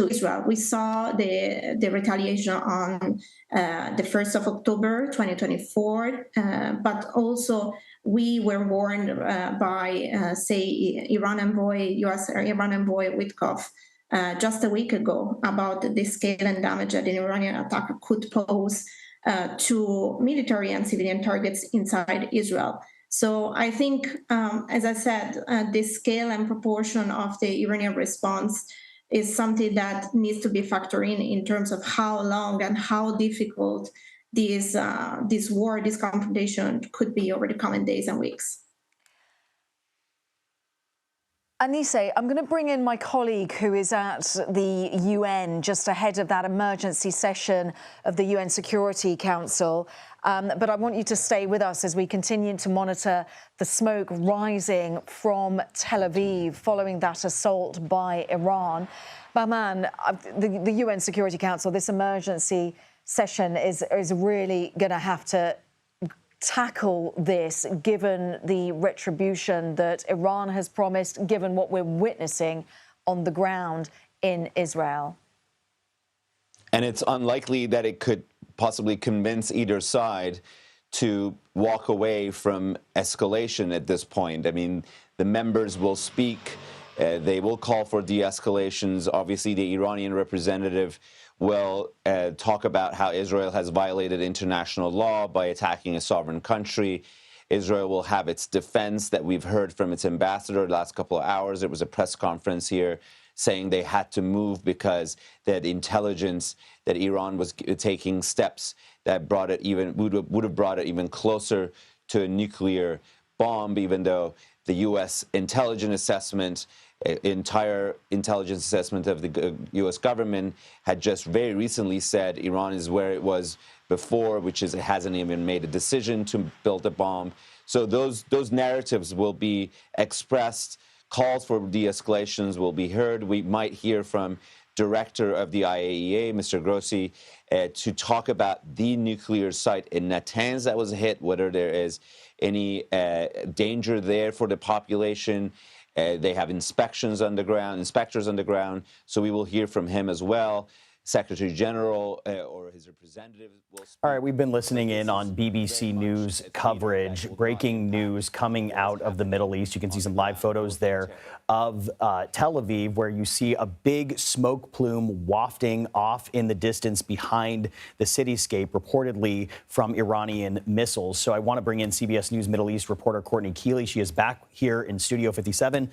to Israel. We saw the retaliation on the 1st of October 2024, but also we were warned by, say, Iran envoy, U.S. Iran envoy Witkoff just a week ago about the scale and damage that an Iranian attack could pose to military and civilian targets inside Israel. So I think, as I said, the scale and proportion of the Iranian response is something that needs to be factored in terms of how long and how difficult this war, this confrontation could be over the coming days and weeks. Anise, I'm going to bring in my colleague who is at the UN just ahead of that emergency session of the UN Security Council. But I want you to stay with us as we continue to monitor the smoke rising from Tel Aviv following that assault by Iran. Bahman, the UN Security Council, this emergency session is really going to have to tackle this, given the retribution that Iran has promised, given what we're witnessing on the ground in Israel. And it's unlikely that it could possibly convince either side to walk away from escalation at this point. I mean, the members will speak. They will call for de-escalations. Obviously, the Iranian representative will talk about how Israel has violated international law by attacking a sovereign country. Israel will have its defense that we've heard from its ambassador the last couple of hours. There was a press conference here saying they had to move because that intelligence that Iran was taking steps that brought it would have brought it even closer to a nuclear bomb, even though the U.S. intelligence assessment, entire intelligence assessment of the U.S. government had just very recently said Iran is where it was before, which is it hasn't even made a decision to build a bomb. So those narratives will be expressed. Calls for de-escalations will be heard. We might hear from director of the IAEA, Mr. Grossi, to talk about the nuclear site in Natanz that was hit, whether there is any danger there for the population. They have inspectors on the ground, so we will hear from him as well. Secretary General or his representative will speak. All right, we've been listening in on BBC News coverage, breaking news coming out of the Middle East. You can see some live photos there of Tel Aviv, where you see a big smoke plume wafting off in the distance behind the cityscape, reportedly from Iranian missiles. So I want to bring in CBS News Middle East reporter Courtney Keeley. She is back here in Studio 57.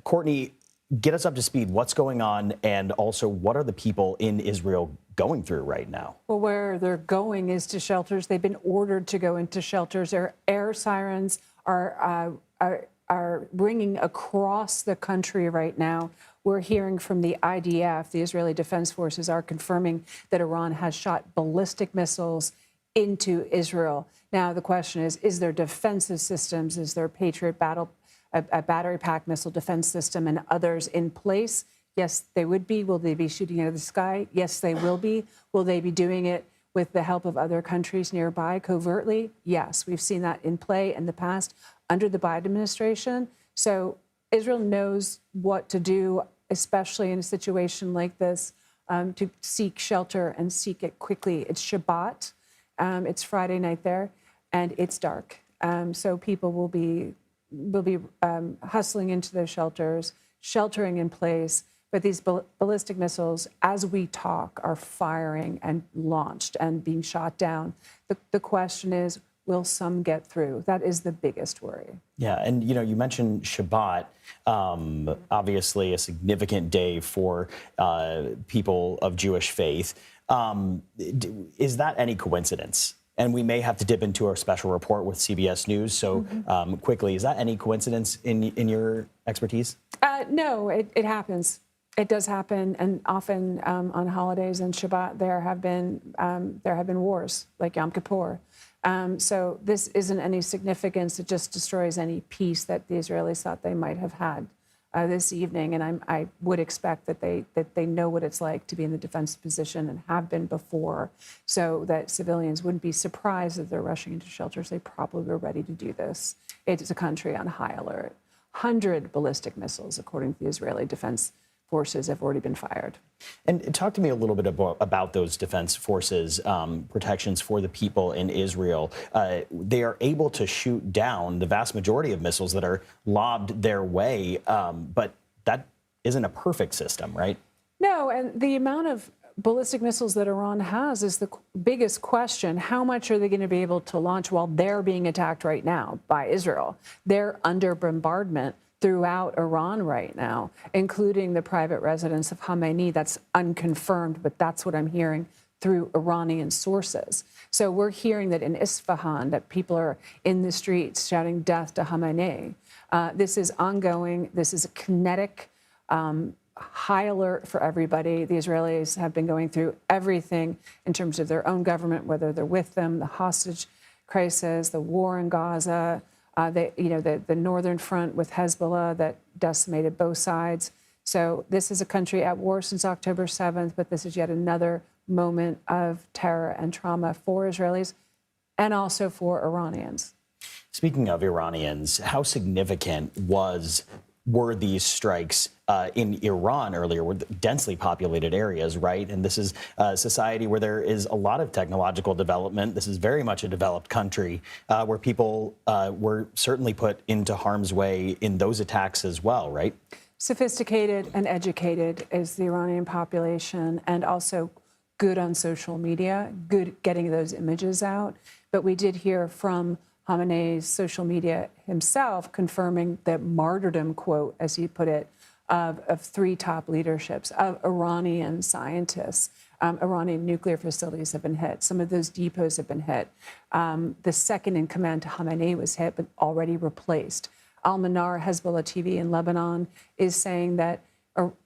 Courtney, get us up to speed. What's going on, and also what are the people in Israel going through right now? Well, where they're going is to shelters. They've been ordered to go into shelters. Their air sirens are ringing across the country right now. We're hearing from the IDF, the Israeli Defense Forces, are confirming that Iran has shot ballistic missiles into Israel. Now, the question is there defensive systems? Is there Patriot a battery pack missile defense system and others in place? Yes, they would be. Will they be shooting out of the sky? Yes, they will be. Will they be doing it with the help of other countries nearby covertly? Yes, we've seen that in play in the past under the Biden administration. So Israel knows what to do, especially in a situation like this, to seek shelter and seek it quickly. It's Shabbat. It's Friday night there, and it's dark. So people will be hustling into their shelters, sheltering in place. But these ballistic missiles, as we talk, are firing and launched and being shot down. The question is, will some get through? That is the biggest worry. Yeah, and you mentioned Shabbat, obviously a significant day for people of Jewish faith. Is that any coincidence? And we may have to dip into our special report with CBS News. So quickly, is that any coincidence in your expertise? No, it happens. It does happen, and often on holidays and Shabbat there have been wars like Yom Kippur. So this isn't any significance. It just destroys any peace that the Israelis thought they might have had this evening. And I would expect that they know what it's like to be in the defensive position and have been before, so that civilians wouldn't be surprised that they're rushing into shelters. They probably were ready to do this. It is a country on high alert. 100 ballistic missiles, according to the Israeli Defense forces have already been fired. And talk to me a little bit about those defense forces protections for the people in Israel. They are able to shoot down the vast majority of missiles that are lobbed their way, but that isn't a perfect system, right? No, and the amount of ballistic missiles that Iran has is the biggest question. How much are they going to be able to launch while they're being attacked right now by Israel? They're under bombardment throughout Iran right now, including the private residence of Khamenei. That's unconfirmed, but that's what I'm hearing through Iranian sources. So we're hearing that in Isfahan, that people are in the streets shouting death to Khamenei. This is ongoing. This is a kinetic, high alert for everybody. The Israelis have been going through everything in terms of their own government, whether they're with them, the hostage crisis, the war in Gaza, the northern front with Hezbollah that decimated both sides. So this is a country at war since October 7th, but this is yet another moment of terror and trauma for Israelis and also for Iranians. Speaking of Iranians, how significant were these strikes in Iran earlier, were densely populated areas, right? And this is a society where there is a lot of technological development. This is very much a developed country where people were certainly put into harm's way in those attacks as well, right? Sophisticated and educated is the Iranian population, and also good on social media, good getting those images out. But we did hear from Khamenei's social media himself confirming the martyrdom quote, as he put it, of three top leaderships, of Iranian scientists. Iranian nuclear facilities have been hit. Some of those depots have been hit. The second in command to Khamenei was hit, but already replaced. Al-Manar, Hezbollah TV in Lebanon, is saying that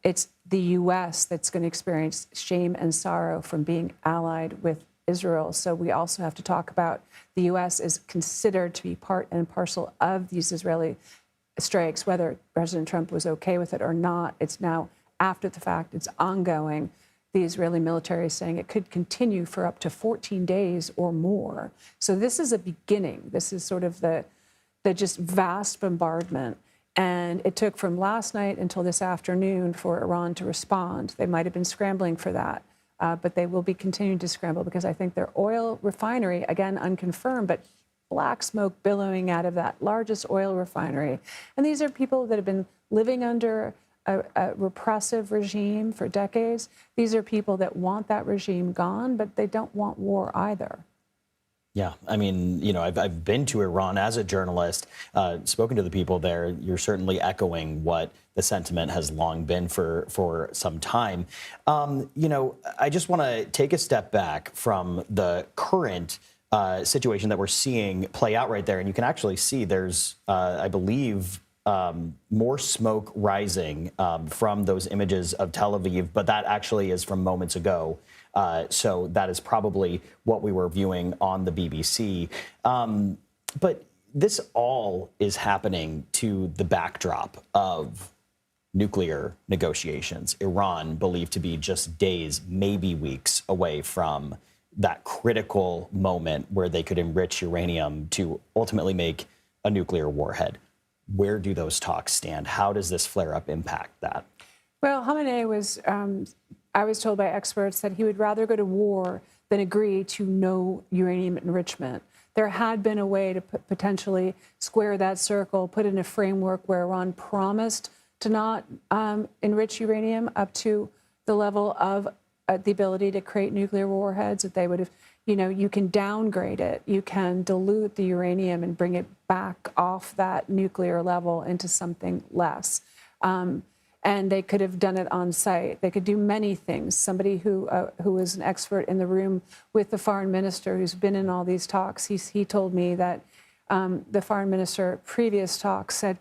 it's the U.S. that's going to experience shame and sorrow from being allied with Israel. So we also have to talk about the U.S. is considered to be part and parcel of these Israeli strikes, whether President Trump was okay with it or not. It's now after the fact, it's ongoing. The Israeli military is saying it could continue for up to 14 days or more. So this is a beginning. This is sort of the just vast bombardment. And it took from last night until this afternoon for Iran to respond. They might have been scrambling for that. But they will be continuing to scramble because I think their oil refinery, again, unconfirmed, but black smoke billowing out of that largest oil refinery. And these are people that have been living under a repressive regime for decades. These are people that want that regime gone, but they don't want war either. Yeah, I mean, you know, I've been to Iran as a journalist, spoken to the people there. You're certainly echoing what the sentiment has long been for some time. You know, I just want to take a step back from the current situation that we're seeing play out right there. And you can actually see there's, I believe, more smoke rising from those images of Tel Aviv, but that actually is from moments ago. So that is probably what we were viewing on the BBC. But this all is happening to the backdrop of nuclear negotiations. Iran believed to be just days, maybe weeks away from that critical moment where they could enrich uranium to ultimately make a nuclear warhead. Where do those talks stand? How does this flare-up impact that? Well, Khamenei was, I was told by experts that he would rather go to war than agree to no uranium enrichment. There had been a way to potentially square that circle, put in a framework where Iran promised to not enrich uranium up to the level of the ability to create nuclear warheads, that they would have, you know, you can downgrade it, you can dilute the uranium and bring it back off that nuclear level into something less. And they could have done it on site. They could do many things. Somebody who was an expert in the room with the foreign minister who's been in all these talks, he told me that the foreign minister at previous talks said,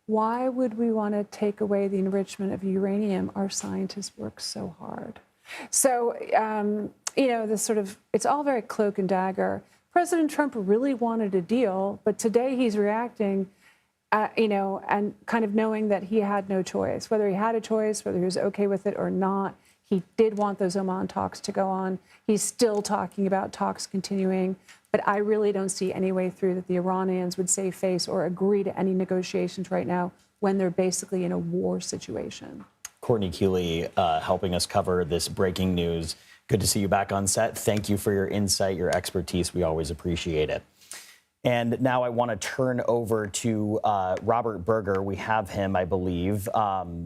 why would we want to take away the enrichment of uranium? Our scientists work so hard. So, you know, this sort of, it's all very cloak and dagger. President Trump really wanted a deal, but today he's reacting, you know, and kind of knowing that he had no choice. Whether he had a choice, whether he was okay with it or not, he did want those Oman talks to go on. He's still talking about talks continuing, but I really don't see any way through that the Iranians would save face or agree to any negotiations right now when they're basically in a war situation. Courtney Keeley helping us cover this breaking news. Good to see you back on set. Thank you for your insight, your expertise. We always appreciate it. And now I want to turn over to Robert Berger. We have him, I believe.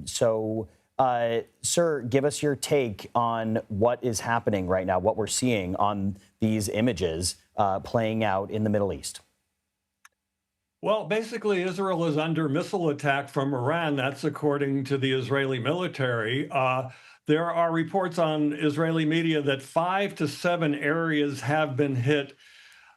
Sir, give us your take on what is happening right now, what we're seeing on these images playing out in the Middle East. Well, basically, Israel is under missile attack from Iran. That's according to the Israeli military. There are reports on Israeli media that 5 to 7 areas have been hit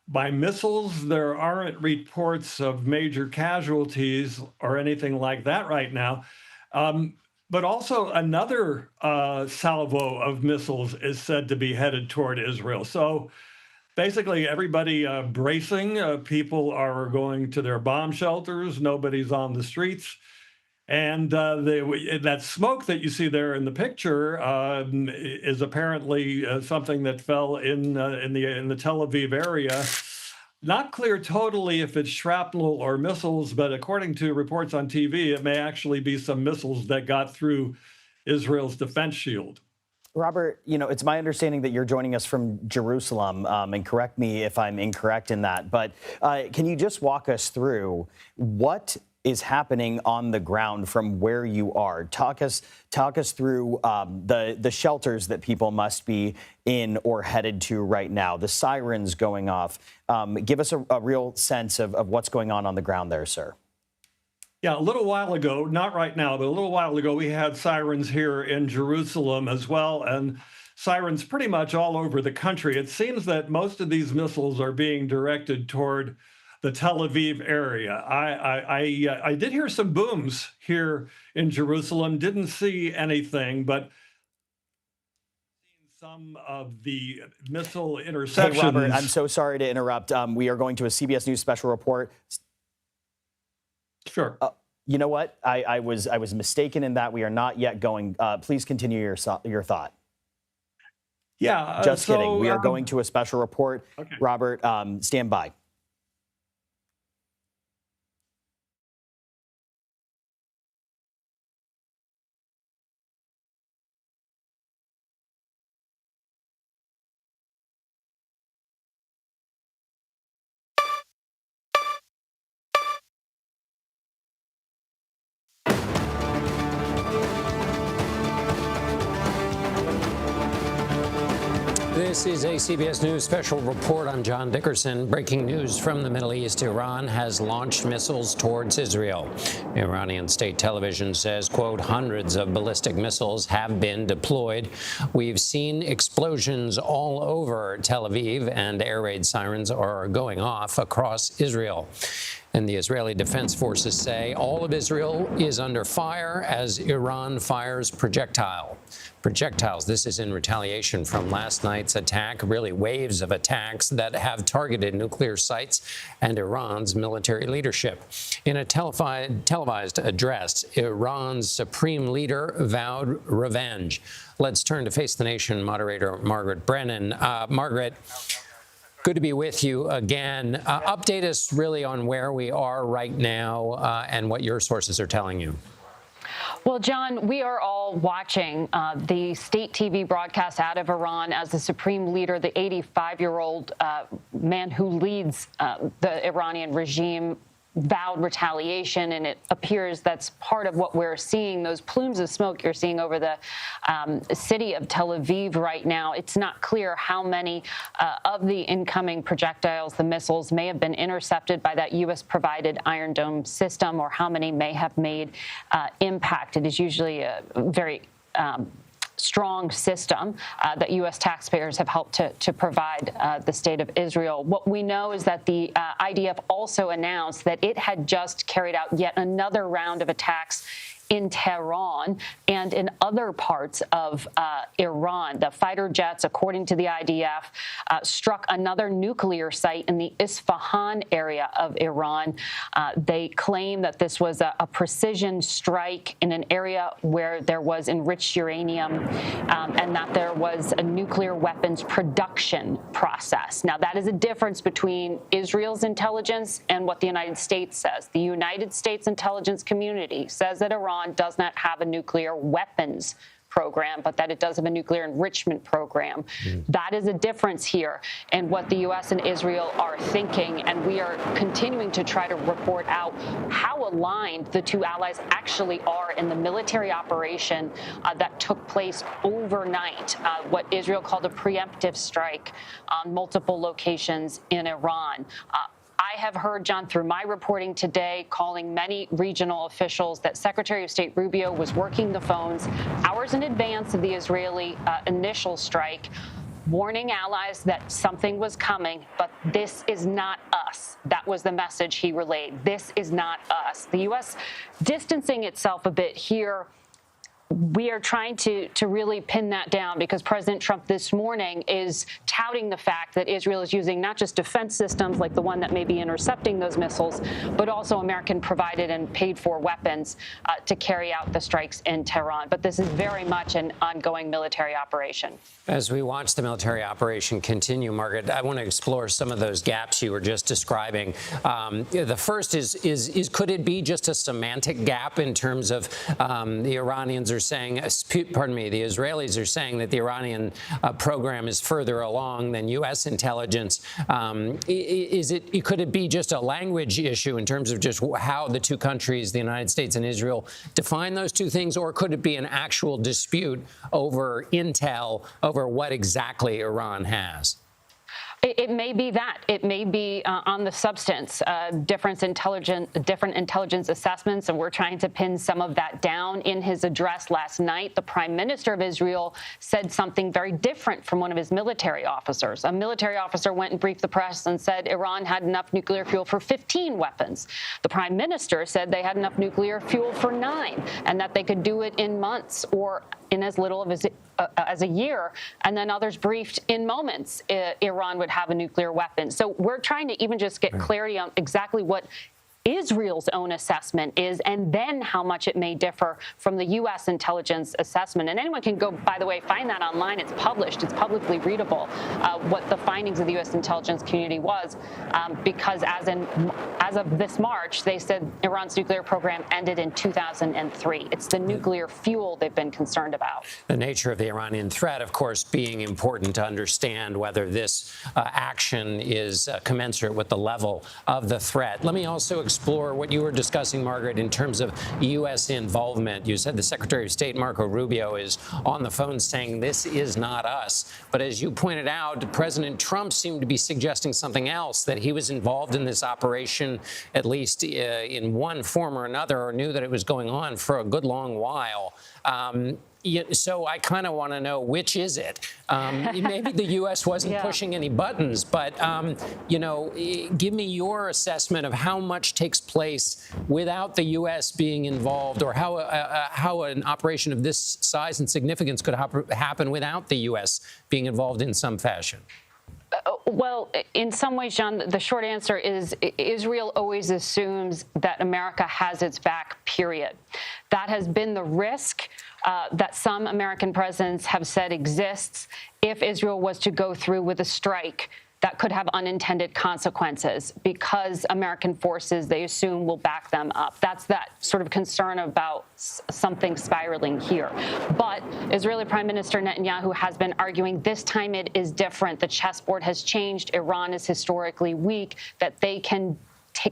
by missiles. There aren't reports of major casualties or anything like that right now. But also another salvo of missiles is said to be headed toward Israel. So basically everybody bracing. People are going to their bomb shelters. Nobody's on the streets. And that smoke that you see there in the picture is apparently something that fell in the Tel Aviv area. Not clear totally if it's shrapnel or missiles, but according to reports on TV, it may actually be some missiles that got through Israel's defense shield. Robert, it's my understanding that you're joining us from Jerusalem, and correct me if I'm incorrect in that, but can you just walk us through what is happening on the ground from where you are? Talk us through the shelters that people must be in or headed to right now, the sirens going off. Give us a real sense of what's going on the ground there, sir. Yeah, a little while ago, not right now, but a little while ago, we had sirens here in Jerusalem as well, and sirens pretty much all over the country. It seems that most of these missiles are being directed toward the Tel Aviv area. I did hear some booms here in Jerusalem, didn't see anything, but some of the missile interceptions. Hey, Robert, I'm so sorry to interrupt. We are going to a CBS News special report. Sure. You know what? I was mistaken in that. We are not yet going. Please continue your thought. Yeah. Just kidding. We are going to a special report. Okay. Robert, stand by. This is a CBS News special report. I'm John Dickerson. Breaking news from the Middle East. Iran has launched missiles towards Israel. Iranian state television says, quote, hundreds of ballistic missiles have been deployed. We've seen explosions all over Tel Aviv, and air raid sirens are going off across Israel. And the Israeli Defense Forces say all of Israel is under fire as Iran fires projectiles. This is in retaliation from last night's attack, really waves of attacks that have targeted nuclear sites and Iran's military leadership. In a televised address, Iran's supreme leader vowed revenge. Let's turn to Face the Nation moderator Margaret Brennan. Margaret, good to be with you again. Update us really on where we are right now and what your sources are telling you. Well, John, we are all watching the state TV broadcast out of Iran as the supreme leader, the 85-year-old man who leads the Iranian regime, vowed retaliation, and it appears that's part of what we're seeing, those plumes of smoke you're seeing over the city of Tel Aviv right now. It's not clear how many of the incoming projectiles, the missiles, may have been intercepted by that U.S.-provided Iron Dome system, or how many may have made impact. It is usually a very strong system that U.S. taxpayers have helped to provide the state of Israel. What we know is that the IDF also announced that it had just carried out yet another round of attacks in Tehran and in other parts of Iran. The fighter jets, according to the IDF, struck another nuclear site in the Isfahan area of Iran. They claim that this was a precision strike in an area where there was enriched uranium and that there was a nuclear weapons production process. Now, that is a difference between Israel's intelligence and what the United States says. The United States intelligence community says that Iran Iran does not have a nuclear weapons program, but that it does have a nuclear enrichment program. That is a difference here in what the U.S. and Israel are thinking, and we are continuing to try to report out how aligned the two allies actually are in the military operation that took place overnight, what Israel called a preemptive strike on multiple locations in Iran. I have heard, John, through my reporting today, calling many regional officials that Secretary of State Rubio was working the phones hours in advance of the Israeli initial strike, warning allies that something was coming, but this is not us. That was the message he relayed. This is not us. The U.S. distancing itself a bit here. We are trying to really pin that down because President Trump this morning is touting the fact that Israel is using not just defense systems like the one that may be intercepting those missiles, but also American provided and paid for weapons to carry out the strikes in Tehran. But this is very much an ongoing military operation. As we watch the military operation continue, Margaret, I want to explore some of those gaps you were just describing. The first is could it be just a semantic gap in terms of the Iranians are saying, pardon me, the Israelis are saying that the Iranian program is further along than U.S. intelligence. Could it be just a language issue in terms of just how the two countries, the United States and Israel, define those two things, or could it be an actual dispute over intel, over what exactly Iran has? It may be that. It may be on the substance, different intelligence assessments, and we're trying to pin some of that down. In his address last night, the Prime Minister of Israel said something very different from one of his military officers. A military officer went and briefed the press and said Iran had enough nuclear fuel for 15 weapons. The Prime Minister said they had enough nuclear fuel for 9, and that they could do it in months or in as little as a year, and then others briefed in moments Iran would have a nuclear weapon. So we're trying to even just get clarity on exactly what Israel's own assessment is, and then how much it may differ from the U.S. intelligence assessment. And anyone can go, by the way, find that online. It's published. It's publicly readable, what the findings of the U.S. intelligence community was, because as of this March, they said Iran's nuclear program ended in 2003. It's the nuclear fuel they've been concerned about. The nature of the Iranian threat, of course, being important to understand whether this action is commensurate with the level of the threat. Let me also explore what you were discussing, Margaret, in terms of U.S. involvement. You said the Secretary of State, Marco Rubio, is on the phone saying this is not us. But as you pointed out, President Trump seemed to be suggesting something else, that he was involved in this operation, at least in one form or another, or knew that it was going on for a good long while. So I kind of want to know, which is it? Maybe the U.S. wasn't pushing any buttons, but, give me your assessment of how much takes place without the U.S. being involved, or how an operation of this size and significance could happen without the U.S. being involved in some fashion. Well, in some ways, John, the short answer is Israel always assumes that America has its back, period. That has been the risk that some American presidents have said exists if Israel was to go through with a strike that could have unintended consequences, because American forces, they assume, will back them up. That's that sort of concern about something spiraling here. But Israeli Prime Minister Netanyahu has been arguing this time it is different. The chessboard has changed. Iran is historically weak, that they can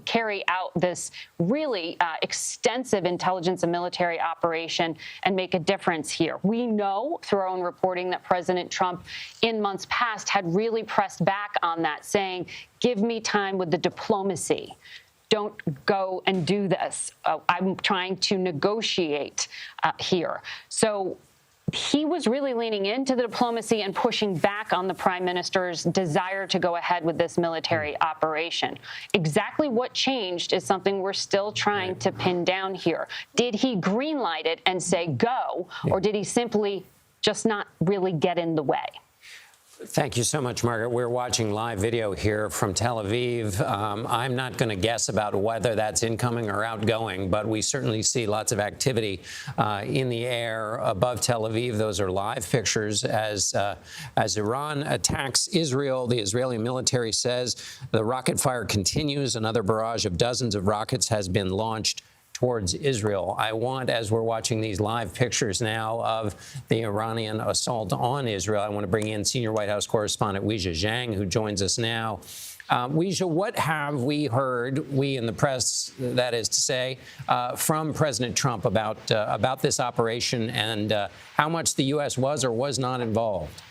carry out this really extensive intelligence and military operation and make a difference here. We know through our own reporting that President Trump in months past had really pressed back on that, saying, give me time with the diplomacy. Don't go and do this. I'm trying to negotiate here. So he was really leaning into the diplomacy and pushing back on the prime minister's desire to go ahead with this military operation. Exactly what changed is something we're still trying to pin down here. Did he greenlight it and say go, or did he simply just not really get in the way? Thank you so much, Margaret. We're watching live video here from Tel Aviv. I'm not going to guess about whether that's incoming or outgoing, but we certainly see lots of activity in the air above Tel Aviv. Those are live pictures as Iran attacks Israel. The Israeli military says the rocket fire continues. Another barrage of dozens of rockets has been launched towards Israel. I want, as we're watching these live pictures now of the Iranian assault on Israel, I want to bring in senior White House correspondent Weijia Zhang, who joins us now. Weijia, what have we heard, we in the press, that is to say, from President Trump about this operation and how much the U.S. was or was not involved?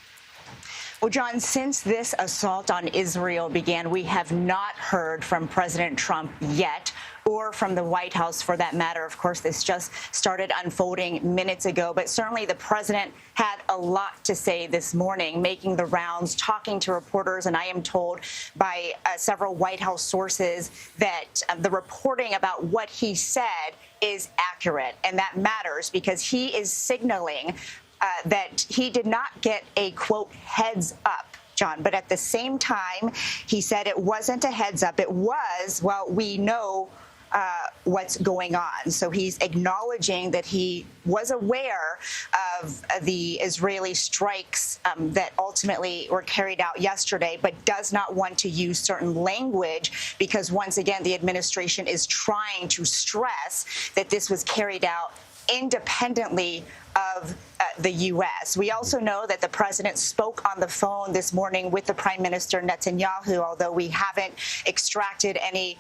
Well, John, since this assault on Israel began, we have not heard from President Trump yet, or from the White House for that matter. Of course, this just started unfolding minutes ago, but certainly the president had a lot to say this morning, making the rounds, talking to reporters, and I am told by several White House sources that the reporting about what he said is accurate, and that matters because he is signaling that he did not get a, quote, heads up, John. But at the same time, he said it wasn't a heads up. It was, well, we know what's going on. So he's acknowledging that he was aware of the Israeli strikes that ultimately were carried out yesterday, but does not want to use certain language because, once again, the administration is trying to stress that this was carried out independently of the U.S. We also know that the president spoke on the phone this morning with the Prime Minister Netanyahu, although we haven't extracted any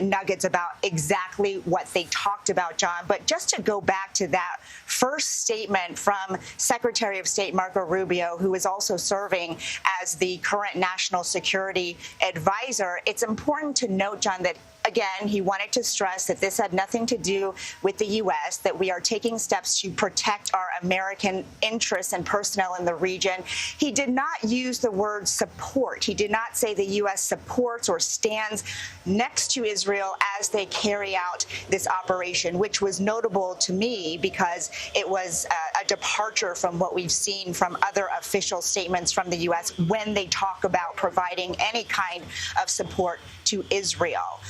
nuggets about exactly what they talked about, John. But just to go back to that first statement from Secretary of State Marco Rubio, who is also serving as the current national security advisor, it's important to note, John, that again, he wanted to stress that this had nothing to do with the U.S., that we are taking steps to protect our American interests and personnel in the region. He did not use the word support. He did not say the U.S. supports or stands next to Israel as they carry out this operation, which was notable to me because it was a departure from what we've seen from other official statements from the U.S. when they talk about providing any kind of support to Israel.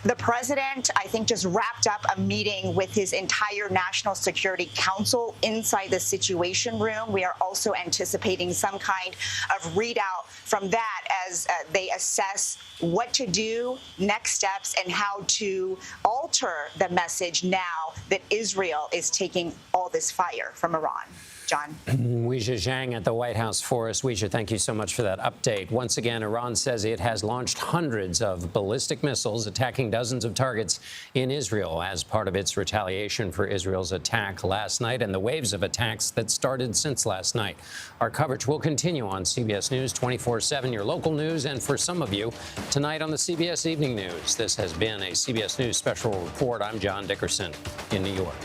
The president, I think, just wrapped up a meeting with his entire National Security Council inside the Situation Room. We are also anticipating some kind of readout from that as they assess what to do, next steps, and how to alter the message now that Israel is taking all this fire from Iran. John. Weijia Zhang at the White House for us. Weijia, thank you so much for that update. Once again, Iran says it has launched hundreds of ballistic missiles attacking dozens of targets in Israel as part of its retaliation for Israel's attack last night and the waves of attacks that started since last night. Our coverage will continue on CBS News 24/7, your local news, and for some of you, tonight on the CBS Evening News. This has been a CBS News special report. I'm John Dickerson in New York.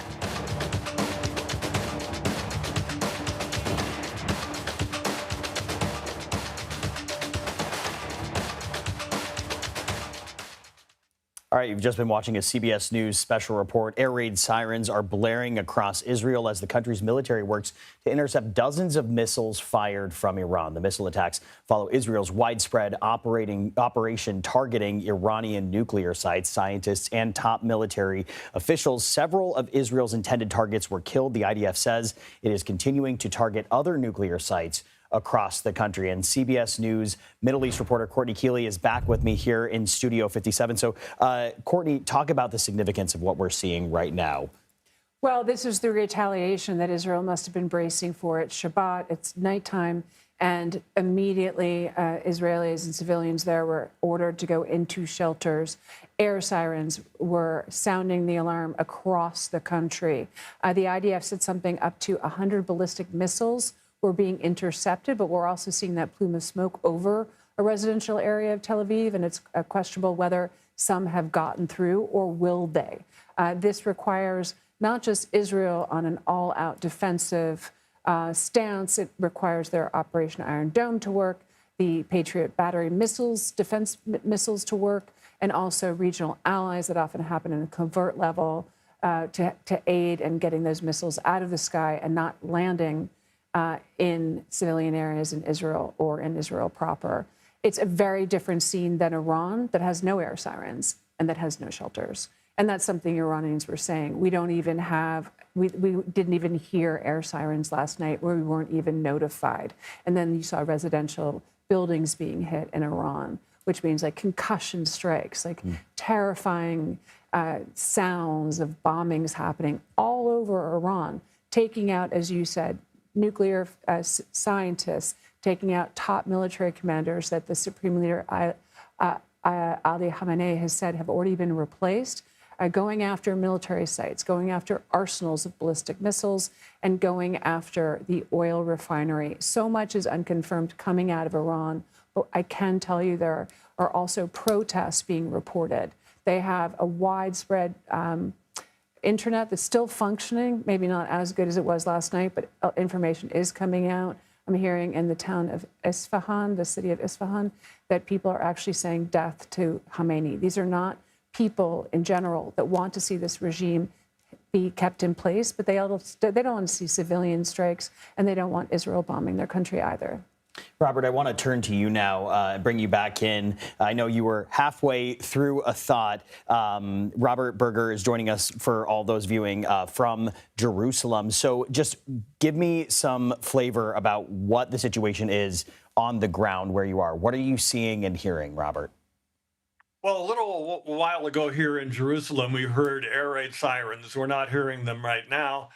All right, you've just been watching a CBS News special report. Air raid sirens are blaring across Israel as the country's military works to intercept dozens of missiles fired from Iran. The missile attacks follow Israel's widespread operation targeting Iranian nuclear sites. Scientists and top military officials, several of Israel's intended targets were killed. The IDF says it is continuing to target other nuclear sites across the country. And CBS News Middle East reporter Courtney Keeley is back with me here in Studio 57. So, Courtney, talk about the significance of what we're seeing right now. Well, this is the retaliation that Israel must have been bracing for. It's Shabbat, it's nighttime, and immediately Israelis and civilians there were ordered to go into shelters. Air sirens were sounding the alarm across the country. The IDF said something up to 100 ballistic missiles were being intercepted, but we're also seeing that plume of smoke over a residential area of Tel Aviv, and it's questionable whether some have gotten through or will they. This requires not just Israel on an all-out defensive stance, it requires their Operation Iron Dome to work, the Patriot battery missiles, defense missiles to work, and also regional allies that often happen in a covert level to aid in getting those missiles out of the sky and not landing in civilian areas in Israel or in Israel proper. It's a very different scene than Iran that has no air sirens and that has no shelters. And that's something Iranians were saying. We don't even have, we didn't even hear air sirens last night, where we weren't even notified. And then you saw residential buildings being hit in Iran, which means like concussion strikes, like terrifying sounds of bombings happening all over Iran, taking out, as you said, nuclear scientists, taking out top military commanders that the Supreme Leader Ali Khamenei has said have already been replaced, going after military sites, going after arsenals of ballistic missiles, and going after the oil refinery. So much is unconfirmed coming out of Iran, but I can tell you there are also protests being reported. They have a widespread internet that's still functioning, maybe not as good as it was last night, but information is coming out. I'm hearing in the town of Isfahan, the city of Isfahan, that people are actually saying death to Khamenei. These are not people in general that want to see this regime be kept in place, but they don't want to see civilian strikes, and they don't want Israel bombing their country either. Robert, I want to turn to you now and bring you back in. I know you were halfway through a thought. Robert Berger is joining us for all those viewing from Jerusalem. So just give me some flavor about what the situation is on the ground where you are. What are you seeing and hearing, Robert? Well, a little while ago here in Jerusalem, we heard air raid sirens. We're not hearing them right now.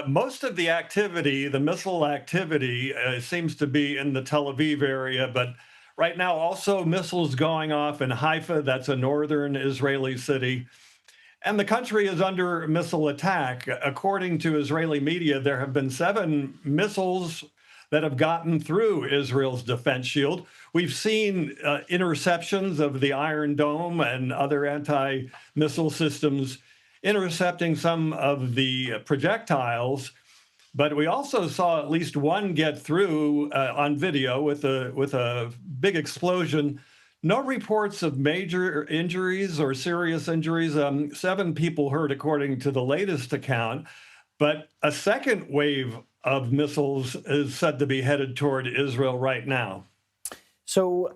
Most of the activity, the missile activity, seems to be in the Tel Aviv area, but right now also missiles going off in Haifa, that's a northern Israeli city. And the country is under missile attack. According to Israeli media, there have been 7 missiles that have gotten through Israel's defense shield. We've seen interceptions of the Iron Dome and other anti-missile systems intercepting some of the projectiles, but we also saw at least one get through on video with a big explosion. No reports of major injuries or serious injuries. 7 people hurt, according to the latest account, but a second wave of missiles is said to be headed toward Israel right now. So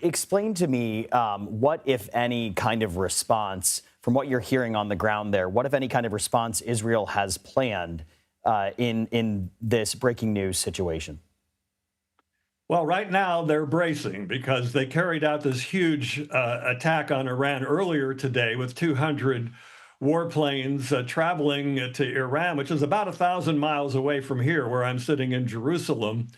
explain to me what, if any, kind of response, from what you're hearing on the ground there, what, if any, kind of response Israel has planned in this breaking news situation? Well, right now they're bracing because they carried out this huge attack on Iran earlier today with 200 warplanes traveling to Iran, which is about 1,000 miles away from here, where I'm sitting in Jerusalem,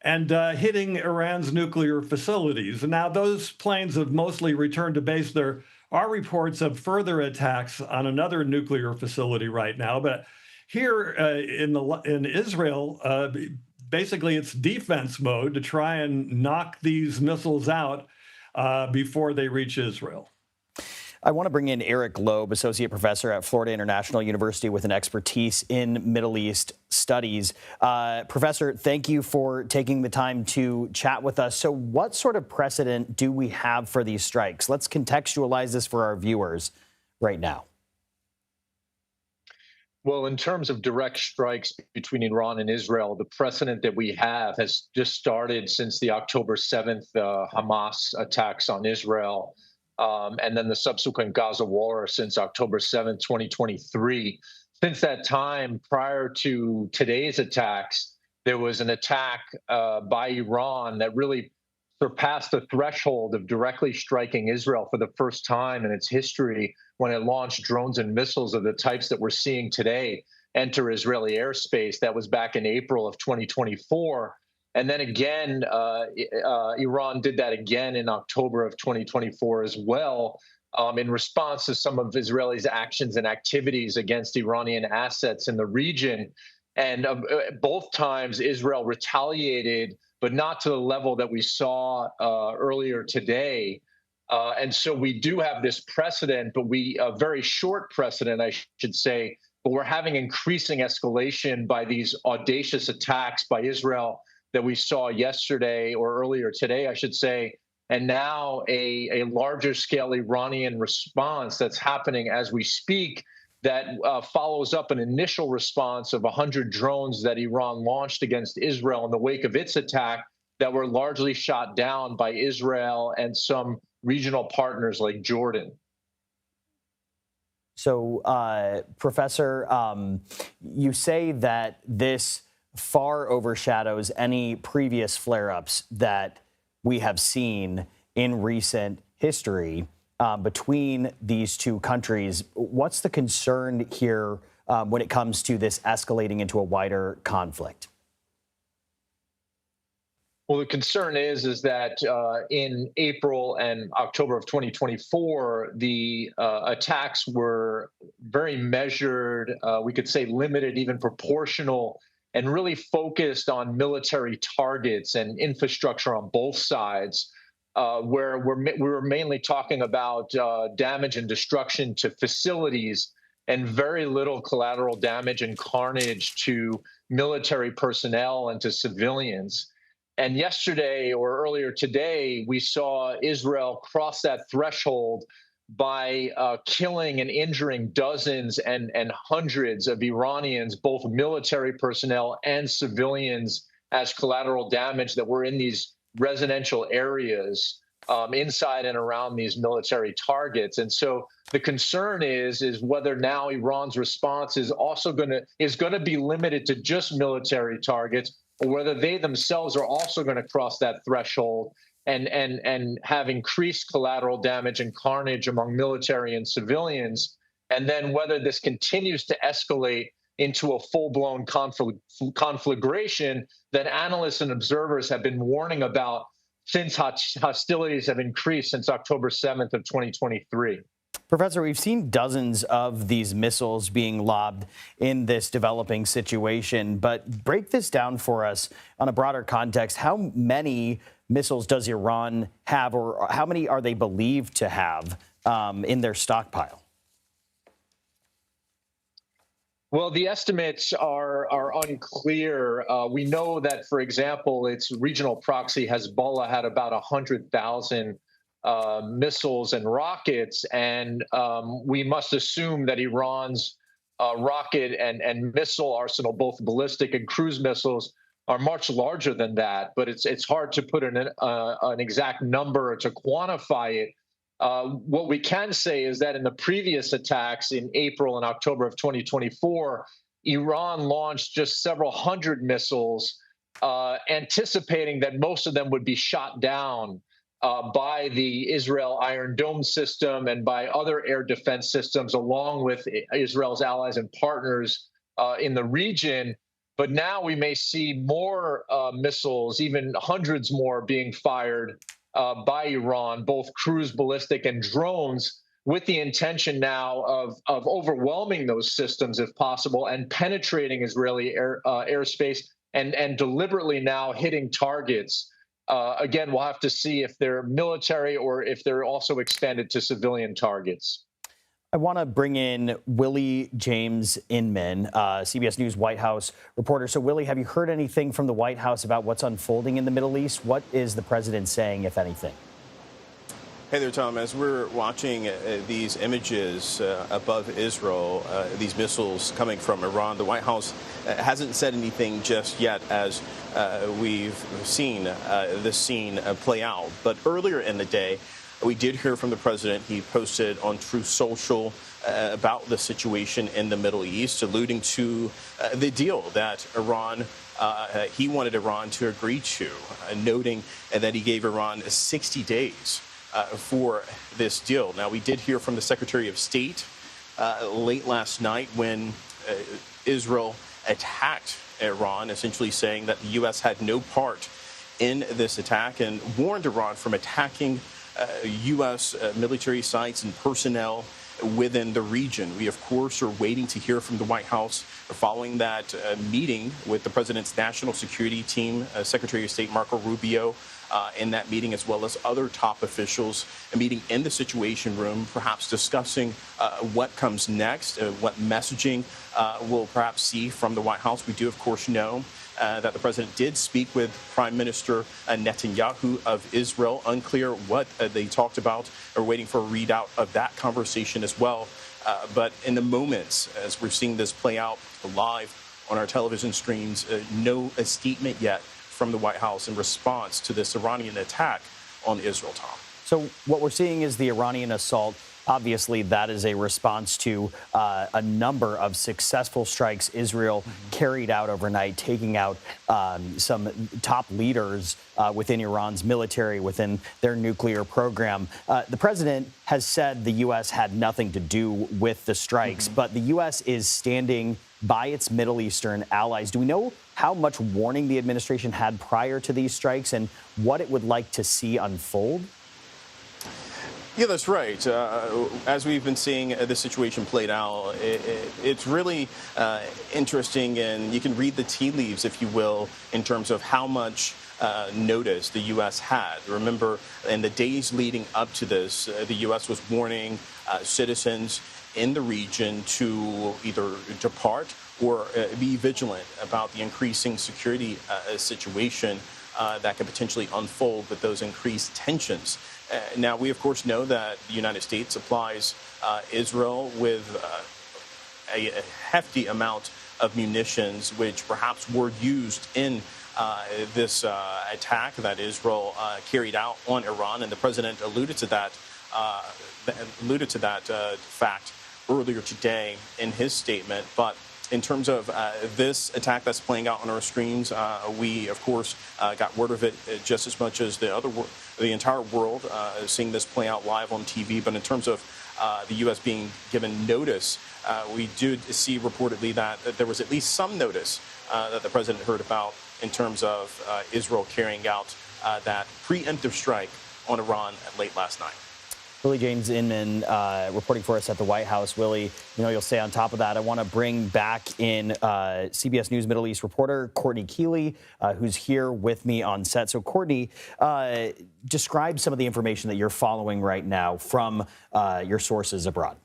and hitting Iran's nuclear facilities. Now, those planes have mostly returned to base. There are reports of further attacks on another nuclear facility right now, but here in Israel, basically it's defense mode to try and knock these missiles out before they reach Israel. I want to bring in Eric Loeb, associate professor at Florida International University with an expertise in Middle East studies. Professor, thank you for taking the time to chat with us. So what sort of precedent do we have for these strikes? Let's contextualize this for our viewers right now. Well, in terms of direct strikes between Iran and Israel, the precedent that we have has just started since the October 7th Hamas attacks on Israel. And then the subsequent Gaza war since October 7th, 2023. Since that time, prior to today's attacks, there was an attack by Iran that really surpassed the threshold of directly striking Israel for the first time in its history when it launched drones and missiles of the types that we're seeing today enter Israeli airspace. That was back in April of 2024. And then again, Iran did that again in October of 2024 as well, in response to some of Israel's actions and activities against Iranian assets in the region. And both times Israel retaliated, but not to the level that we saw earlier today. And so we do have this precedent, but a very short precedent, I should say, but we're having increasing escalation by these audacious attacks by Israel that we saw yesterday or earlier today, I should say, and now a larger scale Iranian response that's happening as we speak that follows up an initial response of 100 drones that Iran launched against Israel in the wake of its attack that were largely shot down by Israel and some regional partners like Jordan. So, Professor, you say that this far overshadows any previous flare-ups that we have seen in recent history. between these two countries. What's the concern here when it comes to this escalating into a wider conflict? Well, the concern is that in April and October of 2024, the attacks were very measured, we could say limited, even proportional, and really focused on military targets and infrastructure on both sides, where we were mainly talking about damage and destruction to facilities and very little collateral damage and carnage to military personnel and to civilians. And yesterday or earlier today, we saw Israel cross that threshold by killing and injuring dozens and hundreds of Iranians, both military personnel and civilians, as collateral damage that were in these residential areas inside and around these military targets. And so the concern is whether now Iran's response is also going to be limited to just military targets, or whether they themselves are also going to cross that threshold and have increased collateral damage and carnage among military and civilians, and then whether this continues to escalate into a full-blown conflagration that analysts and observers have been warning about since hostilities have increased since October 7th of 2023. Professor, we've seen dozens of these missiles being lobbed in this developing situation, but break this down for us on a broader context. How many missiles does Iran have, or how many are they believed to have in their stockpile? Well, the estimates are unclear. We know that, for example, its regional proxy Hezbollah had about 100,000 missiles and rockets, and we must assume that Iran's rocket and missile arsenal, both ballistic and cruise missiles, are much larger than that. But it's hard to put an exact number or to quantify it. What we can say is that in the previous attacks in April and October of 2024, Iran launched just several hundred missiles, anticipating that most of them would be shot down by the Israel Iron Dome system and by other air defense systems, along with Israel's allies and partners in the region. But now we may see more missiles, even hundreds more, being fired by Iran, both cruise, ballistic, and drones, with the intention now of overwhelming those systems if possible and penetrating Israeli airspace and deliberately now hitting targets. Again, we'll have to see if they're military or if they're also expanded to civilian targets. I want to bring in Willie James Inman, CBS News White House reporter. So, Willie, have you heard anything from the White House about what's unfolding in the Middle East? What is the president saying, if anything? Hey there, Tom. As we're watching these images above Israel, these missiles coming from Iran, the White House hasn't said anything just yet as we've seen this scene play out. But earlier in the day, we did hear from the president. He posted on Truth Social about the situation in the Middle East, alluding to the deal that he wanted Iran to agree to, noting that he gave Iran 60 days for this deal. Now, we did hear from the Secretary of State late last night when Israel attacked Iran, essentially saying that the U.S. had no part in this attack and warned Iran from attacking U.S. military sites and personnel within the region. We, of course, are waiting to hear from the White House following that meeting with the president's national security team, Secretary of State Marco Rubio, in that meeting, as well as other top officials, a meeting in the Situation Room, perhaps discussing what comes next, what messaging we'll perhaps see from the White House. We do, of course, know that the president did speak with Prime Minister Netanyahu of Israel. Unclear what they talked about. We're waiting for a readout of that conversation as well. But in the moments, as we're seeing this play out live on our television screens, no statement yet from the White House in response to this Iranian attack on Israel, Tom. So what we're seeing is the Iranian assault Obviously, that is a response to a number of successful strikes Israel carried out overnight, taking out some top leaders within Iran's military, within their nuclear program. The president has said the U.S. had nothing to do with the strikes, but the U.S. is standing by its Middle Eastern allies. Do we know how much warning the administration had prior to these strikes and what it would like to see unfold? Yeah, that's right. As we've been seeing the situation played out, it's really interesting, and you can read the tea leaves, if you will, in terms of how much notice the U.S. had. Remember, in the days leading up to this, the U.S. was warning citizens in the region to either depart or be vigilant about the increasing security situation that could potentially unfold with those increased tensions. Now, we, of course, know that the United States supplies Israel with a hefty amount of munitions, which perhaps were used in this attack that Israel carried out on Iran. And the president alluded to that fact earlier today in his statement. But in terms of this attack that's playing out on our screens, we, of course, got word of it just as much as the entire world seeing this play out live on TV. But in terms of the U.S. being given notice, we do see reportedly that there was at least some notice that the president heard about in terms of Israel carrying out that preemptive strike on Iran late last night. Willie James Inman reporting for us at the White House. Willie, you'll stay on top of that. I want to bring back in CBS News Middle East reporter Courtney Keeley, who's here with me on set. So, Courtney, describe some of the information that you're following right now from your sources abroad.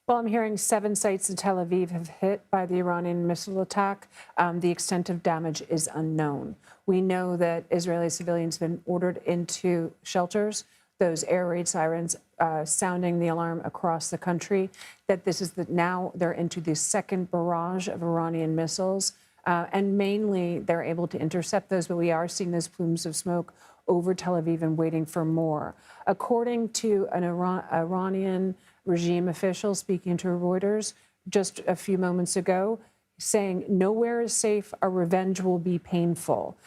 Well, I'm hearing 7 sites in Tel Aviv have hit by the Iranian missile attack. The extent of damage is unknown. We know that Israeli civilians have been ordered into shelters, those air raid sirens sounding the alarm across the country, that this is now they're into the second barrage of Iranian missiles. And mainly they're able to intercept those, but we are seeing those plumes of smoke over Tel Aviv and waiting for more. According to an Iranian regime official speaking to Reuters just a few moments ago, saying nowhere is safe, our revenge will be painful.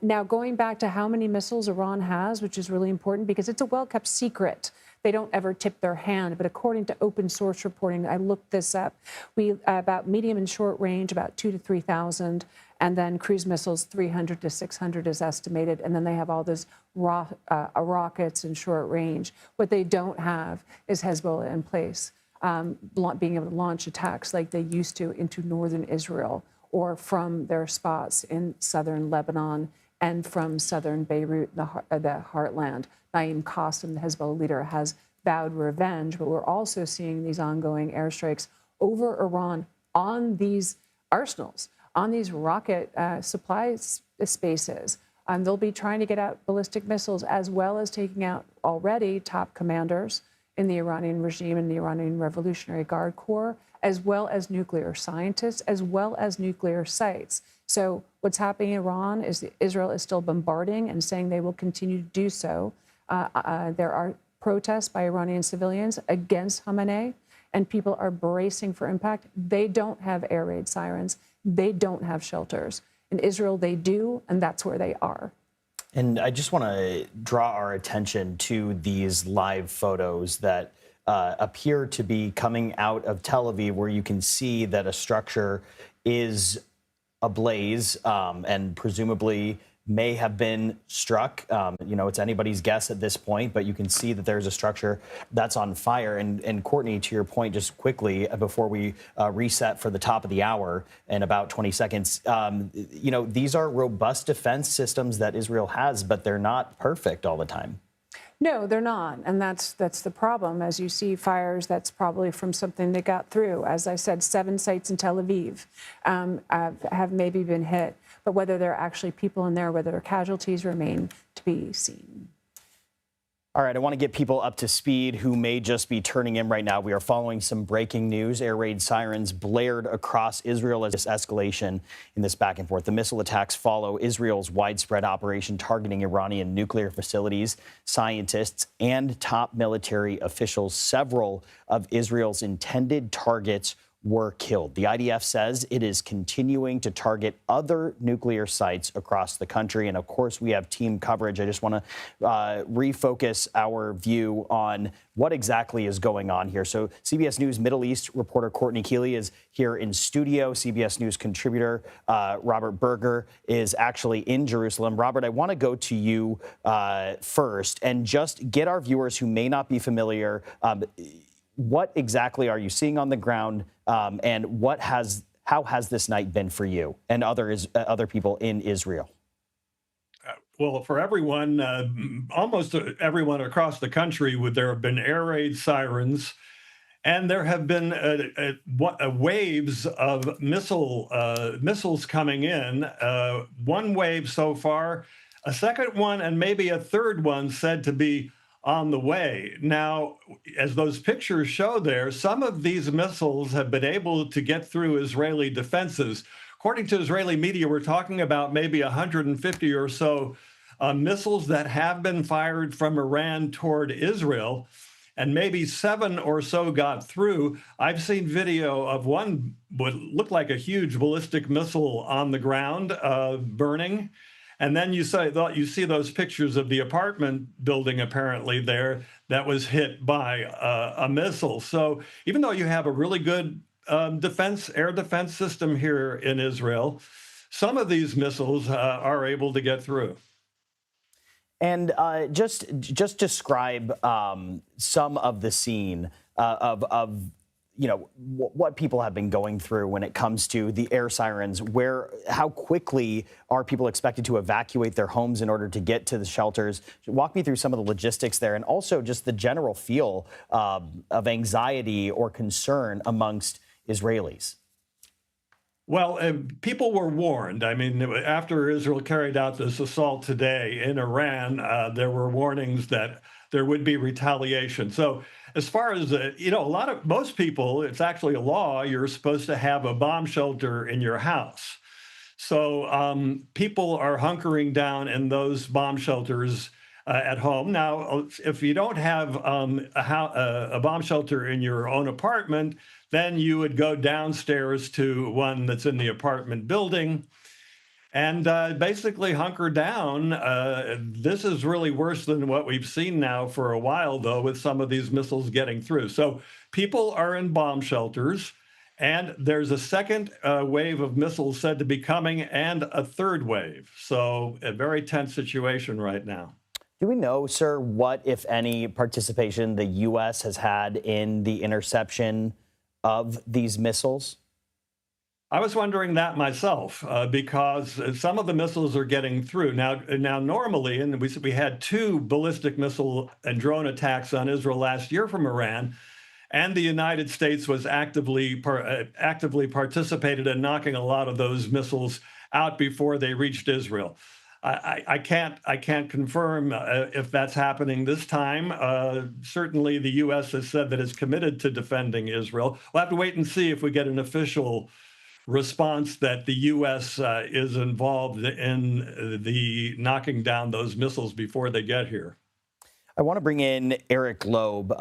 Now, going back to how many missiles Iran has, which is really important because it's a well-kept secret. They don't ever tip their hand, but according to open source reporting, I looked this up, about medium and short range, about 2,000 to 3,000, and then cruise missiles, 300 to 600 is estimated, and then they have all those rockets in short range. What they don't have is Hezbollah in place, being able to launch attacks like they used to into northern Israel or from their spots in southern Lebanon and from southern Beirut, the heartland. Naim Qassem, the Hezbollah leader, has vowed revenge, but we're also seeing these ongoing airstrikes over Iran on these arsenals, on these rocket supply spaces. They'll be trying to get out ballistic missiles as well as taking out already top commanders in the Iranian regime and the Iranian Revolutionary Guard Corps, as well as nuclear scientists, as well as nuclear sites. So what's happening in Iran is that Israel is still bombarding and saying they will continue to do so. There are protests by Iranian civilians against Khamenei, and people are bracing for impact. They don't have air raid sirens. They don't have shelters. In Israel, they do, and that's where they are. And I just want to draw our attention to these live photos that appear to be coming out of Tel Aviv, where you can see that a structure is ablaze and presumably may have been struck. It's anybody's guess at this point, but you can see that there's a structure that's on fire. And Courtney, to your point, just quickly, before we reset for the top of the hour in about 20 seconds, these are robust defense systems that Israel has, but they're not perfect all the time. No, they're not. And that's the problem. As you see fires, that's probably from something they got through. As I said, 7 sites in Tel Aviv have maybe been hit. But whether there are actually people in there, whether there are casualties, remain to be seen. All right, I want to get people up to speed who may just be turning in right now. We are following some breaking news. Air raid sirens blared across Israel as this escalation in this back and forth. The missile attacks follow Israel's widespread operation targeting Iranian nuclear facilities, scientists, and top military officials. Several of Israel's intended targets were killed. The IDF says it is continuing to target other nuclear sites across the country. And of course, we have team coverage. I just want to refocus our view on what exactly is going on here. So CBS News Middle East reporter Courtney Keeley is here in studio. CBS News contributor Robert Berger is actually in Jerusalem. Robert, I want to go to you first and just get our viewers who may not be familiar. What exactly are you seeing on the ground, and how has this night been for you and other people in Israel? Well, for everyone, almost everyone across the country, there have been air raid sirens, and there have been waves of missiles coming in. One wave so far, a second one, and maybe a third one said to be on the way. Now, as those pictures show there, some of these missiles have been able to get through Israeli defenses. According to Israeli media, we're talking about maybe 150 or so missiles that have been fired from Iran toward Israel, and maybe 7 or so got through. I've seen video of one what looked like a huge ballistic missile on the ground burning. And then you see those pictures of the apartment building apparently there that was hit by a missile. So even though you have a really good air defense system here in Israel, some of these missiles are able to get through. And just describe some of the scene of what people have been going through when it comes to the air sirens. How quickly are people expected to evacuate their homes in order to get to the shelters? Walk me through some of the logistics there, and also just the general feel of anxiety or concern amongst Israelis. Well, people were warned. I mean, after Israel carried out this assault today in Iran, there were warnings that there would be retaliation. So as far as, most people, it's actually a law, you're supposed to have a bomb shelter in your house. So people are hunkering down in those bomb shelters at home. Now, if you don't have a bomb shelter in your own apartment, then you would go downstairs to one that's in the apartment building and basically hunker down. This is really worse than what we've seen now for a while, though, with some of these missiles getting through. So people are in bomb shelters, and there's a second wave of missiles said to be coming, and a third wave. So a very tense situation right now. Do we know, sir, what, if any, participation the U.S. has had in the interception of these missiles? I was wondering that myself, because some of the missiles are getting through. Now normally, and we had 2 ballistic missile and drone attacks on Israel last year from Iran, and the United States was actively participated in knocking a lot of those missiles out before they reached Israel. I can't confirm if that's happening this time. Certainly, the U.S. has said that it's committed to defending Israel. We'll have to wait and see if we get an official response that the U.S. Is involved in the knocking down those missiles before they get here. I want to bring in Eric Loeb,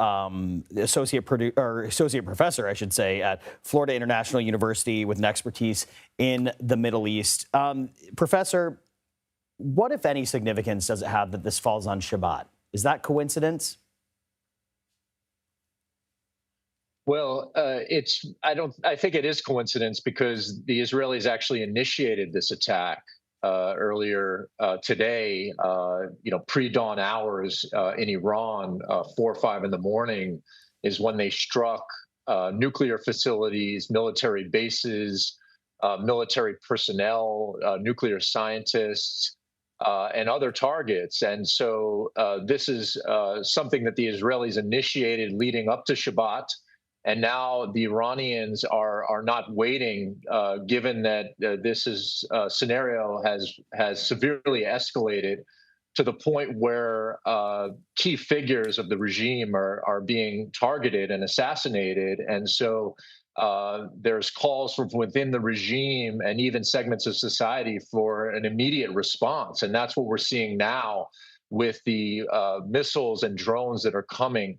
associate professor, I should say, at Florida International University with an expertise in the Middle East. Professor, what, if any, significance does it have that this falls on Shabbat? Is that coincidence? Well, I think it is coincidence because the Israelis actually initiated this attack earlier today. Pre-dawn hours in Iran, 4 or 5 in the morning, is when they struck nuclear facilities, military bases, military personnel, nuclear scientists, and other targets. And so this is something that the Israelis initiated leading up to Shabbat. And now the Iranians are not waiting, given that this scenario has severely escalated. to the point where key figures of the regime are being targeted and assassinated. And so there's calls from within the regime and even segments of society for an immediate response. And that's what we're seeing now with the missiles and drones that are coming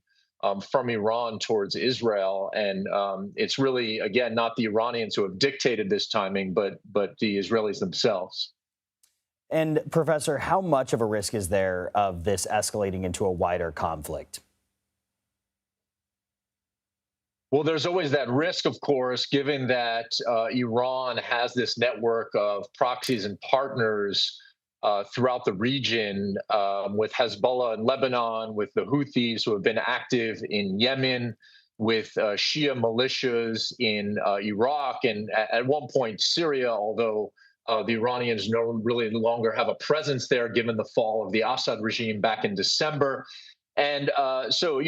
from Iran towards Israel. And it's really, again, not the Iranians who have dictated this timing, but the Israelis themselves. And Professor, how much of a risk is there of this escalating into a wider conflict? Well, there's always that risk, of course, given that Iran has this network of proxies and partners throughout the region, with Hezbollah in Lebanon, with the Houthis who have been active in Yemen, with Shia militias in Iraq, and at one point Syria, although the Iranians really no longer have a presence there, given the fall of the Assad regime back in December. And so,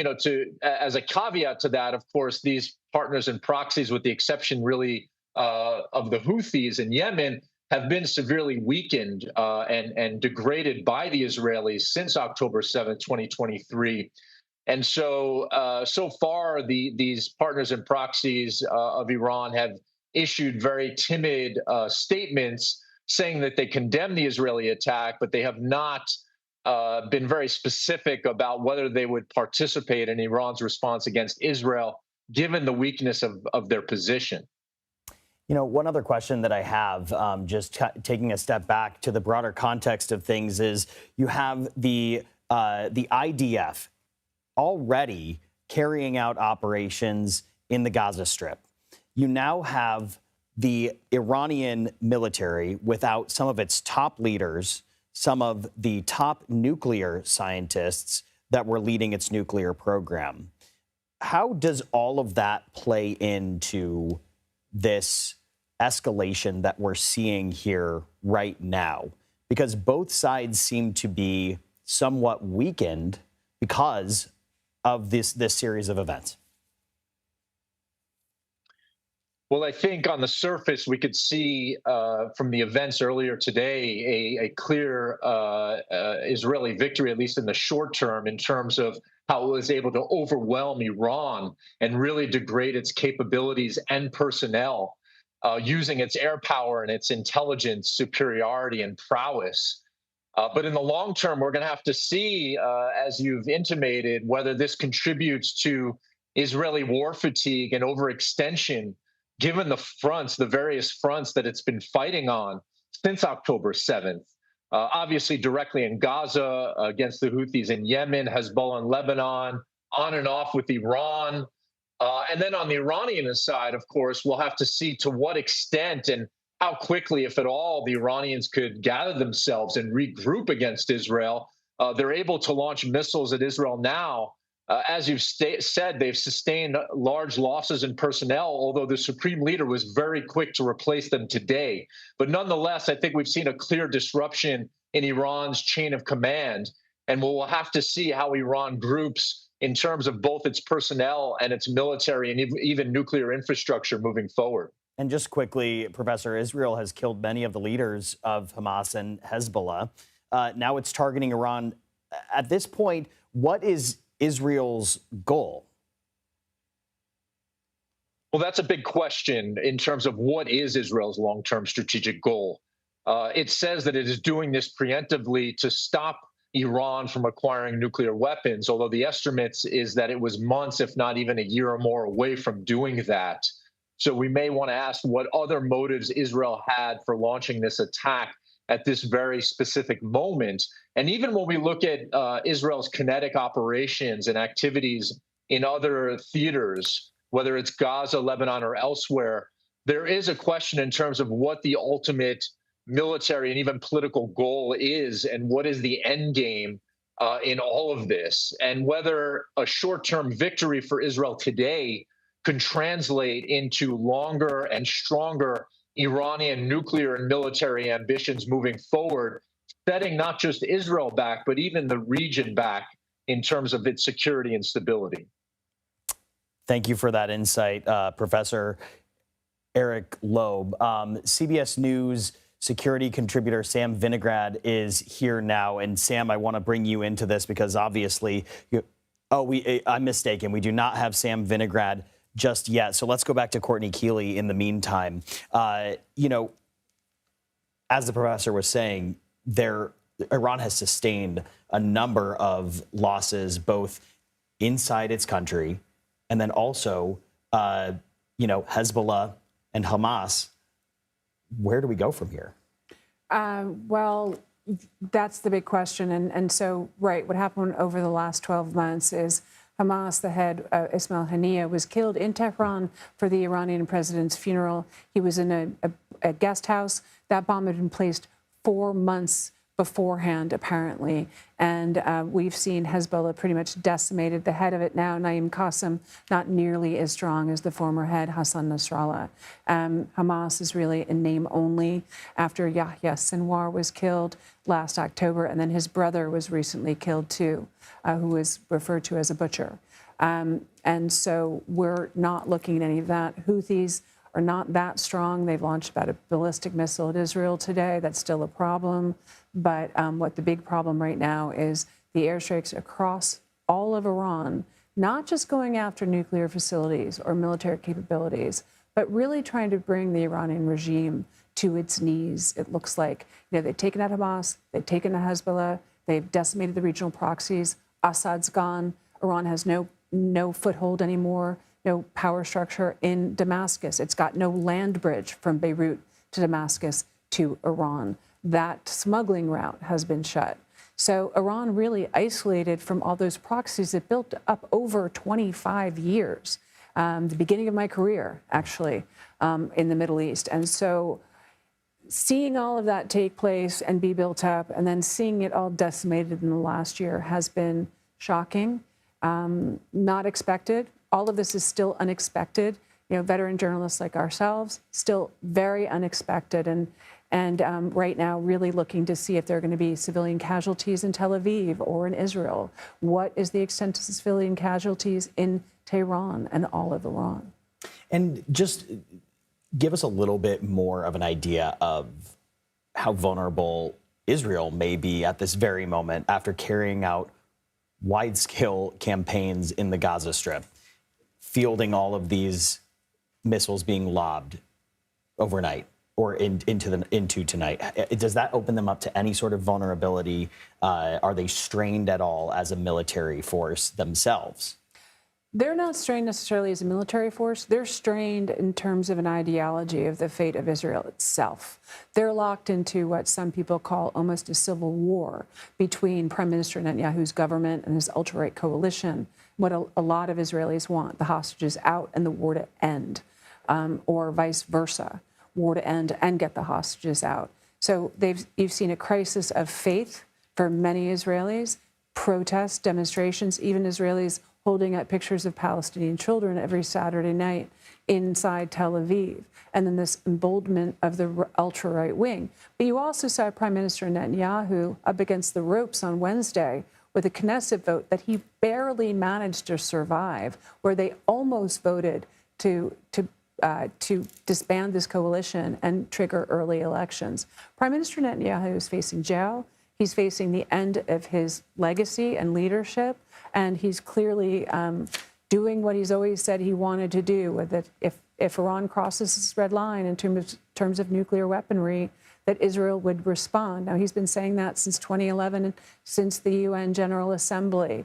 as a caveat to that, of course, these partners and proxies, with the exception really of the Houthis in Yemen, have been severely weakened and degraded by the Israelis since October 7th, 2023. And so, so far, these partners and proxies of Iran have issued very timid statements saying that they condemn the Israeli attack, but they have not been very specific about whether they would participate in Iran's response against Israel, given the weakness of their position. One other question that I have, just taking a step back to the broader context of things, is you have the IDF already carrying out operations in the Gaza Strip. You now have the Iranian military without some of its top leaders, some of the top nuclear scientists that were leading its nuclear program. How does all of that play into this escalation that we're seeing here right now? Because both sides seem to be somewhat weakened because of this series of events. Well, I think on the surface, we could see from the events earlier today a clear Israeli victory, at least in the short term, in terms of how it was able to overwhelm Iran and really degrade its capabilities and personnel, using its air power and its intelligence superiority and prowess. But in the long term, we're going to have to see, as you've intimated, whether this contributes to Israeli war fatigue and overextension, given the various fronts that it's been fighting on since October 7th. Obviously, directly in Gaza, against the Houthis in Yemen, Hezbollah in Lebanon, on and off with Iran. And then on the Iranian side, of course, we'll have to see to what extent and how quickly, if at all, the Iranians could gather themselves and regroup against Israel. They're able to launch missiles at Israel now. As you've said, they've sustained large losses in personnel, although the supreme leader was very quick to replace them today. But nonetheless, I think we've seen a clear disruption in Iran's chain of command, and we'll have to see how Iran groups in terms of both its personnel and its military and even nuclear infrastructure moving forward. And just quickly, Professor, Israel has killed many of the leaders of Hamas and Hezbollah. Now it's targeting Iran. At this point, what is Israel's goal? Well, that's a big question in terms of what is Israel's long-term strategic goal. It says that it is doing this preemptively to stop Iran from acquiring nuclear weapons, although the estimates is that it was months, if not even a year or more away from doing that. So we may want to ask what other motives Israel had for launching this attack at this very specific moment. And even when we look at Israel's kinetic operations and activities in other theaters, whether it's Gaza, Lebanon, or elsewhere, there is a question in terms of what the ultimate military and even political goal is, and what is the end game in all of this, and whether a short-term victory for Israel today can translate into longer and stronger Iranian nuclear and military ambitions moving forward, setting not just Israel back, but even the region back in terms of its security and stability. Thank you for that insight, Professor Eric Loeb. CBS News security contributor Sam Vinograd is here now. And Sam, I want to bring you into this because obviously, I'm mistaken. We do not have Sam Vinograd just yet. So let's go back to Courtney Keeley in the meantime. You know, as the professor was saying, Iran has sustained a number of losses, both inside its country and then also, you know, Hezbollah and Hamas. Where do we go from here? Well, that's the big question. And so, right, what happened over the last 12 months is Hamas, the head, Ismail Haniyeh, was killed in Tehran for the Iranian president's funeral. He was in a guest house. That bomb had been placed 4 months beforehand, apparently. And we've seen Hezbollah pretty much decimated. The head of it now, Naim Qassem, not nearly as strong as the former head, Hassan Nasrallah. Hamas is really in name only after Yahya Sinwar was killed last October, and then his brother was recently killed too, who was referred to as a butcher. And so we're not looking at any of that. Houthis are not that strong. They've launched about a ballistic missile at Israel today. That's still a problem. But what the big problem right now is the airstrikes across all of Iran, not just going after nuclear facilities or military capabilities, but really trying to bring the Iranian regime to its knees, it looks like. You know, they've taken out Hamas, they've taken out Hezbollah, they've decimated the regional proxies. Assad's gone. Iran has no foothold anymore, no power structure in Damascus. It's got no land bridge from Beirut to Damascus to Iran. That smuggling route has been shut. So Iran really isolated from all those proxies that built up over 25 years, the beginning of my career, actually, in the Middle East. And so seeing all of that take place and be built up and then seeing it all decimated in the last year has been shocking, not expected. All of this is still unexpected. You know, veteran journalists like ourselves, still very unexpected. And right now really looking to see if there are going to be civilian casualties in Tel Aviv or in Israel. What is the extent of civilian casualties in Tehran and all of Iran? And just give us a little bit more of an idea of how vulnerable Israel may be at this very moment after carrying out wide-scale campaigns in the Gaza Strip, fielding all of these missiles being lobbed overnight or into tonight. Does that open them up to any sort of vulnerability? Are they strained at all as a military force themselves? They're not strained necessarily as a military force. They're strained in terms of an ideology of the fate of Israel itself. They're locked into what some people call almost a civil war between Prime Minister Netanyahu's government and his ultra-right coalition. What a lot of Israelis want, the hostages out and the war to end, or vice versa, war to end and get the hostages out. So you've seen a crisis of faith for many Israelis, protests, demonstrations, even Israelis holding up pictures of Palestinian children every Saturday night inside Tel Aviv, and then this emboldenment of the ultra-right wing. But you also saw Prime Minister Netanyahu up against the ropes on Wednesday with a Knesset vote that he barely managed to survive, where they almost voted to disband this coalition and trigger early elections. Prime Minister Netanyahu is facing jail. He's facing the end of his legacy and leadership, and he's clearly doing what he's always said he wanted to do, that if Iran crosses this red line in terms of nuclear weaponry, that Israel would respond. Now, he's been saying that since 2011, since the UN General Assembly.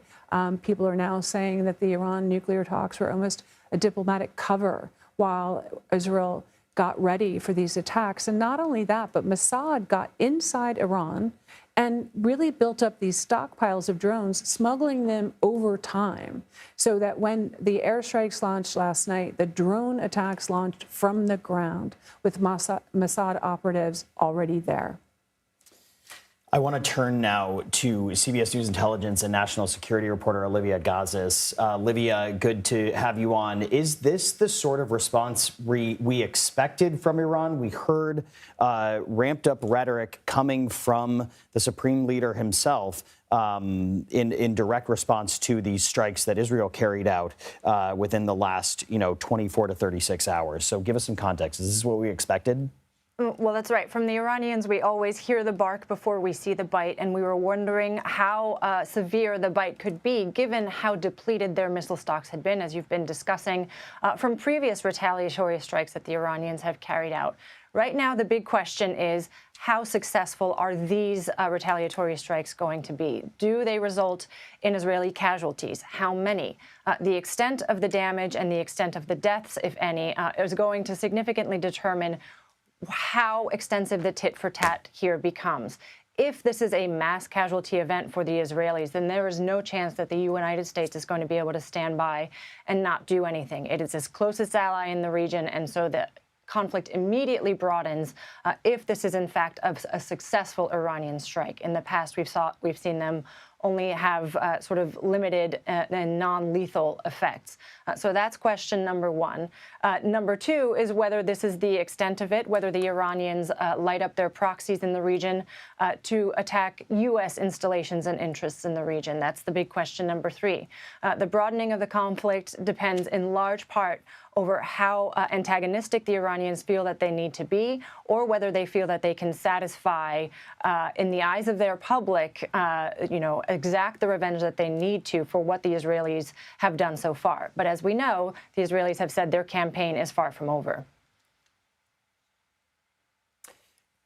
People are now saying that the Iran nuclear talks were almost a diplomatic cover while Israel got ready for these attacks. And not only that, but Mossad got inside Iran and really built up these stockpiles of drones, smuggling them over time, so that when the airstrikes launched last night, the drone attacks launched from the ground with Mossad operatives already there. I want to turn now to CBS News Intelligence and National Security reporter Olivia Gazis. Olivia, good to have you on. Is this the sort of response we expected from Iran? We heard ramped up rhetoric coming from the supreme leader himself in direct response to these strikes that Israel carried out within the last 24 to 36 hours. So give us some context. Is this what we expected? Well, that's right. From the Iranians, we always hear the bark before we see the bite, and we were wondering how severe the bite could be, given how depleted their missile stocks had been, as you've been discussing, from previous retaliatory strikes that the Iranians have carried out. Right now, the big question is, how successful are these retaliatory strikes going to be? Do they result in Israeli casualties? How many? The extent of the damage and the extent of the deaths, if any, is going to significantly determine how extensive the tit-for-tat here becomes. If this is a mass casualty event for the Israelis, then there is no chance that the United States is going to be able to stand by and not do anything. It is its closest ally in the region, and so the conflict immediately broadens if this is in fact a successful Iranian strike. In the past, we've seen them only have sort of limited and non-lethal effects. So that's question number one. Number two is whether this is the extent of it, whether the Iranians light up their proxies in the region to attack U.S. installations and interests in the region. That's the big question number three. The broadening of the conflict depends in large part over how antagonistic the Iranians feel that they need to be, or whether they feel that they can satisfy, in the eyes of their public, exact the revenge that they need to for what the Israelis have done so far. But as we know, the Israelis have said their campaign is far from over.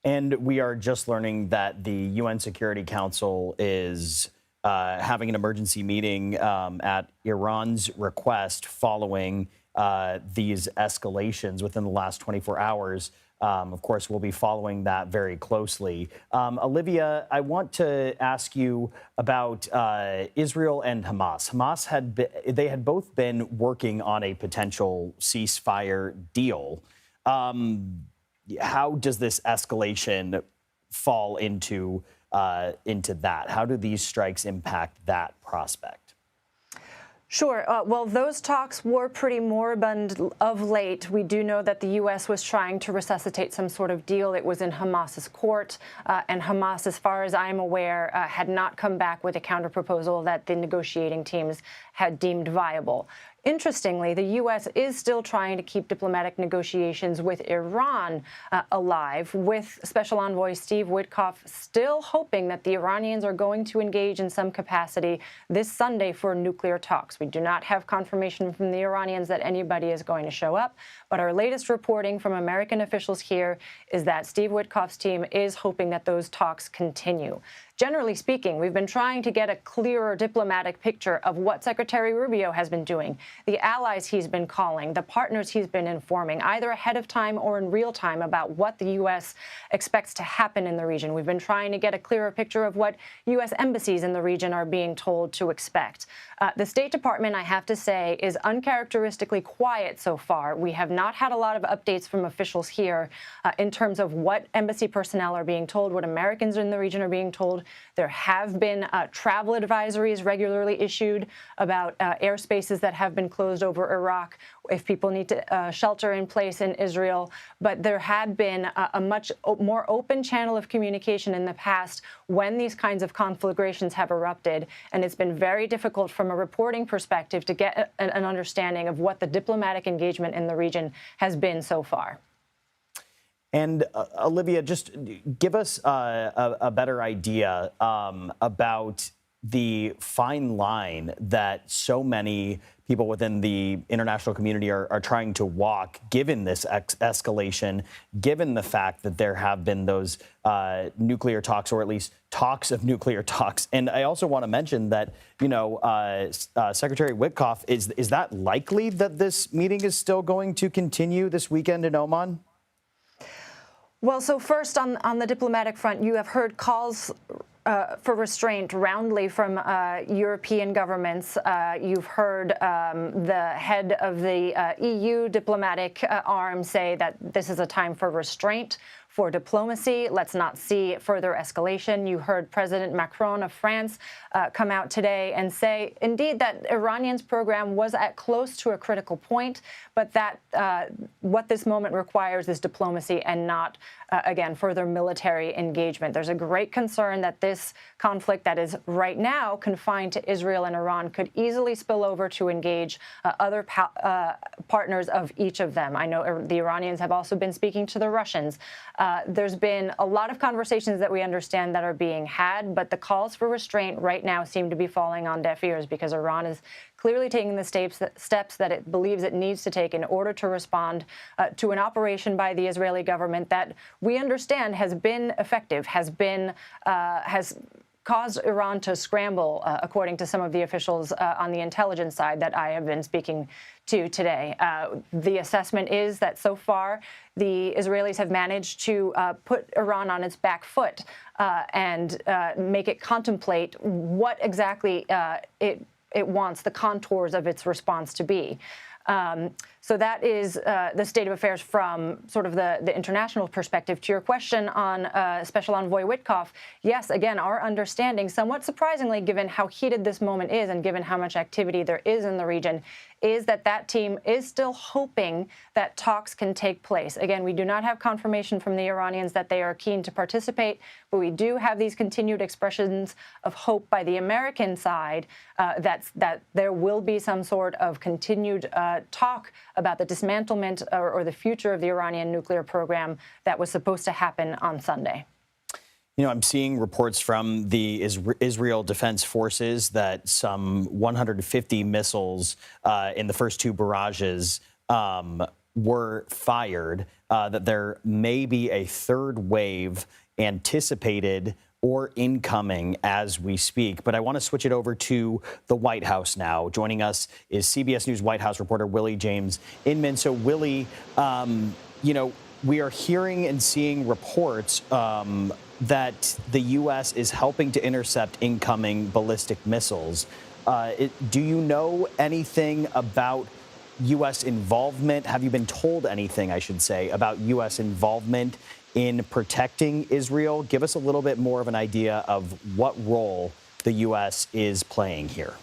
And we are just learning that the UN Security Council is having an emergency meeting at Iran's request following these escalations within the last 24 hours. Of course, we'll be following that very closely. Olivia, I want to ask you about Israel and Hamas. They had both been working on a potential ceasefire deal. How does this escalation fall into that? How do these strikes impact that prospect? Sure. Well, those talks were pretty moribund of late. We do know that the U.S. was trying to resuscitate some sort of deal. It was in Hamas's court, and Hamas, as far as I'm aware, had not come back with a counterproposal that the negotiating teams had deemed viable. Interestingly, the U.S. is still trying to keep diplomatic negotiations with Iran alive, with Special Envoy Steve Witkoff still hoping that the Iranians are going to engage in some capacity this Sunday for nuclear talks. We do not have confirmation from the Iranians that anybody is going to show up, but our latest reporting from American officials here is that Steve Witkoff's team is hoping that those talks continue. Generally speaking, we've been trying to get a clearer diplomatic picture of what Secretary Rubio has been doing, the allies he's been calling, the partners he's been informing, either ahead of time or in real time, about what the U.S. expects to happen in the region. We've been trying to get a clearer picture of what U.S. embassies in the region are being told to expect. The State Department, I have to say, is uncharacteristically quiet so far. We have not had a lot of updates from officials here in terms of what embassy personnel are being told, what Americans in the region are being told. There have been travel advisories regularly issued about airspaces that have been closed over Iraq if people need to shelter in place in Israel. But there had been a much more open channel of communication in the past when these kinds of conflagrations have erupted. And it's been very difficult from a reporting perspective to get an understanding of what the diplomatic engagement in the region has been so far. And Olivia, just give us a better idea about the fine line that so many people within the international community are trying to walk, given this escalation, given the fact that there have been those nuclear talks, or at least talks of nuclear talks. And I also want to mention that, Secretary Witkoff, is that likely that this meeting is still going to continue this weekend in Oman? Well, so first on the diplomatic front, you have heard calls for restraint roundly from European governments. You've heard the head of the EU diplomatic arm say that this is a time for restraint, for diplomacy. Let's not see further escalation. You heard President Macron of France come out today and say, indeed, that Iranian's program was at close to a critical point, but that what this moment requires is diplomacy and not, again, further military engagement. There's a great concern that this conflict that is right now confined to Israel and Iran could easily spill over to engage other partners of each of them. I know the Iranians have also been speaking to the Russians There's been a lot of conversations that we understand that are being had, but the calls for restraint right now seem to be falling on deaf ears because Iran is clearly taking the steps that it believes it needs to take in order to respond to an operation by the Israeli government that we understand has been effective, has caused Iran to scramble, according to some of the officials on the intelligence side that I have been speaking to today. The assessment is that so far the Israelis have managed to put Iran on its back foot and make it contemplate what exactly it wants the contours of its response to be. So that is the state of affairs from sort of the international perspective. To your question on Special Envoy Witkoff, yes, again, our understanding, somewhat surprisingly, given how heated this moment is and given how much activity there is in the region, is that that team is still hoping that talks can take place. Again, we do not have confirmation from the Iranians that they are keen to participate, but we do have these continued expressions of hope by the American side that there will be some sort of continued talk about the dismantlement or the future of the Iranian nuclear program that was supposed to happen on Sunday. You know, I'm seeing reports from the Israel Defense Forces that some 150 missiles in the first two barrages were fired, that there may be a third wave anticipated or incoming as we speak. But I want to switch it over to the White House now. Joining us is CBS News White House reporter Willie James Inman. So, Willie, you know, we are hearing and seeing reports that the U.S. is helping to intercept incoming ballistic missiles. Do you know anything about U.S. involvement? Have you been told anything, I should say, about U.S. involvement in protecting Israel? Give us a little bit more of an idea of what role the U.S. is playing here.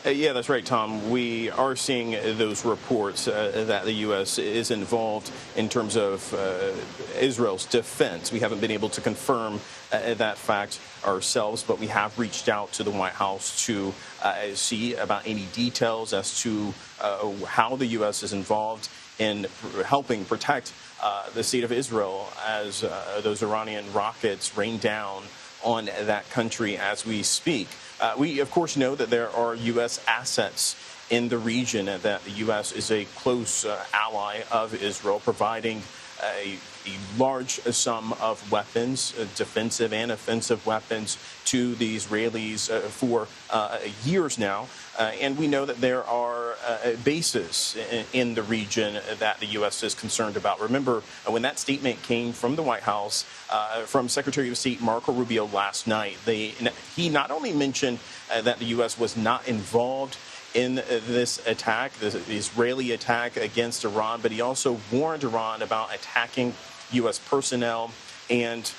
Yeah, that's right, Tom. We are seeing those reports that the U.S. is involved in terms of Israel's defense. We haven't been able to confirm that fact ourselves, but we have reached out to the White House to see about any details as to how the U.S. is involved in helping protect the state of Israel as those Iranian rockets rain down on that country as we speak. We, of course, know that there are U.S. assets in the region and that the U.S. is a close ally of Israel, providing a large sum of weapons, defensive and offensive weapons, to the Israelis for years now. And we know that there are bases in the region that the U.S. is concerned about. Remember, when that statement came from the White House, from Secretary of State Marco Rubio last night, he not only mentioned that the U.S. was not involved in this attack, the Israeli attack against Iran, but he also warned Iran about attacking U.S. personnel and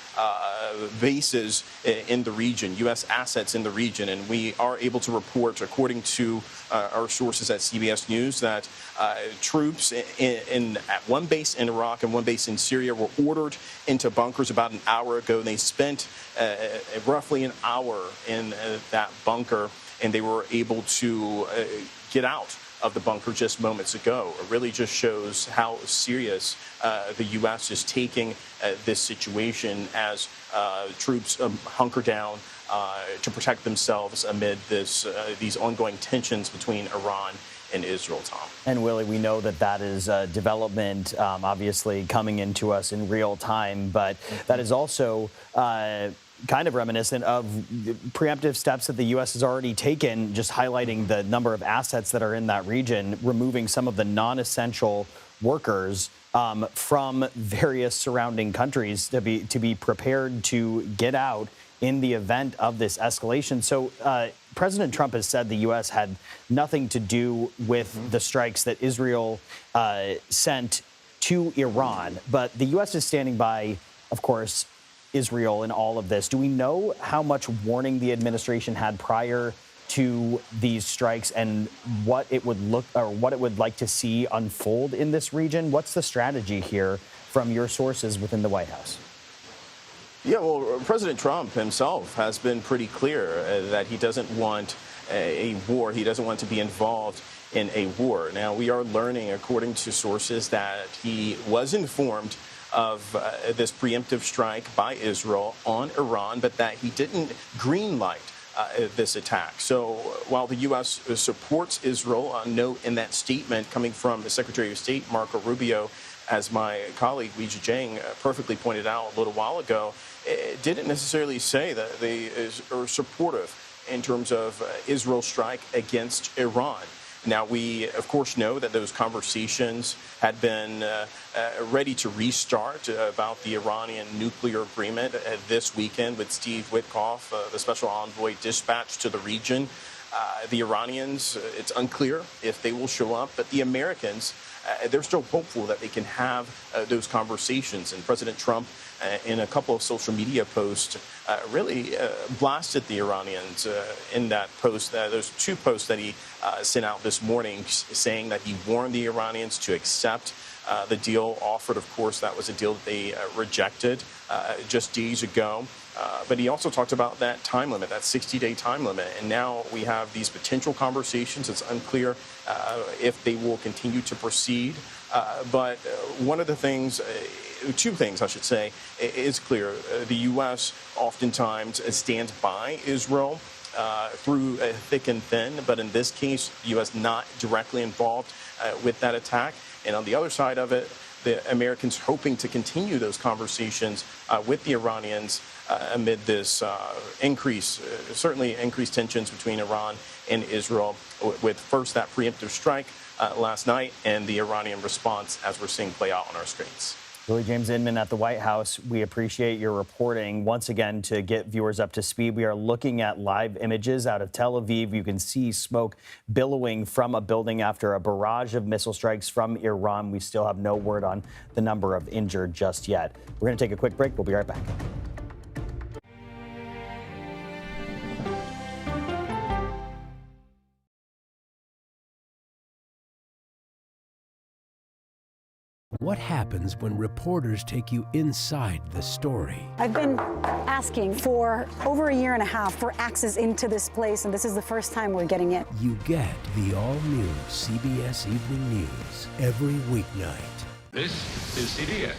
bases in the region, U.S. assets in the region. And we are able to report, according to our sources at CBS News, that troops at one base in Iraq and one base in Syria were ordered into bunkers about an hour ago. They spent roughly an hour in that bunker, and they were able to get out of the bunker just moments ago. It really just shows how serious the U.S. is taking this situation as troops hunker down to protect themselves amid these ongoing tensions between Iran and Israel, Tom. And Willie, we know that that is a development, obviously coming into us in real time, but that is also kind of reminiscent of preemptive steps that the U.S. has already taken, just highlighting the number of assets that are in that region, removing some of the non-essential workers from various surrounding countries to be prepared to get out in the event of this escalation. So President Trump has said the U.S. had nothing to do with the strikes that Israel sent to Iran, but the U.S. is standing by, of course, Israel in all of this. Do we know how much warning the administration had prior to these strikes and what it would like to see unfold in this region? What's the strategy here from your sources within the White House? Yeah, well, President Trump himself has been pretty clear that he doesn't want a war. He doesn't want to be involved in a war. Now, we are learning, according to sources, that he was informed of this preemptive strike by Israel on Iran, but that he didn't greenlight this attack. So while the U.S. supports Israel, note in that statement coming from the Secretary of State, Marco Rubio, as my colleague Li Jiang perfectly pointed out a little while ago, it didn't necessarily say that they are supportive in terms of Israel's strike against Iran. Now, we, of course, know that those conversations had been ready to restart about the Iranian nuclear agreement this weekend with Steve Witkoff, the special envoy dispatched to the region. The Iranians, it's unclear if they will show up, but the Americans, they're still hopeful that they can have those conversations. And President Trump, in a couple of social media posts, really blasted the Iranians in that post. Those two posts that he sent out this morning, saying that he warned the Iranians to accept the deal offered. Of course, that was a deal that they rejected just days ago. But he also talked about that time limit, that 60-day time limit. And now we have these potential conversations. It's unclear if they will continue to proceed. But one of the things, two things, I should say, is clear. The U.S. oftentimes stands by Israel through thick and thin. But in this case, the U.S. not directly involved with that attack. And on the other side of it, the Americans hoping to continue those conversations with the Iranians amid this certainly increased tensions between Iran and Israel, with first that preemptive strike last night and the Iranian response as we're seeing play out on our screens. Willie James Inman at the White House, we appreciate your reporting. Once again, to get viewers up to speed, we are looking at live images out of Tel Aviv. You can see smoke billowing from a building after a barrage of missile strikes from Iran. We still have no word on the number of injured just yet. We're going to take a quick break. We'll be right back. What happens when reporters take you inside the story? I've been asking for over a year and a half for access into this place, and this is the first time we're getting it. You get the all-new CBS Evening News every weeknight. This is CBS.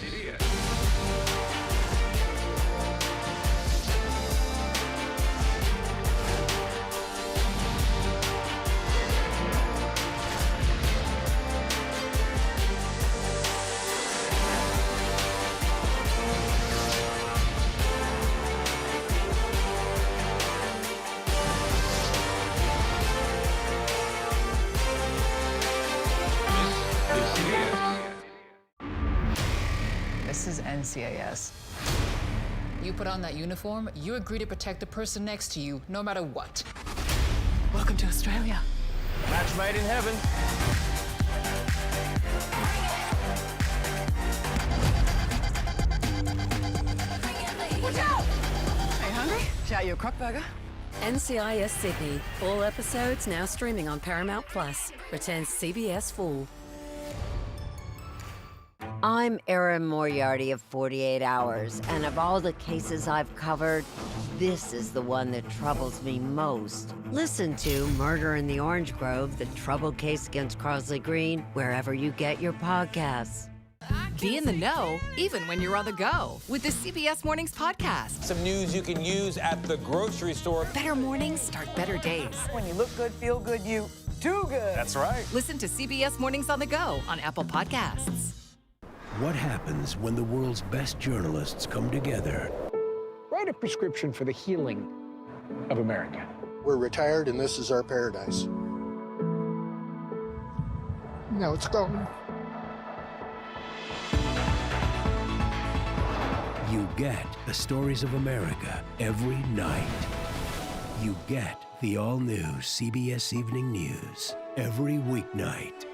This is NCIS. You put on that uniform, you agree to protect the person next to you, no matter what. Welcome to Australia. Match made in heaven. Watch out! Are you hungry? Shout you a crock burger. NCIS Sydney. All episodes now streaming on Paramount Plus. Returns CBS Full. I'm Erin Moriarty of 48 Hours, and of all the cases I've covered, this is the one that troubles me most. Listen to Murder in the Orange Grove, the troubled case against Crosley Green, wherever you get your podcasts. Be in the know, even when you're on the go, with the CBS Mornings podcast. Some news you can use at the grocery store. Better mornings start better days. When you look good, feel good, you do good. That's right. Listen to CBS Mornings on the go on Apple Podcasts. What happens when the world's best journalists come together? Write a prescription for the healing of America. We're retired and this is our paradise. Now it's gone. You get the stories of America every night. You get the all-new CBS Evening News every weeknight.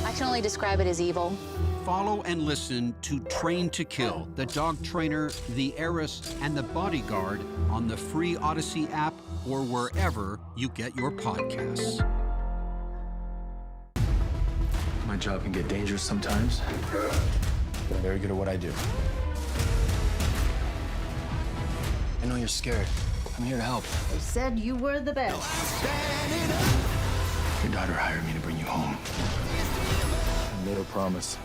I can only describe it as evil. Follow and listen to Train to Kill, The Dog Trainer, The Heiress, and The Bodyguard on the free Odyssey app or wherever you get your podcasts. My job can get dangerous sometimes, but I'm very good at what I do. I know you're scared. I'm here to help. They said you were the best. Your daughter hired me to bring you home. made a promise.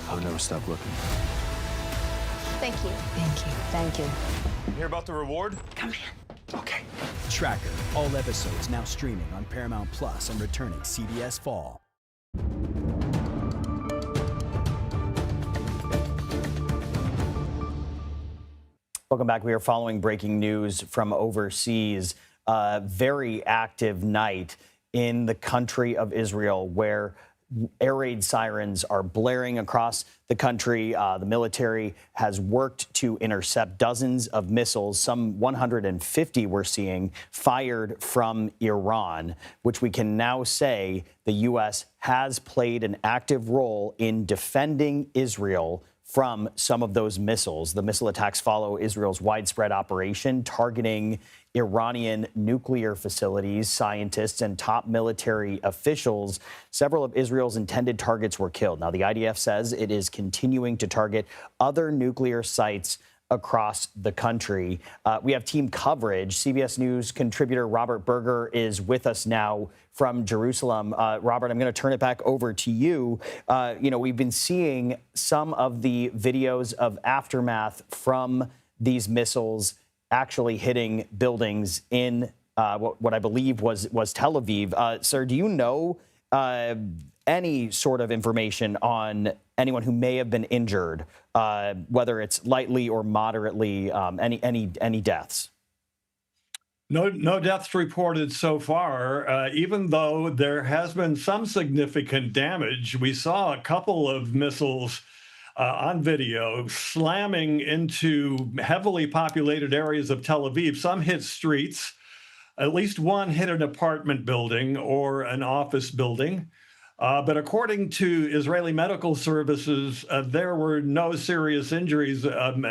I would never stop looking. Thank you. Thank you. Thank you. You hear about the reward? Come here. Okay. Tracker. All episodes now streaming on Paramount Plus and returning CBS Fall. Welcome back. We are following breaking news from overseas. A very active night in the country of Israel where air raid sirens are blaring across the country. The military has worked to intercept dozens of missiles, some 150 we're seeing, fired from Iran, which we can now say the U.S. has played an active role in defending Israel from some of those missiles. The missile attacks follow Israel's widespread operation targeting Iranian nuclear facilities, scientists, and top military officials. Several of Israel's intended targets were killed. Now, the IDF says it is continuing to target other nuclear sites across the country. We have team coverage. CBS News contributor Robert Berger is with us now from Jerusalem. Robert, I'm going to turn it back over to you. We've been seeing some of the videos of aftermath from these missiles actually hitting buildings in what I believe was Tel Aviv. Sir, do you know any sort of information on anyone who may have been injured, whether it's lightly or moderately, any deaths? No deaths reported so far, even though there has been some significant damage. We saw a couple of missiles on video slamming into heavily populated areas of Tel Aviv. Some hit streets. At least one hit an apartment building or an office building. But according to Israeli medical services, there were no serious injuries,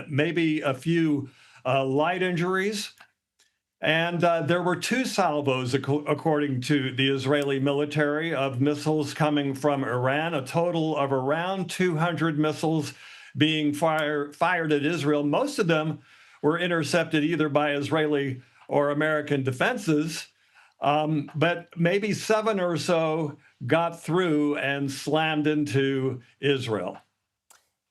maybe a few light injuries. And there were 2 salvos, according to the Israeli military, of missiles coming from Iran, a total of around 200 missiles being fired at Israel. Most of them were intercepted either by Israeli or American defenses, but maybe 7 or so got through and slammed into Israel.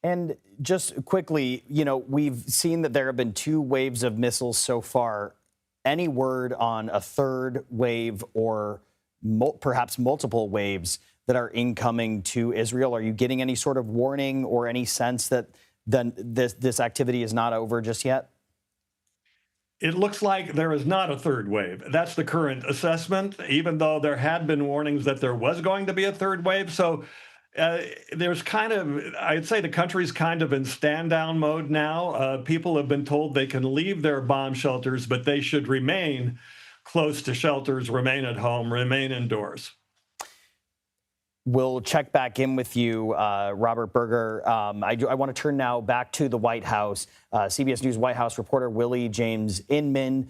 And just quickly, we've seen that there have been 2 waves of missiles so far. Any word on a third wave or perhaps multiple waves that are incoming to Israel? Are you getting any sort of warning or any sense that this activity is not over just yet? It looks like there is not a third wave. That's the current assessment, even though there had been warnings that there was going to be a third wave. So there's I'd say the country's kind of in stand-down mode now. People have been told they can leave their bomb shelters, but they should remain close to shelters, remain at home, remain indoors. We'll check back in with you, Robert Berger. I want to turn now back to the White House. CBS News White House reporter Willie James Inman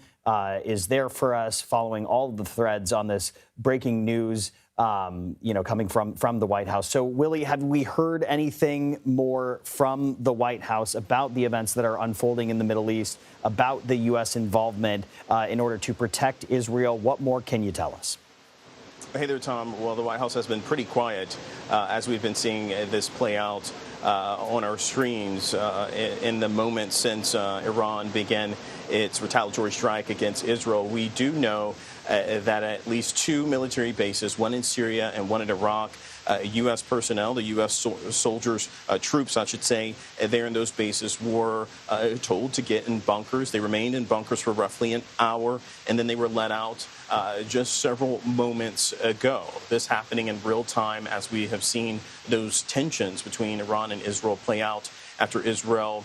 is there for us, following all of the threads on this breaking news, coming from the White House. So, Willie, have we heard anything more from the White House about the events that are unfolding in the Middle East, about the U.S. involvement in order to protect Israel? What more can you tell us? Hey there, Tom. Well, the White House has been pretty quiet as we've been seeing this play out on our screens in the moment since Iran began its retaliatory strike against Israel. We do know that at least 2 military bases, one in Syria and one in Iraq, U.S. personnel, the U.S. soldiers, troops, I should say, there in those bases were told to get in bunkers. They remained in bunkers for roughly an hour, and then they were let out just several moments ago. This happening in real time as we have seen those tensions between Iran and Israel play out after Israel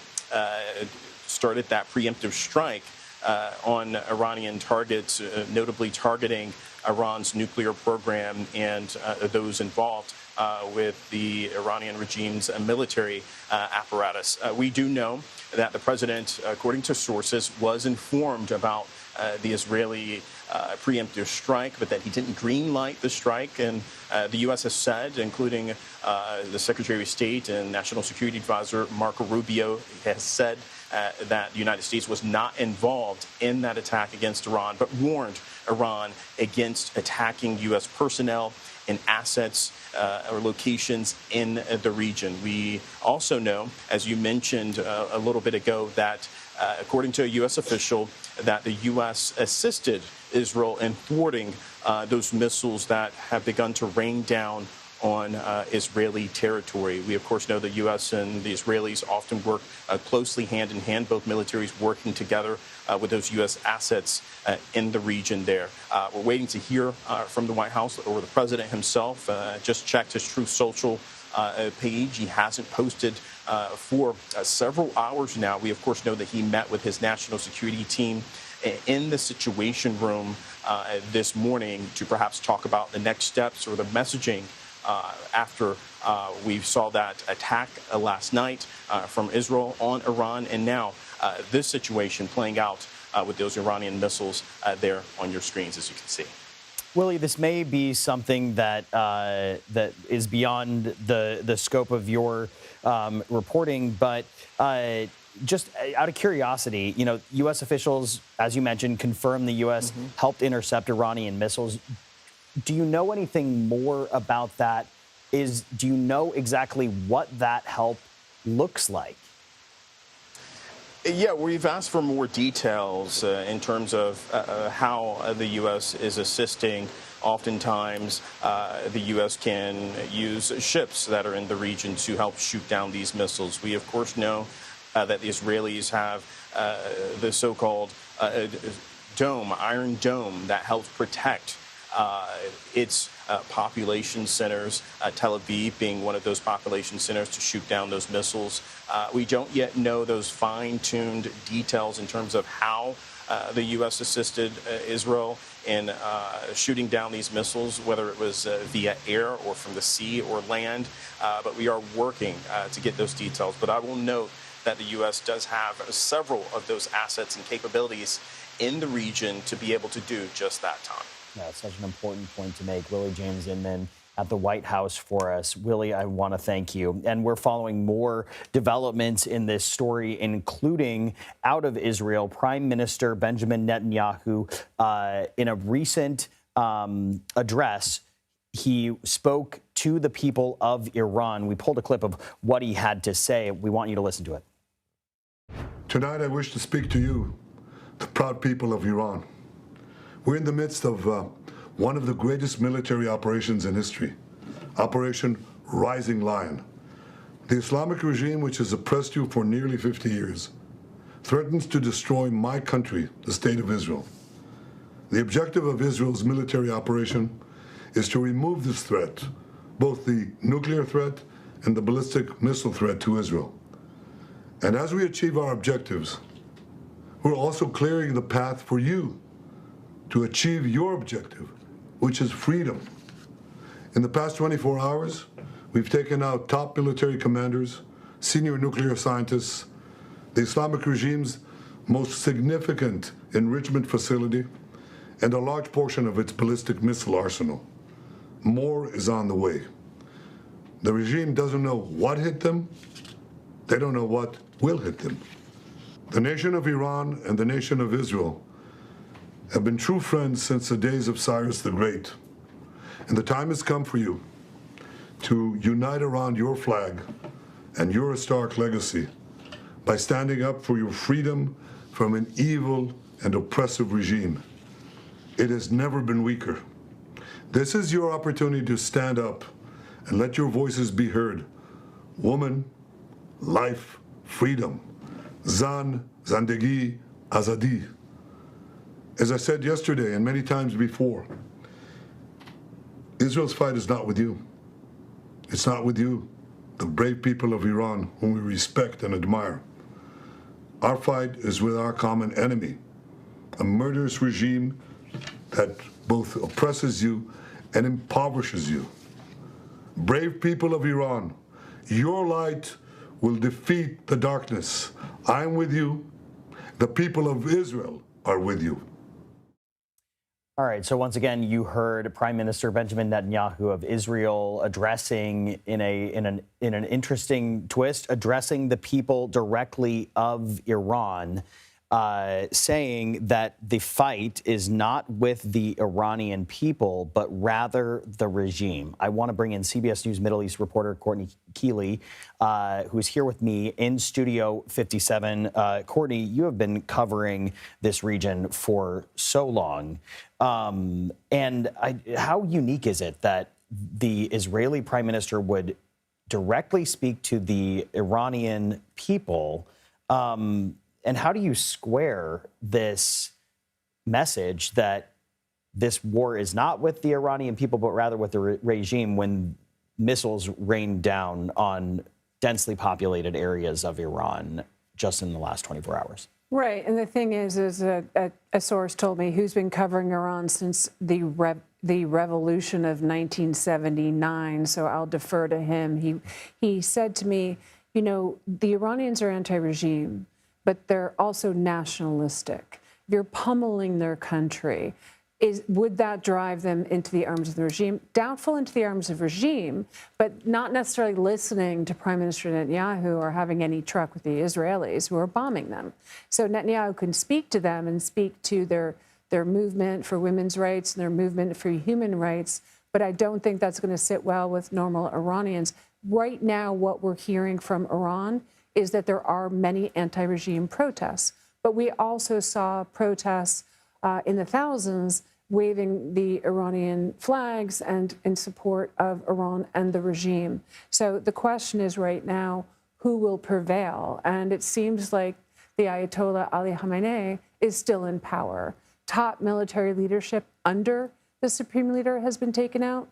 started that preemptive strike on Iranian targets, notably targeting Iran's nuclear program and those involved with the Iranian regime's military apparatus. We do know that the president, according to sources, was informed about the Israeli preemptive strike, but that he didn't greenlight the strike. And the U.S. has said, including the Secretary of State and National Security Advisor Marco Rubio has said that the United States was not involved in that attack against Iran, but warned Iran against attacking U.S. personnel in assets or locations in the region. We also know, as you mentioned a little bit ago, that according to a U.S. official, that the U.S. assisted Israel in thwarting those missiles that have begun to rain down on Israeli territory. We, of course, know the U.S. and the Israelis often work closely hand in hand, both militaries working together with those U.S. assets in the region there. We're waiting to hear from the White House or the president himself. Just checked his Truth Social page. He hasn't posted for several hours now. We, of course, know that he met with his national security team in the Situation Room this morning to perhaps talk about the next steps or the messaging after we saw that attack last night from Israel on Iran, and now this situation playing out with those Iranian missiles there on your screens, as you can see. Willie, this may be something that that is beyond the scope of your reporting, but just out of curiosity, you know, U.S. officials, as you mentioned, confirmed the U.S. helped intercept Iranian missiles. Do you know anything more about that? Do you know exactly what that help looks like? Yeah, we've asked for more details in terms of how the U.S. is assisting. Oftentimes, the U.S. can use ships that are in the region to help shoot down these missiles. We, of course, know that the Israelis have the so-called dome, Iron Dome, that helps protect its population centers, Tel Aviv being one of those population centers to shoot down those missiles. We don't yet know those fine-tuned details in terms of how the U.S. assisted Israel in shooting down these missiles, whether it was via air or from the sea or land. But we are working to get those details. But I will note that the U.S. does have several of those assets and capabilities in the region to be able to do just that, Tom. Yeah, it's such an important point to make. Willie James Inman at the White House for us. Willie, I want to thank you. And we're following more developments in this story, including out of Israel. Prime Minister Benjamin Netanyahu, in a recent address, he spoke to the people of Iran. We pulled a clip of what he had to say. We want you to listen to it. Tonight, I wish to speak to you, the proud people of Iran. We're in the midst of one of the greatest military operations in history, Operation Rising Lion. The Islamic regime, which has oppressed you for nearly 50 years, threatens to destroy my country, the State of Israel. The objective of Israel's military operation is to remove this threat, both the nuclear threat and the ballistic missile threat to Israel. And as we achieve our objectives, we're also clearing the path for you to achieve your objective, which is freedom. In the past 24 hours, we've taken out top military commanders, senior nuclear scientists, the Islamic regime's most significant enrichment facility, and a large portion of its ballistic missile arsenal. More is on the way. The regime doesn't know what hit them. They don't know what will hit them. The nation of Iran and the nation of Israel have been true friends since the days of Cyrus the Great. And the time has come for you to unite around your flag and your historic legacy by standing up for your freedom from an evil and oppressive regime. It has never been weaker. This is your opportunity to stand up and let your voices be heard. Woman, life, freedom. Zan, Zandegi, Azadi. As I said yesterday and many times before, Israel's fight is not with you. It's not with you, the brave people of Iran, whom we respect and admire. Our fight is with our common enemy, a murderous regime that both oppresses you and impoverishes you. Brave people of Iran, your light will defeat the darkness. I'm with you. The people of Israel are with you. All right. So once again, you heard Prime Minister Benjamin Netanyahu of Israel addressing in an interesting twist, addressing the people directly of Iran. saying that the fight is not with the Iranian people, but rather the regime. I want to bring in CBS News Middle East reporter Courtney Keeley, who is here with me in Studio 57. Courtney, you have been covering this region for so long. How unique is it that the Israeli prime minister would directly speak to the Iranian people? And how do you square this message that this war is not with the Iranian people, but rather with the regime when missiles rain down on densely populated areas of Iran just in the last 24 hours? Right. And the thing is a source told me who's been covering Iran since the revolution of 1979. So I'll defer to him. He said to me, you know, the Iranians are anti-regime, but they're also nationalistic. If you're pummeling their country, would that drive them into the arms of the regime? Doubtful into the arms of regime, but not necessarily listening to Prime Minister Netanyahu or having any truck with the Israelis who are bombing them. So Netanyahu can speak to them and speak to their movement for women's rights and their movement for human rights, but I don't think that's going to sit well with normal Iranians. Right now, what we're hearing from Iran is that there are many anti-regime protests. But we also saw protests in the thousands waving the Iranian flags and in support of Iran and the regime. So the question is right now, who will prevail? And it seems like the Ayatollah Ali Khamenei is still in power. Top military leadership under the supreme leader has been taken out.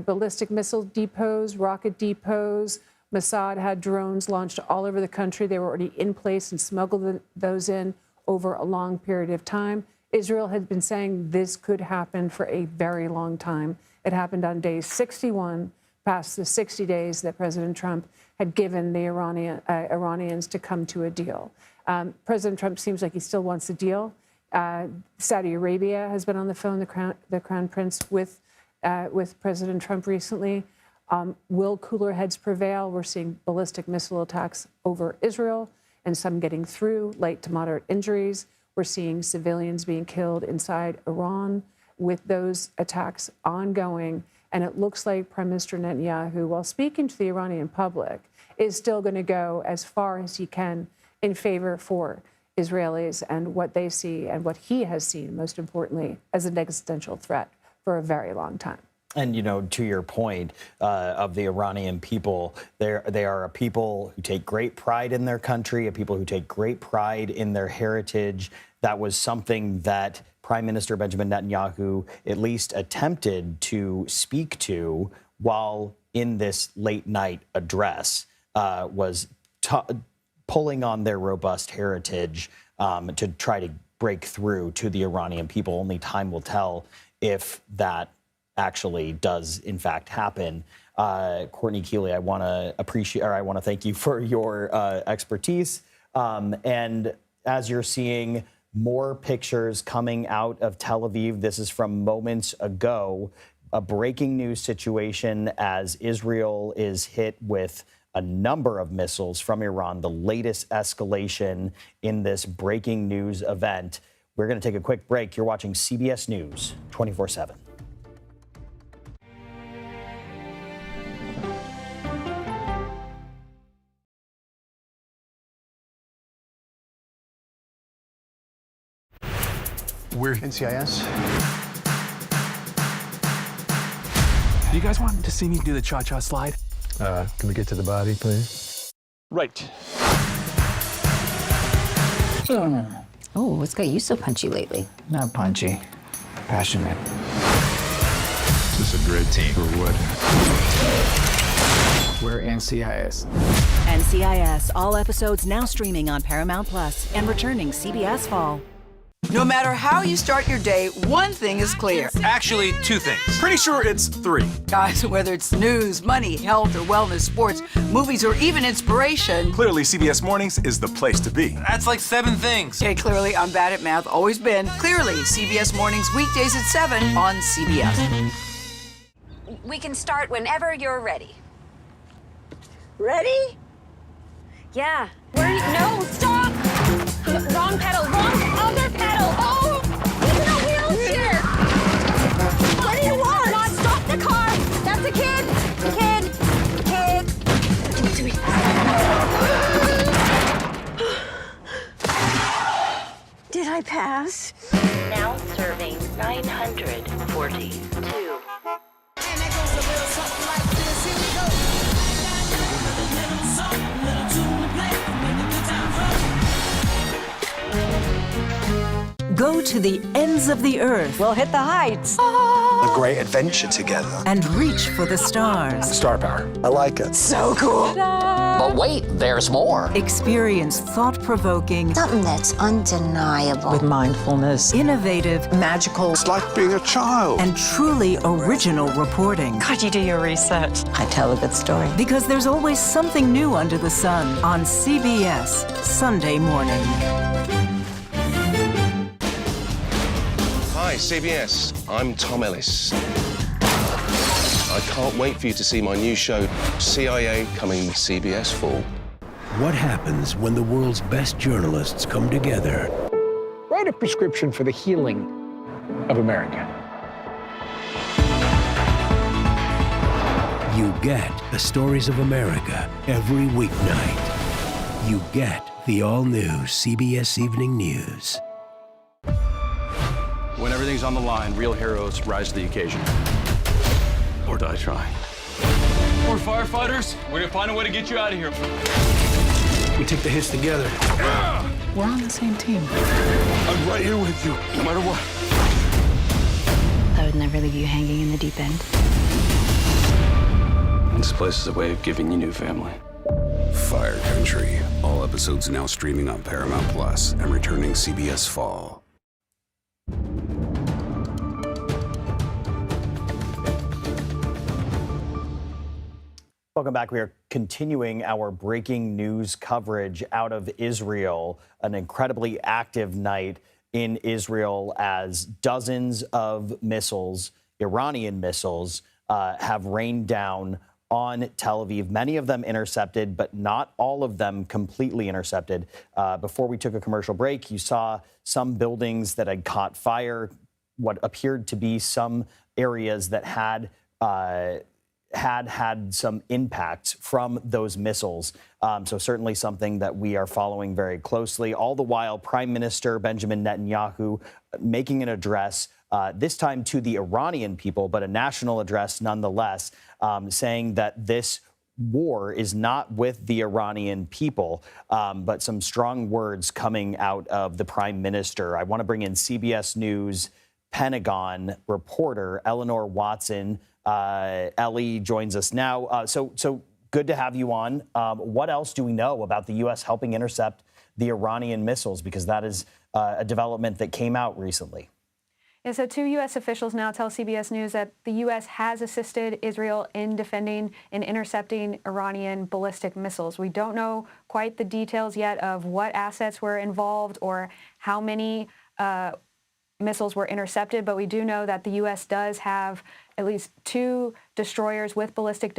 Ballistic missile depots, rocket depots. Mossad had drones launched all over the country. They were already in place and smuggled those in over a long period of time. Israel had been saying this could happen for a very long time. It happened on day 61, past the 60 days that President Trump had given the Iranians to come to a deal. President Trump seems like he still wants a deal. Saudi Arabia has been on the phone, the Crown Prince, with President Trump recently. Will cooler heads prevail? We're seeing ballistic missile attacks over Israel and some getting through, light to moderate injuries. We're seeing civilians being killed inside Iran with those attacks ongoing. And it looks like Prime Minister Netanyahu, while speaking to the Iranian public, is still going to go as far as he can in favor for Israelis and what they see and what he has seen, most importantly, as an existential threat for a very long time. And, you know, to your point of the Iranian people, they are a people who take great pride in their country, a people who take great pride in their heritage. That was something that Prime Minister Benjamin Netanyahu at least attempted to speak to while in this late night address, was pulling on their robust heritage to try to break through to the Iranian people. Only time will tell if that actually does in fact happen. Courtney Keeley, I want to thank you for your expertise. And as you're seeing more pictures coming out of Tel Aviv, this is from moments ago, a breaking news situation as Israel is hit with a number of missiles from Iran, the latest escalation in this breaking news event. We're going to take a quick break. You're watching CBS News 24/7. We're NCIS. Do you guys want to see me do the cha-cha slide? Can we get to the body, please? Right. Oh, what's got you so punchy lately? Not punchy. Passionate. This is a great team. For what? We're NCIS. NCIS, all episodes now streaming on Paramount Plus and returning CBS Fall. No matter how you start your day, one thing is clear. Actually, two things. Pretty sure it's three. Guys, whether it's news, money, health, or wellness, sports, movies, or even inspiration. Clearly, CBS Mornings is the place to be. That's like 7 things. Okay, clearly, I'm bad at math, always been. Clearly, CBS Mornings, weekdays at 7 on CBS. We can start whenever you're ready. Ready? Yeah. No, stop! Wrong pedal, wrong other pedal. Oh, he's in a wheelchair. What do you want? Not stop the car. That's a kid. Did I pass? Now serving 942. Go to the ends of the earth. We'll hit the heights. A great adventure together. And reach for the stars. Star power. I like it. So cool. But wait, there's more. Experience thought-provoking. Something that's undeniable. With mindfulness. Innovative. Magical. It's like being a child. And truly original reporting. God, you do your research. I tell a good story. Because there's always something new under the sun on CBS Sunday morning. Hi, CBS. I'm Tom Ellis. I can't wait for you to see my new show, CIA, coming CBS Fall. What happens when the world's best journalists come together? Write a prescription for the healing of America. You get the stories of America every weeknight. You get the all-new CBS Evening News. When everything's on the line, real heroes rise to the occasion. Or die trying. We're firefighters. We're gonna find a way to get you out of here. We take the hits together. We're on the same team. I'm right here with you, no matter what. I would never leave you hanging in the deep end. This place is a way of giving you new family. Fire Country. All episodes now streaming on Paramount Plus and returning CBS Fall. Welcome back. We are continuing our breaking news coverage out of Israel. An incredibly active night in Israel as dozens of missiles, Iranian missiles, have rained down on Tel Aviv. Many of them intercepted, but not all of them completely intercepted. Before we took a commercial break, you saw some buildings that had caught fire, what appeared to be some areas that had some impact from those missiles. So certainly something that we are following very closely. All the while, Prime Minister Benjamin Netanyahu making an address, this time to the Iranian people, but a national address nonetheless, saying that this war is not with the Iranian people, but some strong words coming out of the Prime Minister. I want to bring in CBS News Pentagon reporter Eleanor Watson. Ellie joins us now. So good to have you on. What else do we know about the U.S. helping intercept the Iranian missiles? Because that is a development that came out recently. Yeah, so two U.S. officials now tell CBS News that the U.S. has assisted Israel in defending and intercepting Iranian ballistic missiles. We don't know quite the details yet of what assets were involved or how many missiles were intercepted, but we do know that the U.S. does have at least two destroyers with ballistic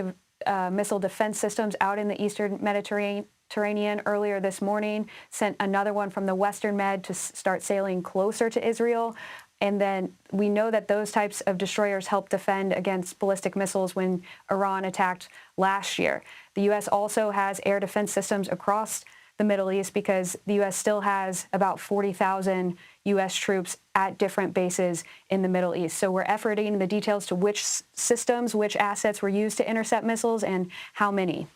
missile defense systems out in the eastern Mediterranean earlier this morning, sent another one from the Western Med to start sailing closer to Israel. And then we know that those types of destroyers help defend against ballistic missiles when Iran attacked last year. The U.S. also has air defense systems across the Middle East because the U.S. still has about 40,000 U.S. troops at different bases in the Middle East. So we're efforting the details to which systems, which assets were used to intercept missiles and how many.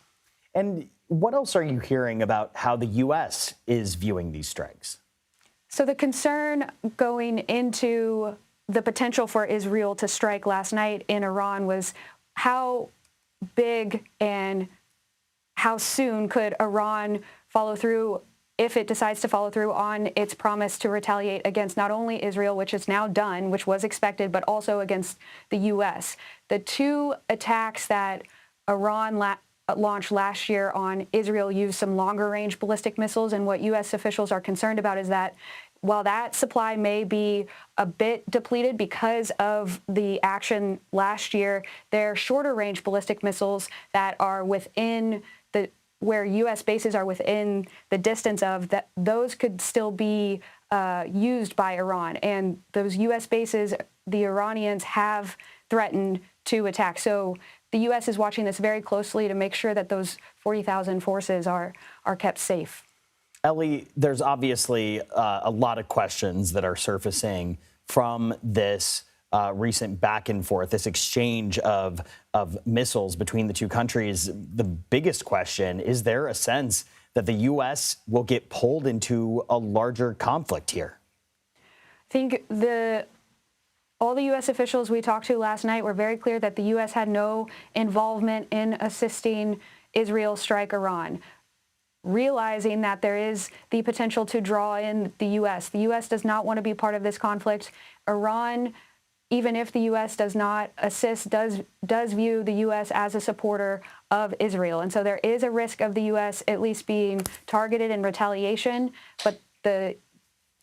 And what else are you hearing about how the U.S. is viewing these strikes? So the concern going into the potential for Israel to strike last night in Iran was how big and how soon could Iran follow through, if it decides to follow through on its promise to retaliate against not only Israel, which is now done, which was expected, but also against the U.S. The two attacks that Iran launched last year on Israel used some longer-range ballistic missiles, and what U.S. officials are concerned about is that while that supply may be a bit depleted because of the action last year, they're shorter-range ballistic missiles that are within where U.S. bases are within the distance of, that those could still be used by Iran. And those U.S. bases, the Iranians have threatened to attack. So the U.S. is watching this very closely to make sure that those 40,000 forces are kept safe. Ellie, there's obviously a lot of questions that are surfacing from this recent back and forth, this exchange of missiles between the two countries. The biggest question, is there a sense that the U.S. will get pulled into a larger conflict here? I think all the U.S. officials we talked to last night were very clear that the U.S. had no involvement in assisting Israel strike Iran, realizing that there is the potential to draw in the U.S. The U.S. does not want to be part of this conflict. Iran, even if the U.S. does not assist, does view the U.S. as a supporter of Israel. And so there is a risk of the U.S. at least being targeted in retaliation, but the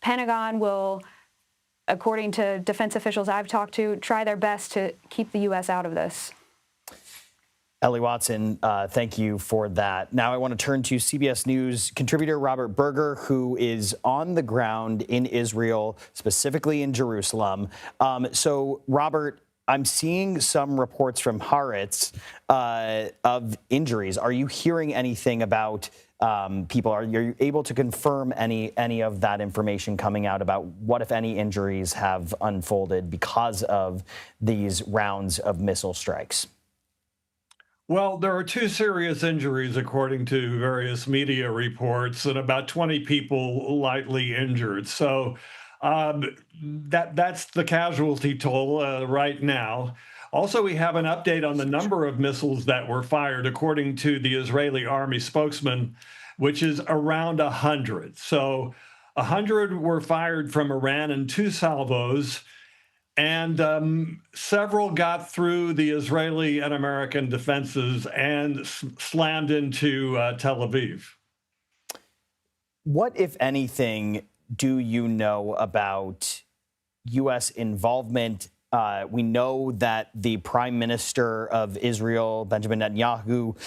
Pentagon will, according to defense officials I've talked to, try their best to keep the U.S. out of this. Ellie Watson, thank you for that. Now I want to turn to CBS News contributor Robert Berger, who is on the ground in Israel, specifically in Jerusalem. So, Robert, I'm seeing some reports from Haaretz of injuries. Are you hearing anything about people? Are you able to confirm any of that information coming out about what, if any, injuries have unfolded because of these rounds of missile strikes? Well, there are 2 serious injuries, according to various media reports, and about 20 people lightly injured. So that's the casualty toll right now. Also, we have an update on the number of missiles that were fired, according to the Israeli army spokesman, which is around 100. So 100 were fired from Iran in 2 salvos. And several got through the Israeli and American defenses and slammed into Tel Aviv. What, if anything, do you know about U.S. involvement? We know that the Prime Minister of Israel, Benjamin Netanyahu,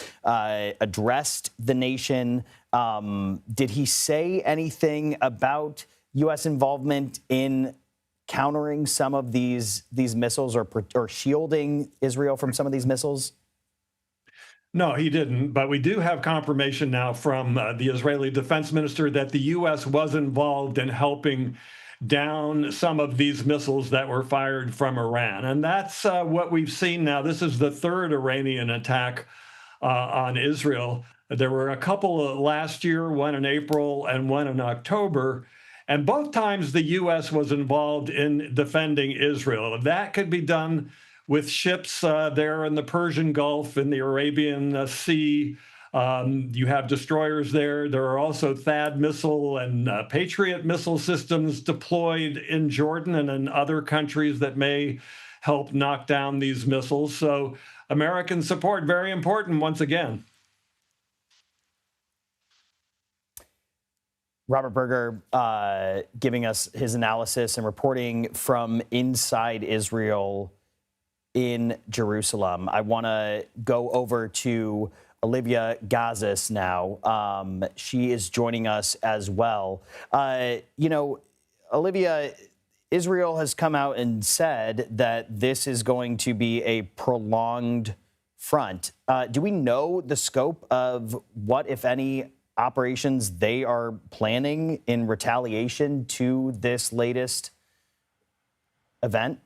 addressed the nation. Did he say anything about U.S. involvement in countering some of these missiles or shielding Israel from some of these missiles? No, he didn't. But we do have confirmation now from the Israeli defense minister that the U.S. was involved in helping down some of these missiles that were fired from Iran. And that's what we've seen now. This is the 3rd Iranian attack on Israel. There were a couple last year, one in April and one in October. And both times the U.S. was involved in defending Israel. That could be done with ships there in the Persian Gulf, in the Arabian Sea. You have destroyers there. There are also THAAD missile and Patriot missile systems deployed in Jordan and in other countries that may help knock down these missiles. So American support, very important once again. Robert Berger giving us his analysis and reporting from inside Israel in Jerusalem. I want to go over to Olivia Gazis now. She is joining us as well. Olivia, Israel has come out and said that this is going to be a prolonged front. Do we know the scope of what, if any, operations they are planning in retaliation to this latest event?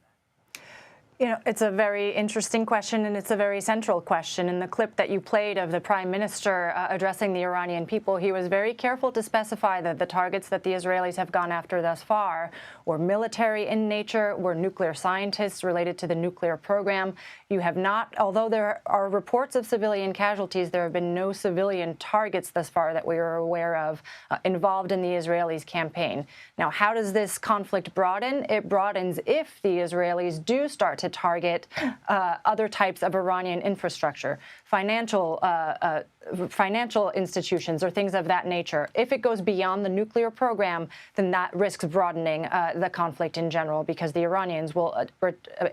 You know, it's a very interesting question, and it's a very central question. In the clip that you played of the Prime Minister addressing the Iranian people, he was very careful to specify that the targets that the Israelis have gone after thus far were military in nature, were nuclear scientists related to the nuclear program. You have not, although there are reports of civilian casualties, there have been no civilian targets thus far that we are aware of involved in the Israelis' campaign. Now, how does this conflict broaden? It broadens if the Israelis do start to target other types of Iranian infrastructure, financial institutions or things of that nature. If it goes beyond the nuclear program, then that risks broadening the conflict in general, because the Iranians will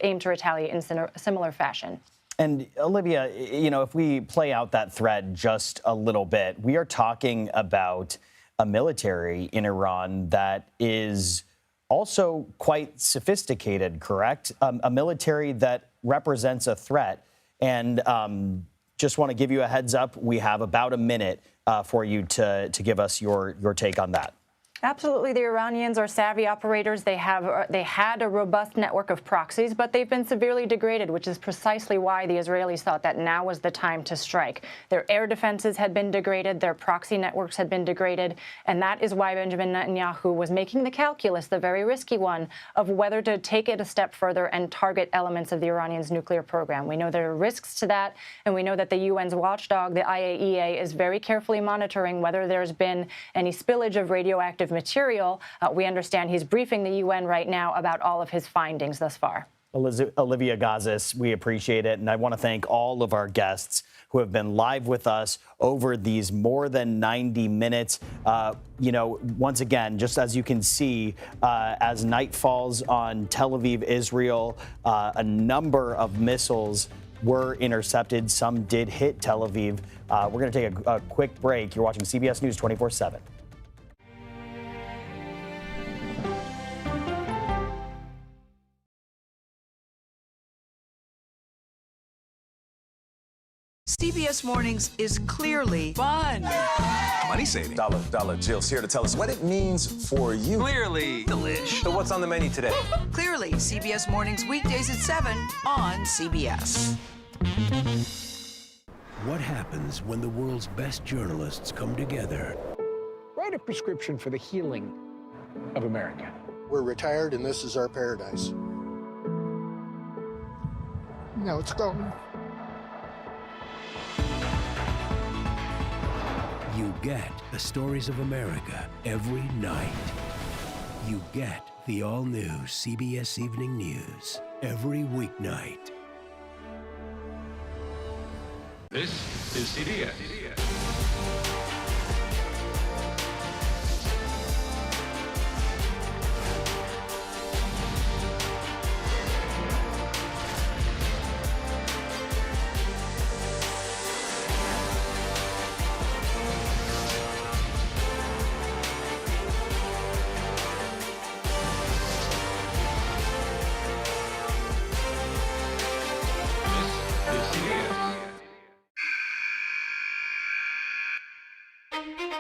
aim to retaliate in a similar fashion. And Olivia, you know, if we play out that thread just a little bit, we are talking about a military in Iran that is also quite sophisticated, correct? A military that represents a threat. And just want to give you a heads up, we have about a minute for you to give us your take on that. Absolutely. The Iranians are savvy operators. They had a robust network of proxies, but they've been severely degraded, which is precisely why the Israelis thought that now was the time to strike. Their air defenses had been degraded. Their proxy networks had been degraded. And that is why Benjamin Netanyahu was making the calculus, the very risky one, of whether to take it a step further and target elements of the Iranians' nuclear program. We know there are risks to that, and we know that the UN's watchdog, the IAEA, is very carefully monitoring whether there's been any spillage of radioactive material. We understand he's briefing the UN right now about all of his findings thus far. Olivia Gazis, we appreciate it. And I want to thank all of our guests who have been live with us over these more than 90 minutes. You know, once again, just as you can see, as night falls on Tel Aviv, Israel, a number of missiles were intercepted. Some did hit Tel Aviv. We're going to take a quick break. You're watching CBS News 24/7. CBS Mornings is clearly fun. Money saving. Dollar Jill's here to tell us what it means for you. Clearly delish. So what's on the menu today? Clearly, CBS Mornings weekdays at 7 on CBS. What happens when the world's best journalists come together? Write a prescription for the healing of America. We're retired and this is our paradise. Now it's going. You get the stories of America every night. You get the all-new CBS Evening News every weeknight. This is CBS.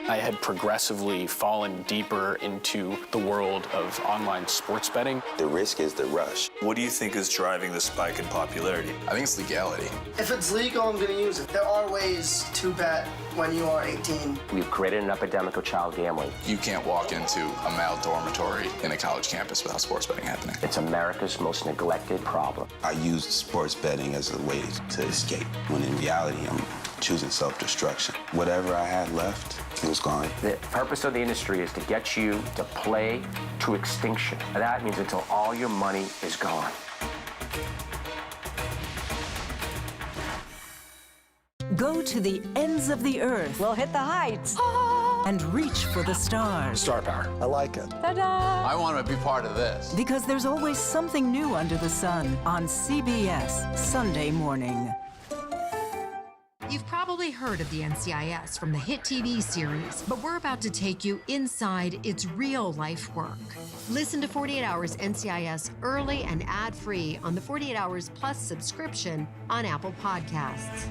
I had progressively fallen deeper into the world of online sports betting. The risk is the rush. What do you think is driving the spike in popularity? I think it's legality. If it's legal, I'm going to use it. There are ways to bet when you are 18. We've created an epidemic of child gambling. You can't walk into a male dormitory in a college campus without sports betting happening. It's America's most neglected problem. I used sports betting as a way to escape, when in reality, I'm choosing self-destruction. Whatever I had left, it was gone. The purpose of the industry is to get you to play to extinction. And that means until all your money is gone. Go to the ends of the earth. We'll hit the heights. And reach for the stars. Star power. I like it. Ta-da! I want to be part of this. Because there's always something new under the sun on CBS Sunday morning. You've probably heard of the NCIS from the hit TV series, but we're about to take you inside its real-life work. Listen to 48 Hours NCIS early and ad-free on the 48 Hours Plus subscription on Apple Podcasts.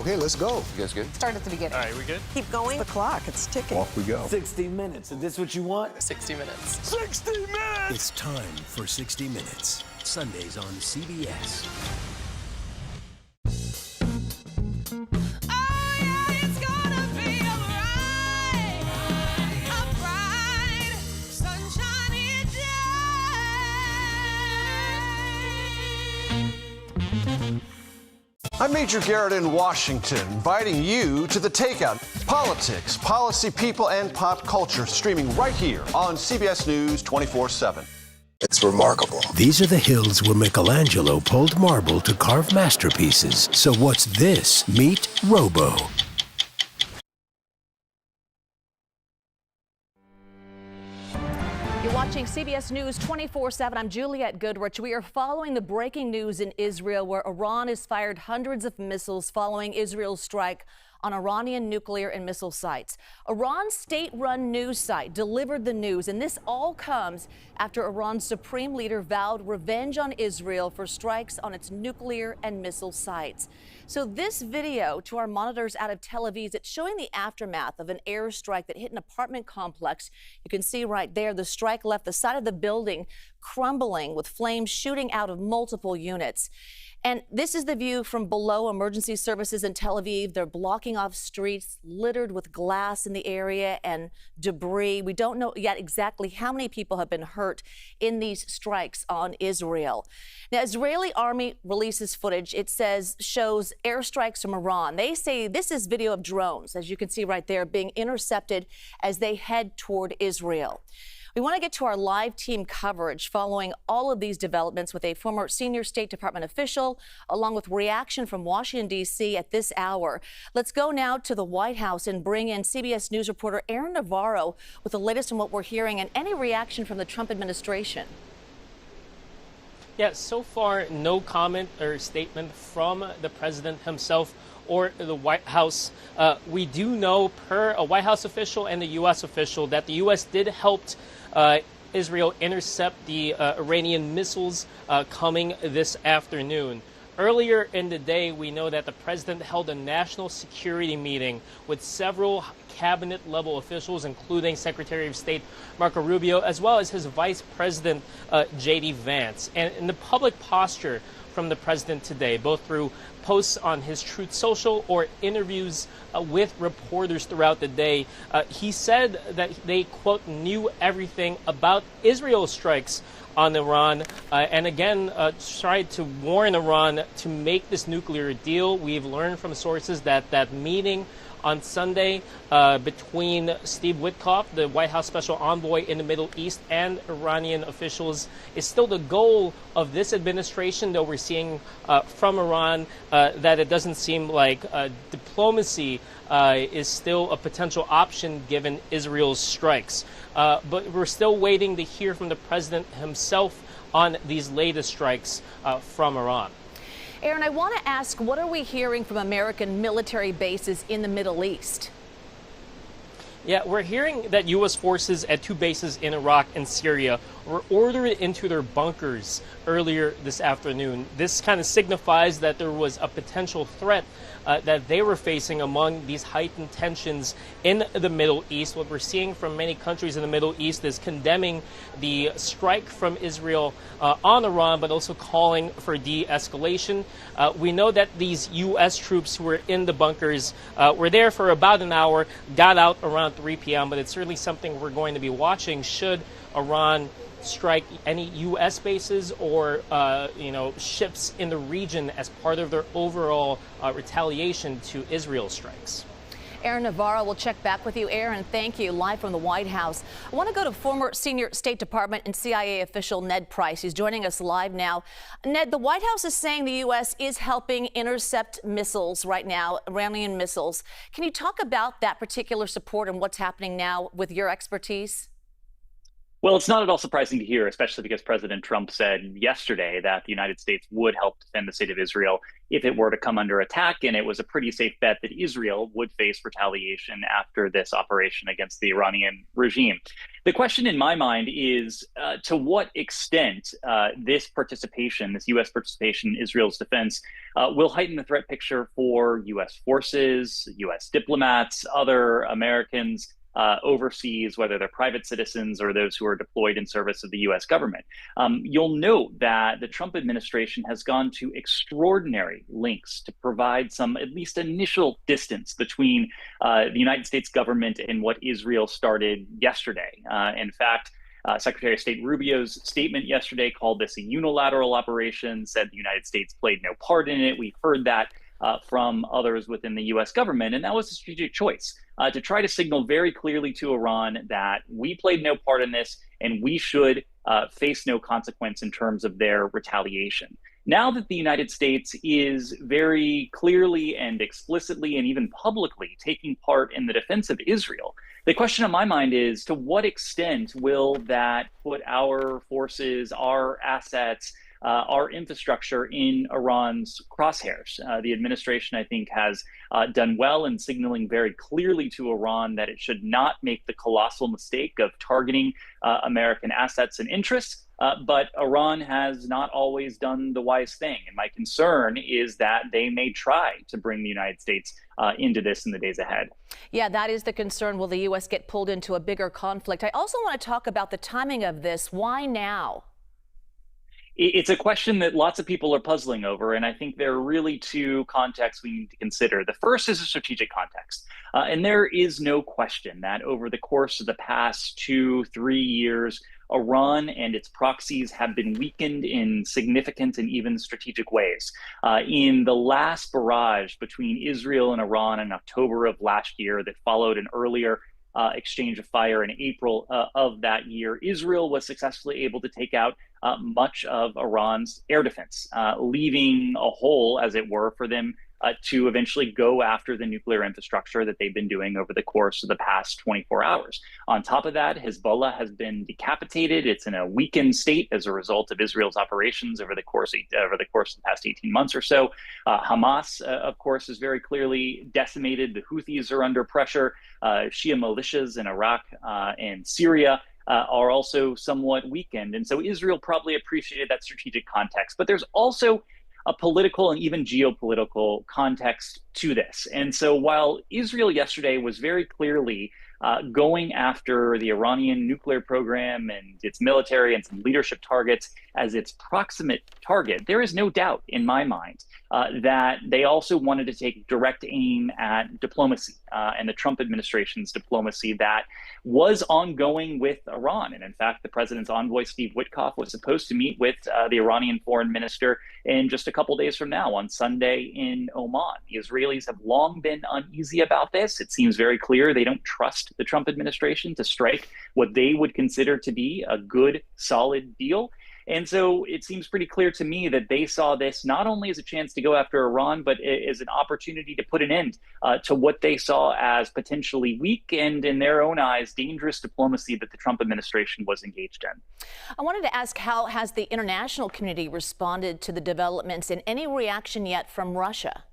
Okay, let's go. You guys good? Start at the beginning. All right, we good? Keep going. The clock, it's ticking. Off we go. 60 minutes. Is this what you want? 60 minutes. 60 minutes! It's time for 60 Minutes, Sundays on CBS. I'm Major Garrett in Washington, inviting you to The Takeout. Politics, policy, people, and pop culture streaming right here on CBS News 24/7. It's remarkable. These are the hills where Michelangelo pulled marble to carve masterpieces. So what's this? Meet Robo. You're watching CBS News 24/7. I'm Juliette Goodrich. We are following the breaking news in Israel, where Iran has fired hundreds of missiles following Israel's strike on Iranian nuclear and missile sites. Iran's state-run news site delivered the news, and this all comes after Iran's supreme leader vowed revenge on Israel for strikes on its nuclear and missile sites. So this video to our monitors out of Tel Aviv, it's showing the aftermath of an airstrike that hit an apartment complex. You can see right there, the strike left the side of the building crumbling with flames shooting out of multiple units. And this is the view from below. Emergency services in Tel Aviv, they're blocking off streets littered with glass in the area and debris. We don't know yet exactly how many people have been hurt in these strikes on Israel. Now, Israeli army releases footage. It shows airstrikes from Iran. They say this is video of drones, as you can see right there, being intercepted as they head toward Israel. We want to get to our live team coverage following all of these developments with a former senior State Department official, along with reaction from Washington, D.C. at this hour. Let's go now to the White House and bring in CBS News reporter Aaron Navarro with the latest on what we're hearing and any reaction from the Trump administration. Yeah, so far, no comment or statement from the president himself or the White House. We do know, per a White House official and the U.S. official, that the U.S. did help Israel intercept the Iranian missiles coming this afternoon. Earlier in the day, we know that the president held a national security meeting with several cabinet-level officials, including Secretary of State Marco Rubio, as well as his Vice President J.D. Vance. And in the public posture from the president today, both through posts on his Truth Social or interviews with reporters throughout the day, he said that they, quote, knew everything about Israel's strikes on Iran, and again tried to warn Iran to make this nuclear deal. We've learned from sources that that meeting on Sunday between Steve Witkoff, the White House special envoy in the Middle East, and Iranian officials is still the goal of this administration, though we're seeing from Iran that it doesn't seem like diplomacy is still a potential option given Israel's strikes. But we're still waiting to hear from the president himself on these latest strikes from Iran. Aaron, I want to ask, what are we hearing from American military bases in the Middle East? Yeah, we're hearing that U.S. forces at two bases in Iraq and Syria were ordered into their bunkers earlier this afternoon. This kind of signifies that there was a potential threat that they were facing among these heightened tensions in the Middle East. What we're seeing from many countries in the Middle East is condemning the strike from Israel on Iran, but also calling for de-escalation. We know that these U.S. troops who were in the bunkers were there for about an hour, got out around 3 p.m., but it's certainly something we're going to be watching should Iran strike any U.S. bases or, ships in the region as part of their overall retaliation to Israel strikes. Aaron Navarro, will check back with you. Aaron, thank you. Live from the White House. I want to go to former senior State Department and CIA official Ned Price. He's joining us live now. Ned, the White House is saying the U.S. is helping intercept missiles right now, Iranian missiles. Can you talk about that particular support and what's happening now with your expertise? Well, it's not at all surprising to hear, especially because President Trump said yesterday that the United States would help defend the state of Israel if it were to come under attack. And it was a pretty safe bet that Israel would face retaliation after this operation against the Iranian regime. The question in my mind is to what extent this participation, this U.S. participation in Israel's defense, will heighten the threat picture for U.S. forces, U.S. diplomats, other Americans overseas, whether they're private citizens or those who are deployed in service of the U.S. government. You'll note that the Trump administration has gone to extraordinary lengths to provide some at least initial distance between the United States government and what Israel started yesterday. In fact, Secretary of State Rubio's statement yesterday called this a unilateral operation, said the United States played no part in it. We've heard that from others within the U.S. government, and that was a strategic choice to try to signal very clearly to Iran that we played no part in this and we should face no consequence in terms of their retaliation. Now that the United States is very clearly and explicitly and even publicly taking part in the defense of Israel, The question on my mind is, to what extent will that put our forces, our assets, our infrastructure in Iran's crosshairs? The administration, I think, has done well in signaling very clearly to Iran that it should not make the colossal mistake of targeting American assets and interests. But Iran has not always done the wise thing. And my concern is that they may try to bring the United States into this in the days ahead. Yeah, that is the concern. Will the U.S. get pulled into a bigger conflict? I also want to talk about the timing of this. Why now? It's a question that lots of people are puzzling over, and I think there are really two contexts we need to consider. The first is a strategic context, and there is no question that over the course of the past 2-3 years, Iran and its proxies have been weakened in significant and even strategic ways. In the last barrage between Israel and Iran in October of last year that followed an earlier exchange of fire in April of that year, Israel was successfully able to take out much of Iran's air defense, leaving a hole, as it were, for them to eventually go after the nuclear infrastructure that they've been doing over the course of the past 24 hours. On top of that, Hezbollah has been decapitated. It's in a weakened state as a result of Israel's operations over the course of the past 18 months or so. Hamas, of course, is very clearly decimated. The Houthis are under pressure. Shia militias in Iraq and Syria are also somewhat weakened. And so Israel probably appreciated that strategic context. But there's also a political and even geopolitical context to this. And so while Israel yesterday was very clearly going after the Iranian nuclear program and its military and some leadership targets as its proximate target, there is no doubt in my mind that they also wanted to take direct aim at diplomacy and the Trump administration's diplomacy that was ongoing with Iran. And in fact, the president's envoy, Steve Witkoff, was supposed to meet with the Iranian foreign minister in just a couple days from now on Sunday in Oman. The Israelis have long been uneasy about this. It seems very clear they don't trust the Trump administration to strike what they would consider to be a good, solid deal. And so it seems pretty clear to me that they saw this not only as a chance to go after Iran, but as an opportunity to put an end to what they saw as potentially weak and, in their own eyes, dangerous diplomacy that the Trump administration was engaged in. I wanted to ask, how has the international community responded to the developments, and any reaction yet from Russia?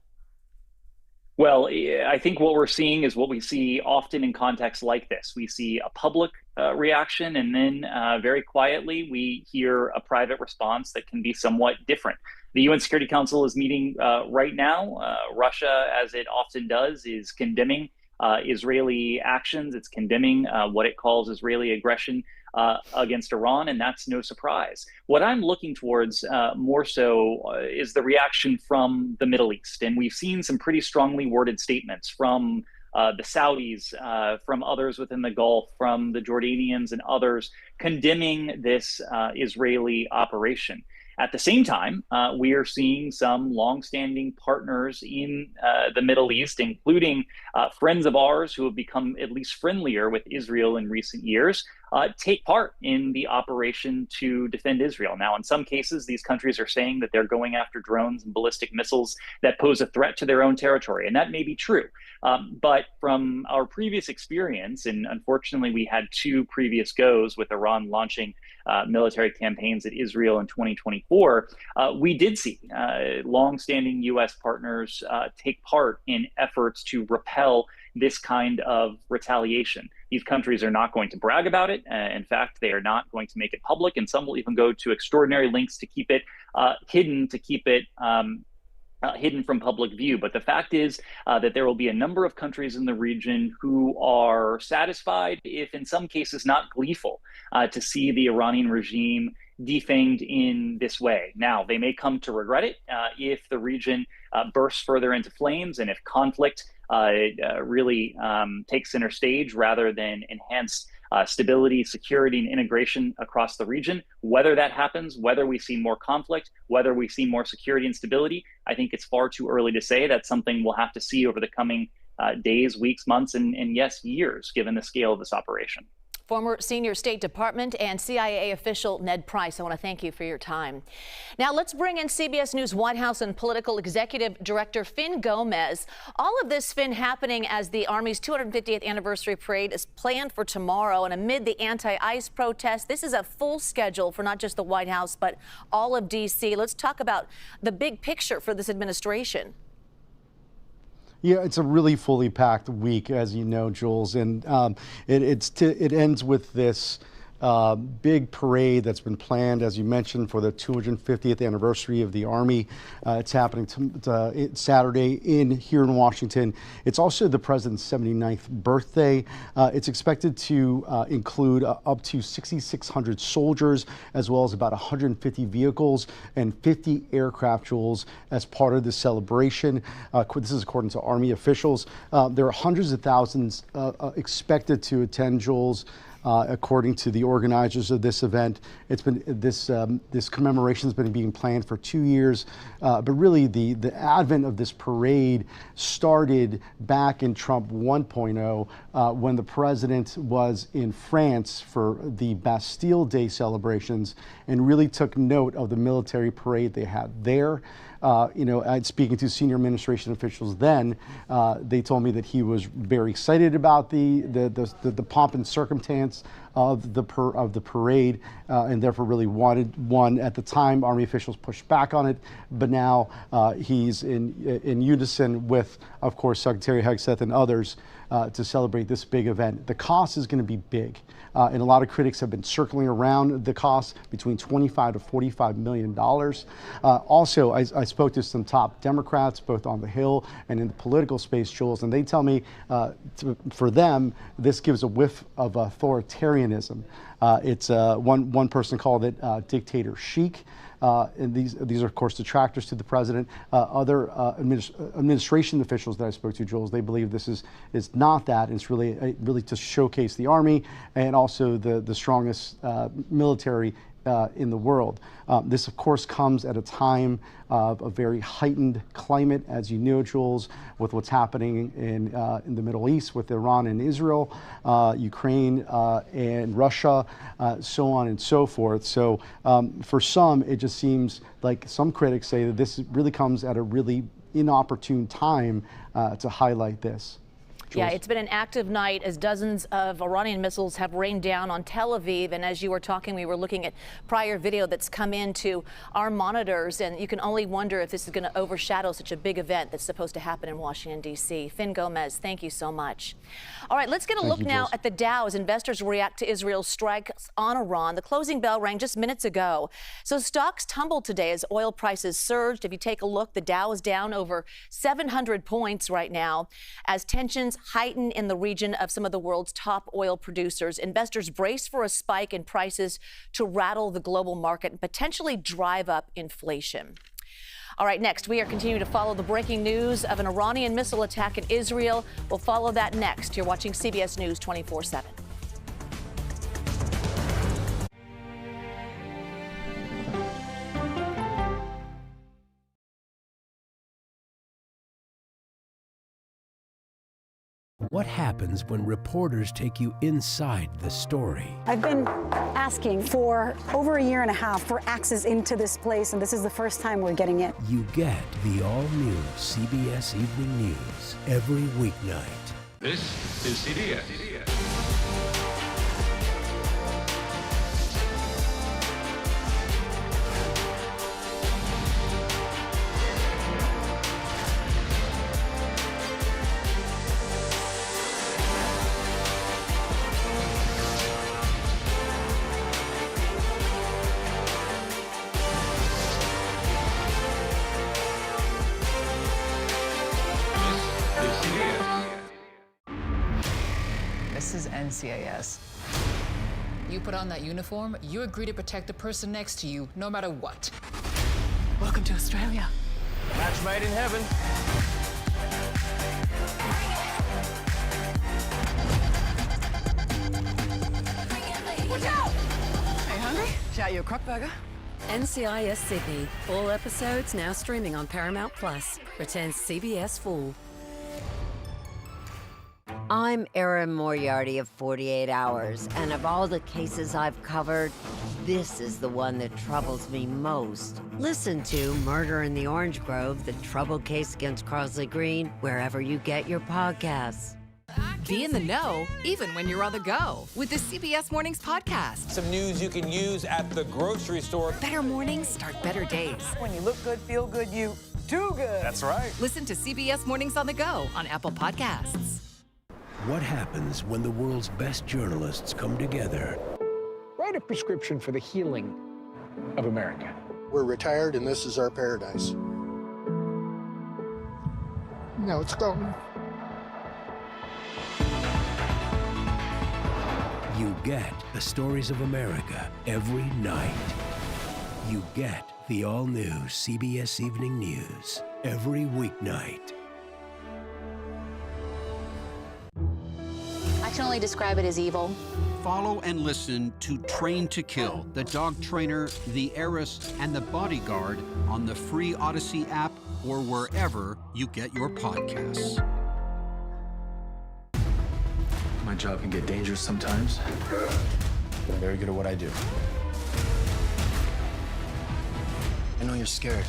Well, I think what we're seeing is what we see often in contexts like this. We see a public reaction, and then very quietly, we hear a private response that can be somewhat different. The UN Security Council is meeting right now. Russia, as it often does, is condemning Israeli actions. It's condemning what it calls Israeli aggression against Iran, and that's no surprise. What I'm looking towards more so is the reaction from the Middle East. And we've seen some pretty strongly worded statements from the Saudis, from others within the Gulf, from the Jordanians and others condemning this Israeli operation. At the same time, we are seeing some longstanding partners in the Middle East, including friends of ours who have become at least friendlier with Israel in recent years, take part in the operation to defend Israel. Now, in some cases, these countries are saying that they're going after drones and ballistic missiles that pose a threat to their own territory, and that may be true. But from our previous experience, and unfortunately we had 2 previous goes with Iran launching military campaigns at Israel in 2024, we did see longstanding U.S. partners take part in efforts to repel this kind of retaliation. These countries are not going to brag about it. In fact, they are not going to make it public, and some will even go to extraordinary lengths to keep it hidden, to keep it hidden from public view. But the fact is that there will be a number of countries in the region who are satisfied, if in some cases not gleeful, to see the Iranian regime defanged in this way. Now, they may come to regret it if the region bursts further into flames and if conflict really takes center stage rather than enhance stability, security, and integration across the region. Whether that happens, whether we see more conflict, whether we see more security and stability, I think it's far too early to say. That's something we'll have to see over the coming days, weeks, months, and yes, years, given the scale of this operation. Former senior State Department and CIA official Ned Price, I want to thank you for your time. Now let's bring in CBS News White House and Political Executive Director Fin Gomez. All of this, Fin, happening as the Army's 250th anniversary parade is planned for tomorrow, and amid the anti-ICE protests, this is a full schedule for not just the White House, but all of D.C. Let's talk about the big picture for this administration. Yeah, it's a really fully packed week, as you know, Jules, and it ends with this big parade that's been planned, as you mentioned, for the 250th anniversary of the Army. It's happening Saturday here in Washington. It's also the president's 79th birthday. It's expected to include up to 6,600 soldiers, as well as about 150 vehicles and 50 aircraft, Jules, as part of the celebration. This is according to Army officials. There are hundreds of thousands expected to attend, Jules. According to the organizers of this event, it's been this commemoration has been being planned for 2 years, but really the advent of this parade started back in Trump 1.0 when the president was in France for the Bastille Day celebrations and really took note of the military parade they had there. Speaking to senior administration officials then, they told me that he was very excited about the pomp and circumstance of the parade, and therefore really wanted one. At the time, Army officials pushed back on it, but now he's in unison with, of course, Secretary Hegseth and others to celebrate this big event. The cost is going to be big, and a lot of critics have been circling around the cost between $25 to $45 million. Also, I spoke to some top Democrats, both on the Hill and in the political space, Jules, and they tell me for them, this gives a whiff of authoritarianism. It's one person called it dictator chic. And these are, of course, detractors to the president. Other administration officials that I spoke to, Jules, they believe this is not that. It's really to showcase the Army and also the strongest military in the world. This, of course, comes at a time of a very heightened climate, as you know, Jules, with what's happening in the Middle East with Iran and Israel, Ukraine and Russia, so on and so forth. So for some, it just seems like some critics say that this really comes at a really inopportune time to highlight this. Yeah, it's been an active night as dozens of Iranian missiles have rained down on Tel Aviv. And as you were talking, we were looking at prior video that's come into our monitors. And you can only wonder if this is going to overshadow such a big event that's supposed to happen in Washington, D.C. Fin Gomez, thank you so much. All right, let's get a look now at the Dow as investors react to Israel's strikes on Iran. The closing bell rang just minutes ago. So stocks tumbled today as oil prices surged. If you take a look, the Dow is down over 700 points right now as tensions heighten in the region of some of the world's top oil producers. Investors brace for a spike in prices to rattle the global market and potentially drive up inflation. All right, next, we are continuing to follow the breaking news of an Iranian missile attack in Israel. We'll follow that next. You're watching CBS News 24/7. What happens when reporters take you inside the story? I've been asking for over a year and a half for access into this place, and this is the first time we're getting it. You get the all-new CBS Evening News every weeknight. This is CBS. This is NCIS. You put on that uniform, you agree to protect the person next to you, no matter what. Welcome to Australia. Match made in heaven. Watch out! Are you hungry? Shout you a crock burger. NCIS Sydney. All episodes now streaming on Paramount Plus. Returns CBS Full. I'm Erin Moriarty of 48 Hours, and of all the cases I've covered, this is the one that troubles me most. Listen to Murder in the Orange Grove, the troubled case against Crosley Green, wherever you get your podcasts. Be in the know, even when you're on the go, with the CBS Mornings podcast. Some news you can use at the grocery store. Better mornings start better days. When you look good, feel good, you do good. That's right. Listen to CBS Mornings on the go on Apple Podcasts. What happens when the world's best journalists come together? Write a prescription for the healing of America. We're retired and this is our paradise. Now it's going. You get the stories of America every night. You get the all-new CBS Evening News every weeknight. I can only describe it as evil. Follow and listen to Train to Kill, The Dog Trainer, The Heiress, and The Bodyguard on the free Odyssey app or wherever you get your podcasts. My job can get dangerous sometimes, but I'm very good at what I do. I know you're scared.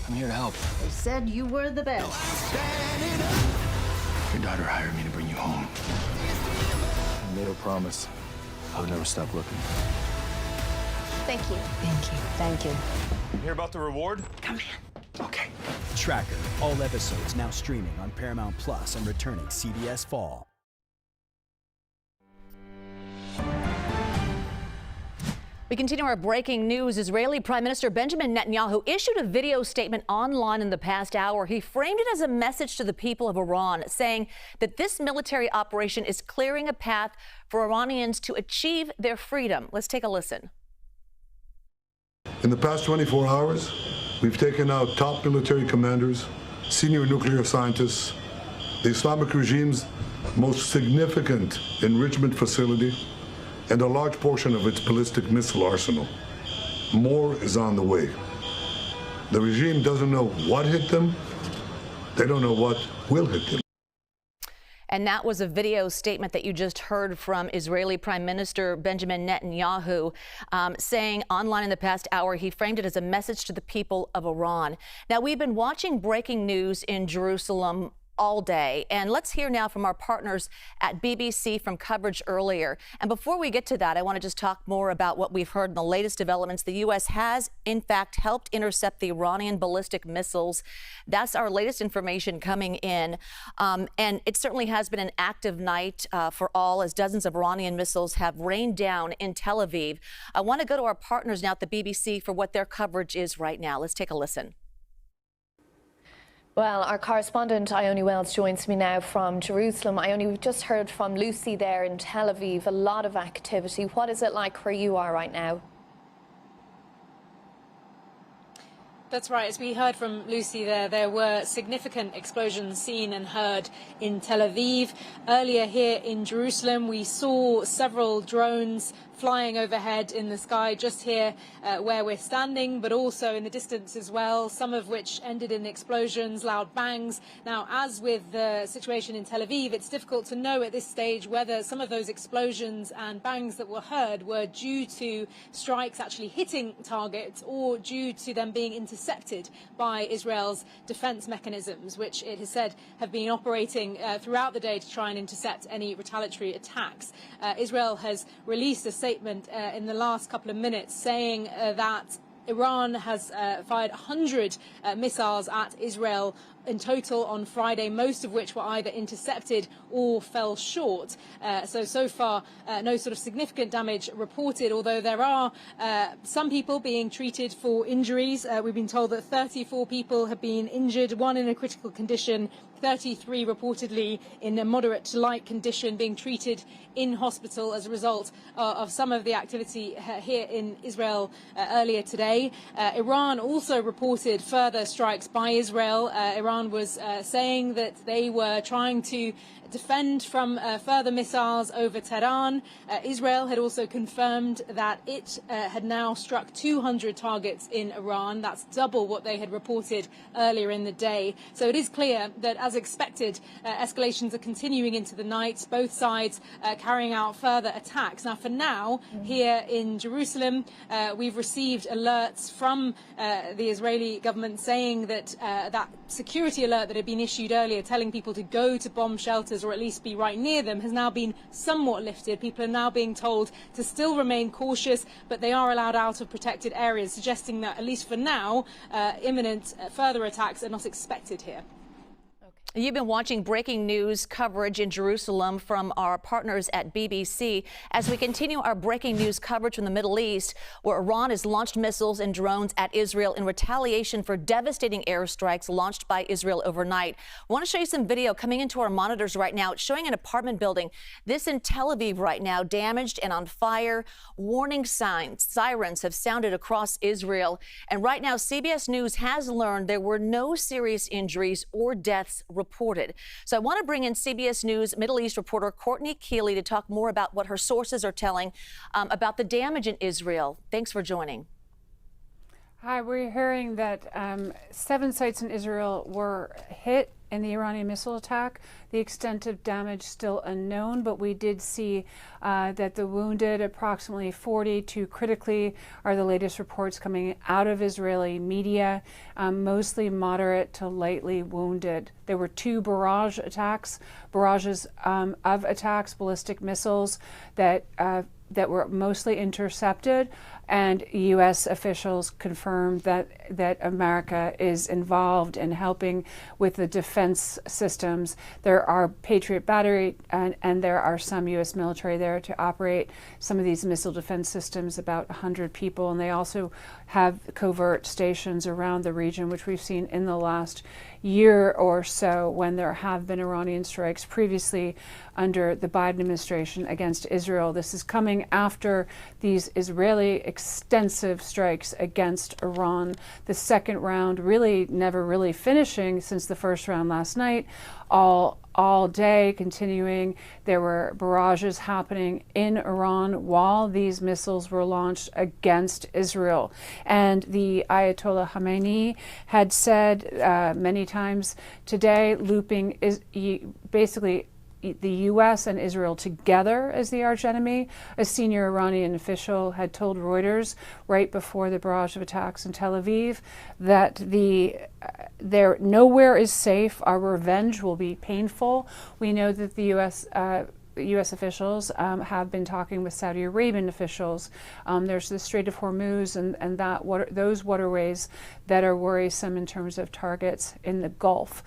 I'm here to help. They said you were the best. Your daughter hired me to bring you home. I made her promise I would never stop looking. Thank you. Thank you. Thank you. You hear about the reward? Come here. Okay. Tracker, all episodes now streaming on Paramount Plus and returning CBS Fall. We continue our breaking news. Israeli Prime Minister Benjamin Netanyahu issued a video statement online in the past hour. He framed it as a message to the people of Iran, saying that this military operation is clearing a path for Iranians to achieve their freedom. Let's take a listen. In the past 24 hours, we've taken out top military commanders, senior nuclear scientists, the Islamic regime's most significant enrichment facility, and a large portion of its ballistic missile arsenal. More is on the way. The regime doesn't know what hit them. They don't know what will hit them. And that was a video statement that you just heard from Israeli Prime Minister Benjamin Netanyahu, saying online in the past hour, he framed it as a message to the people of Iran. Now, we've been watching breaking news in Jerusalem all day. And let's hear now from our partners at BBC from coverage earlier. And before we get to that, I want to just talk more about what we've heard in the latest developments. The U.S. has, in fact, helped intercept the Iranian ballistic missiles. That's our latest information coming in. And it certainly has been an active night for all, as dozens of Iranian missiles have rained down in Tel Aviv. I want to go to our partners now at the BBC for what their coverage is right now. Let's take a listen. Well, our correspondent, Ione Wells, joins me now from Jerusalem. Ione, we've just heard from Lucy there in Tel Aviv, a lot of activity. What is it like where you are right now? That's right. As we heard from Lucy there were significant explosions seen and heard in Tel Aviv. Earlier here in Jerusalem, we saw several drones flying overhead in the sky just here where we're standing, but also in the distance as well, some of which ended in explosions, loud bangs. Now, as with the situation in Tel Aviv, it's difficult to know at this stage whether some of those explosions and bangs that were heard were due to strikes actually hitting targets or due to them being intercepted by Israel's defense mechanisms, which it has said have been operating throughout the day to try and intercept any retaliatory attacks. Israel has released a statement in the last couple of minutes saying that Iran has fired 100 missiles at Israel in total on Friday, most of which were either intercepted or fell short. So far, no sort of significant damage reported, although there are some people being treated for injuries. We've been told that 34 people have been injured, one in a critical condition, 33 reportedly in a moderate to light condition, being treated in hospital as a result of some of the activity here in Israel earlier today. Iran also reported further strikes by Israel. Iran Iran was saying that they were trying to defend from further missiles over Tehran. Israel had also confirmed that it had now struck 200 targets in Iran. That's double what they had reported earlier in the day. So it is clear that, as expected, escalations are continuing into the night, both sides carrying out further attacks. Now, for now, here in Jerusalem, we've received alerts from the Israeli government saying that that security alert that had been issued earlier, telling people to go to bomb shelters or at least be right near them, has now been somewhat lifted. People are now being told to still remain cautious, but they are allowed out of protected areas, suggesting that, at least for now, imminent further attacks are not expected here. You've been watching breaking news coverage in Jerusalem from our partners at BBC as we continue our breaking news coverage from the Middle East, where Iran has launched missiles and drones at Israel in retaliation for devastating airstrikes launched by Israel overnight. I want to show you some video coming into our monitors right now. It's showing an apartment building. This in Tel Aviv right now, damaged and on fire. Warning sirens have sounded across Israel. And right now, CBS News has learned there were no serious injuries or deaths reported. So I want to bring in CBS News Middle East reporter Courtney Keeley to talk more about what her sources are telling about the damage in Israel. Thanks for joining. Hi, we're hearing that 7 sites in Israel were hit in the Iranian missile attack. The extent of damage still unknown, but we did see that the wounded, approximately 42 critically, are the latest reports coming out of Israeli media, mostly moderate to lightly wounded. There were 2 barrages of attacks, ballistic missiles that were mostly intercepted, and U.S. officials confirmed that America is involved in helping with the defense systems. There are Patriot battery and there are some U.S. military there to operate some of these missile defense systems, about 100 people, and they also have covert stations around the region, which we've seen in the last year or so when there have been Iranian strikes previously under the Biden administration against Israel. This is coming after these Israeli extensive strikes against Iran. The second round really never really finishing since the first round last night, all day continuing. There were barrages happening in Iran while these missiles were launched against Israel. And the Ayatollah Khamenei had said many times today, looping is basically the U.S. and Israel together as the archenemy. A senior Iranian official had told Reuters right before the barrage of attacks in Tel Aviv that nowhere is safe. Our revenge will be painful. We know that the U.S. officials have been talking with Saudi Arabian officials. There's the Strait of Hormuz and those waterways that are worrisome in terms of targets in the Gulf.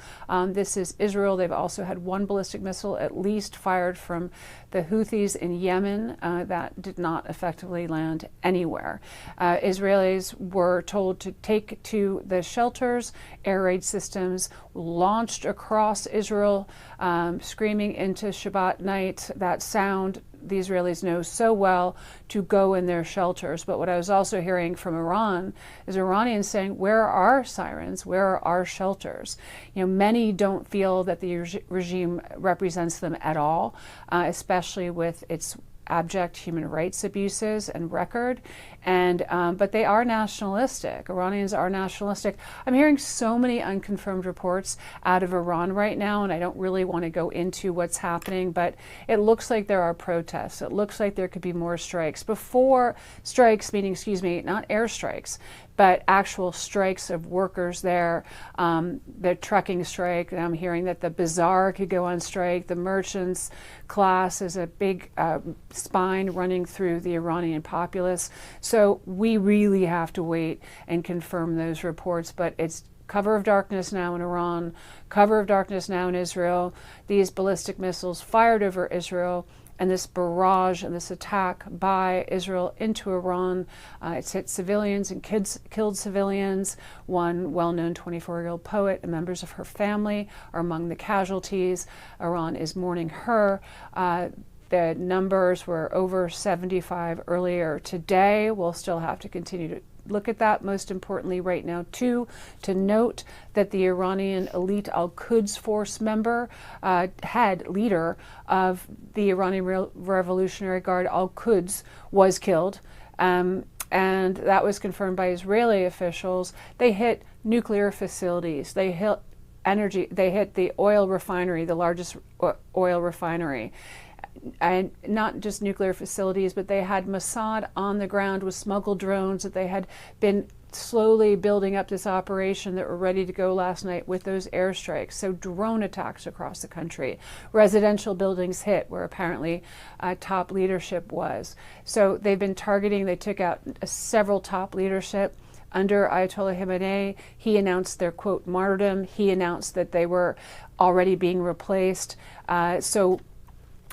This is Israel. They've also had 1 ballistic missile at least fired from the Houthis in Yemen that did not effectively land anywhere. Israelis were told to take to the shelters. Air raid systems launched across Israel, screaming into Shabbat night. That sound the Israelis know so well to go in their shelters. But what I was also hearing from Iran is Iranians saying, where are our sirens? Where are our shelters? You know, many don't feel that the regime represents them at all, especially with its abject human rights abuses and record, but they are nationalistic. Iranians are nationalistic. I'm hearing so many unconfirmed reports out of Iran right now, and I don't really want to go into what's happening, but it looks like there are protests. It looks like there could be more strikes. Before strikes, meaning, not airstrikes, but actual strikes of workers there, the trucking strike. I'm hearing that the bazaar could go on strike. The merchants class is a big spine running through the Iranian populace. So we really have to wait and confirm those reports. But it's cover of darkness now in Iran, cover of darkness now in Israel. These ballistic missiles fired over Israel, and this barrage and this attack by Israel into Iran. It's hit civilians and killed civilians. One well-known 24-year-old poet and members of her family are among the casualties. Iran is mourning her. The numbers were over 75 earlier today. We'll still have to continue to look at that. Most importantly right now, too, to note that the Iranian elite Al-Quds force member, head leader of the Iranian Revolutionary Guard, Al-Quds, was killed. And that was confirmed by Israeli officials. They hit nuclear facilities. They hit energy. They hit the oil refinery, the largest oil refinery. And not just nuclear facilities, but they had Mossad on the ground with smuggled drones that they had been slowly building up this operation that were ready to go last night with those airstrikes. So drone attacks across the country. Residential buildings hit where apparently top leadership was. So they've been targeting, they took out several top leadership. Under Ayatollah Khamenei, he announced their, quote, martyrdom. He announced that they were already being replaced. So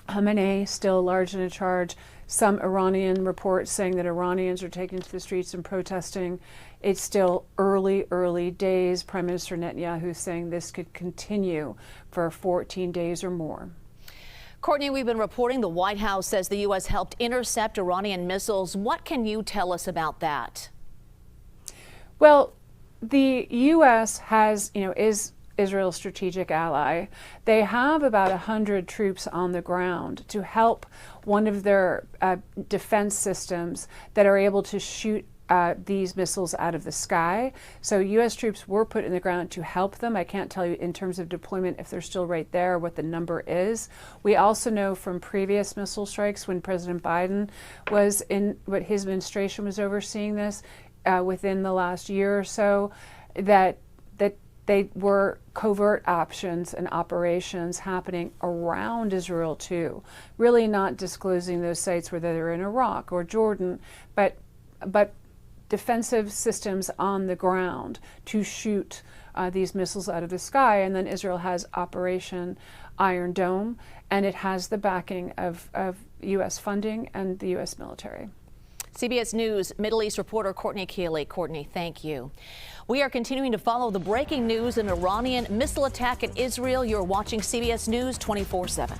Khamenei still large and in charge. Some Iranian reports saying that Iranians are taking to the streets and protesting. It's still early days. Prime Minister Netanyahu saying this could continue for 14 days or more. Courtney, we've been reporting the White House says the U.S. helped intercept Iranian missiles. What can you tell us about that? Well, the U.S. is Israel's strategic ally. They have about 100 troops on the ground to help one of their defense systems that are able to shoot these missiles out of the sky. So U.S. troops were put in the ground to help them. I can't tell you in terms of deployment if they're still right there, what the number is. We also know from previous missile strikes when President Biden was in, what his administration was overseeing this within the last year or so, that they were covert options and operations happening around Israel too, really not disclosing those sites whether they're in Iraq or Jordan, but defensive systems on the ground to shoot these missiles out of the sky. And then Israel has Operation Iron Dome, and it has the backing of U.S. funding and the U.S. military. CBS News Middle East reporter Courtney Keeley. Courtney, thank you. We are continuing to follow the breaking news: an Iranian missile attack in Israel. You're watching CBS News 24/7.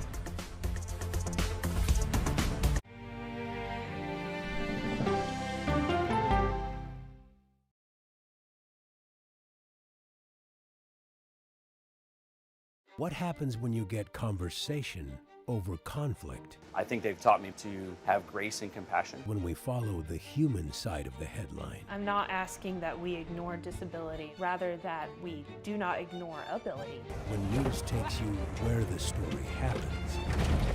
What happens when you get conversation over conflict? I think they've taught me to have grace and compassion. When we follow the human side of the headline. I'm not asking that we ignore disability, rather that we do not ignore ability. When news takes you where the story happens.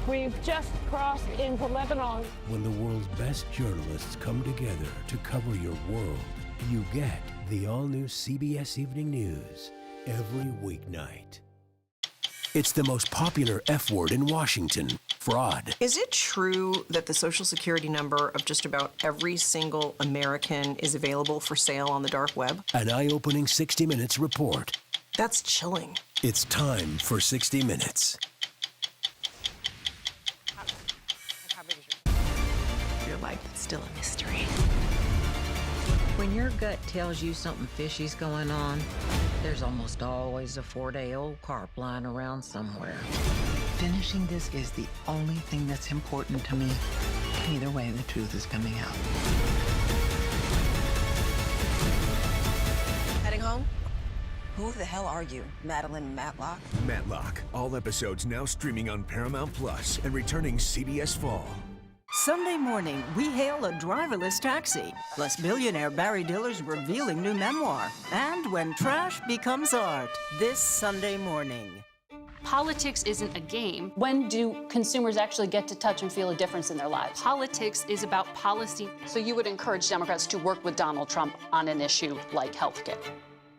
We've just crossed into Lebanon. When the world's best journalists come together to cover your world, you get the all-new CBS Evening News every weeknight. It's the most popular F word in Washington, fraud. Is it true that the Social Security number of just about every single American is available for sale on the dark web? An eye-opening 60 Minutes report. That's chilling. It's time for 60 Minutes. Your life is still a mystery. When your gut tells you something fishy's going on, there's almost always a 4-day-old carp lying around somewhere. Finishing this is the only thing that's important to me. Either way, the truth is coming out. Heading home? Who the hell are you, Madeline Matlock? Matlock. All episodes now streaming on Paramount Plus and returning CBS Fall. Sunday morning, we hail a driverless taxi, plus billionaire Barry Diller's revealing new memoir, and when trash becomes art, this Sunday morning. Politics isn't a game. When do consumers actually get to touch and feel a difference in their lives? Politics is about policy. So you would encourage Democrats to work with Donald Trump on an issue like healthcare?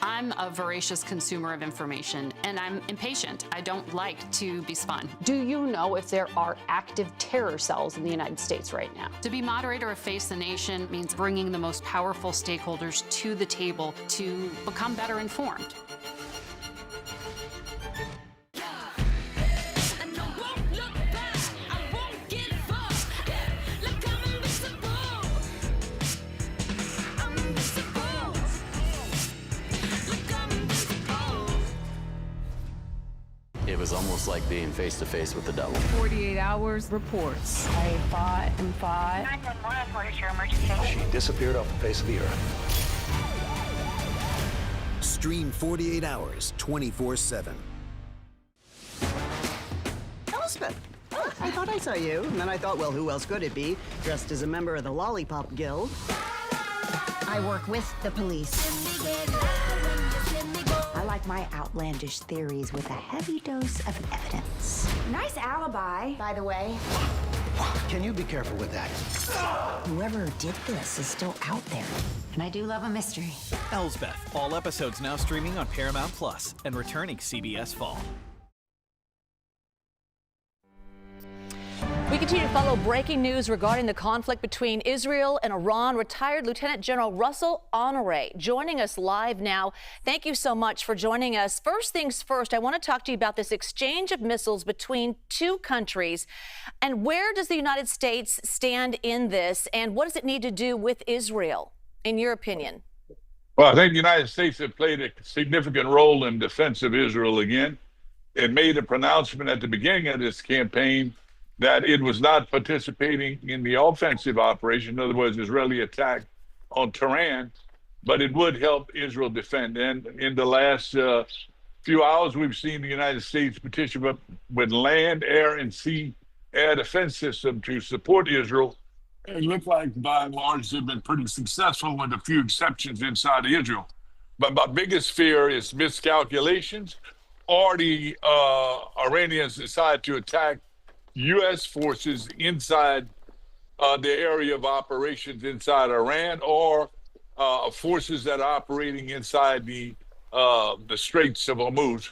I'm a voracious consumer of information, and I'm impatient. I don't like to be spun. Do you know if there are active terror cells in the United States right now? To be moderator of Face the Nation means bringing the most powerful stakeholders to the table to become better informed. If was almost like being face to face with the devil. 48 Hours reports. I fought and fought. 911, what is your emergency? She disappeared off the face of the earth. Stream 48 Hours, 24/7. Elspeth! Oh, I thought I saw you. And then I thought, well, who else could it be? Dressed as a member of the Lollipop Guild. I work with the police. I like my outlandish theories with a heavy dose of evidence. Nice alibi, by the way. Can you be careful with that? Whoever did this is still out there. And I do love a mystery. Elsbeth, all episodes now streaming on Paramount Plus and returning CBS Fall. We continue to follow breaking news regarding the conflict between Israel and Iran. Retired Lieutenant General Russell Honore joining us live now. Thank you so much for joining us. First things first, I want to talk to you about this exchange of missiles between two countries. And where does the United States stand in this? And what does it need to do with Israel, in your opinion? Well, I think the United States have played a significant role in defense of Israel again. It made a pronouncement at the beginning of this campaign that it was not participating in the offensive operation, in other words, Israeli attack on Tehran, but it would help Israel defend. And in the last few hours, we've seen the United States participate with land, air, and sea air defense system to support Israel. It looked like, by and large, they've been pretty successful with a few exceptions inside of Israel. But my biggest fear is miscalculations, or the Iranians decide to attack U.S. forces inside the area of operations inside Iran, or forces that are operating inside the Straits of Hormuz,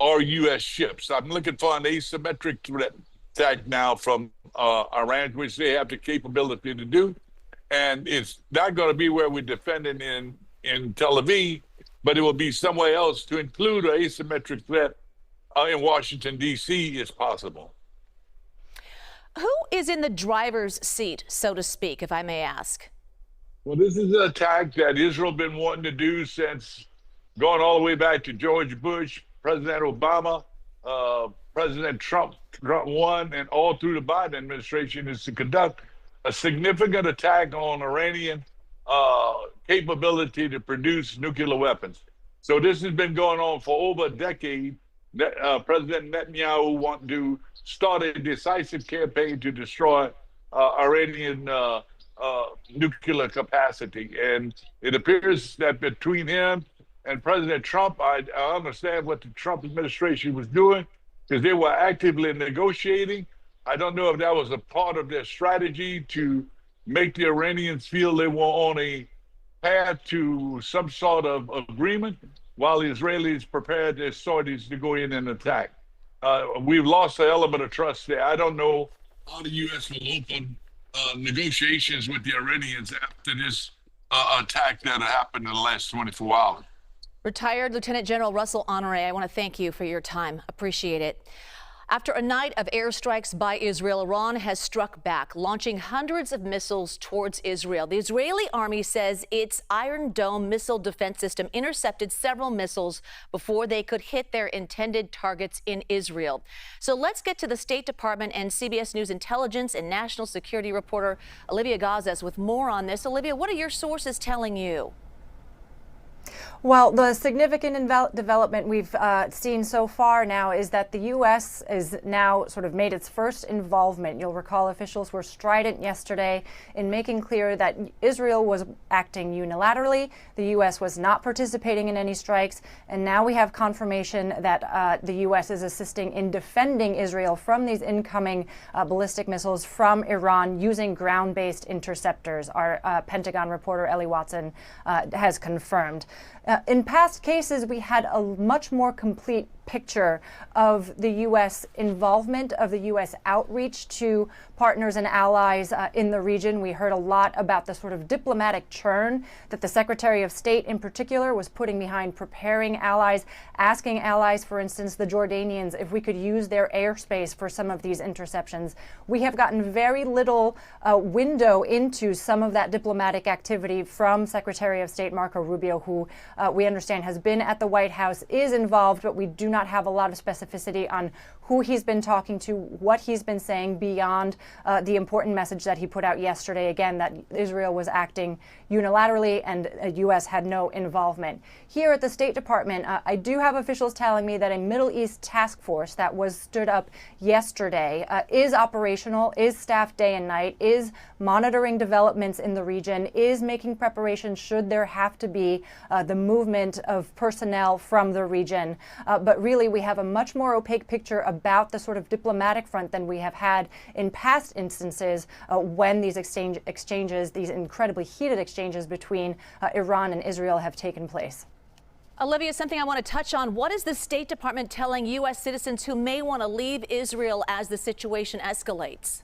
or U.S. ships. I'm looking for an asymmetric threat attack now from Iran, which they have the capability to do. And it's not going to be where we're defending in Tel Aviv, but it will be somewhere else. To include an asymmetric threat in Washington, D.C. is possible. Who is in the driver's seat, so to speak, if I may ask? Well, this is an attack that Israel been wanting to do since going all the way back to George Bush, President Obama, President Trump won, and all through the Biden administration, is to conduct a significant attack on Iranian capability to produce nuclear weapons. So this has been going on for over a decade. President Netanyahu wants to start a decisive campaign to destroy Iranian nuclear capacity. And it appears that between him and President Trump, I understand what the Trump administration was doing, because they were actively negotiating. I don't know if that was a part of their strategy to make the Iranians feel they were on a path to some sort of agreement, while the Israelis prepared their sorties to go in and attack. We've lost the element of trust there. I don't know how the U.S. will open negotiations with the Iranians after this attack that happened in the last 24 hours. Retired Lieutenant General Russell Honore, I want to thank you for your time. Appreciate it. After a night of airstrikes by Israel, Iran has struck back, launching hundreds of missiles towards Israel. The Israeli army says its Iron Dome missile defense system intercepted several missiles before they could hit their intended targets in Israel. So let's get to the State Department and CBS News intelligence and national security reporter Olivia Gazes with more on this. Olivia, what are your sources telling you? Well, the significant development we've seen so far now is that the U.S. is now sort of made its first involvement. You'll recall officials were strident yesterday in making clear that Israel was acting unilaterally. The U.S. was not participating in any strikes. And now we have confirmation that the U.S. is assisting in defending Israel from these incoming ballistic missiles from Iran using ground-based interceptors. Our Pentagon reporter Ellie Watson has confirmed. In past cases, we had a much more complete picture of the U.S. involvement, of the U.S. outreach to partners and allies in the region. We heard a lot about the sort of diplomatic churn that the Secretary of State in particular was putting behind preparing allies, asking allies, for instance, the Jordanians, if we could use their airspace for some of these interceptions. We have gotten very little window into some of that diplomatic activity from Secretary of State Marco Rubio, who we understand has been at the White House, is involved, but we do not not have a lot of specificity on who he's been talking to, what he's been saying beyond the important message that he put out yesterday, again, that Israel was acting unilaterally and the U.S. had no involvement. Here at the State Department, I do have officials telling me that a Middle East task force that was stood up yesterday is operational, is staffed day and night, is monitoring developments in the region, is making preparations should there have to be the movement of personnel from the region. But really, we have a much more opaque picture about the sort of diplomatic front than we have had in past instances when these exchanges, these incredibly heated exchanges between Iran and Israel have taken place. Olivia, something I want to touch on. What is the State Department telling U.S. citizens who may want to leave Israel as the situation escalates?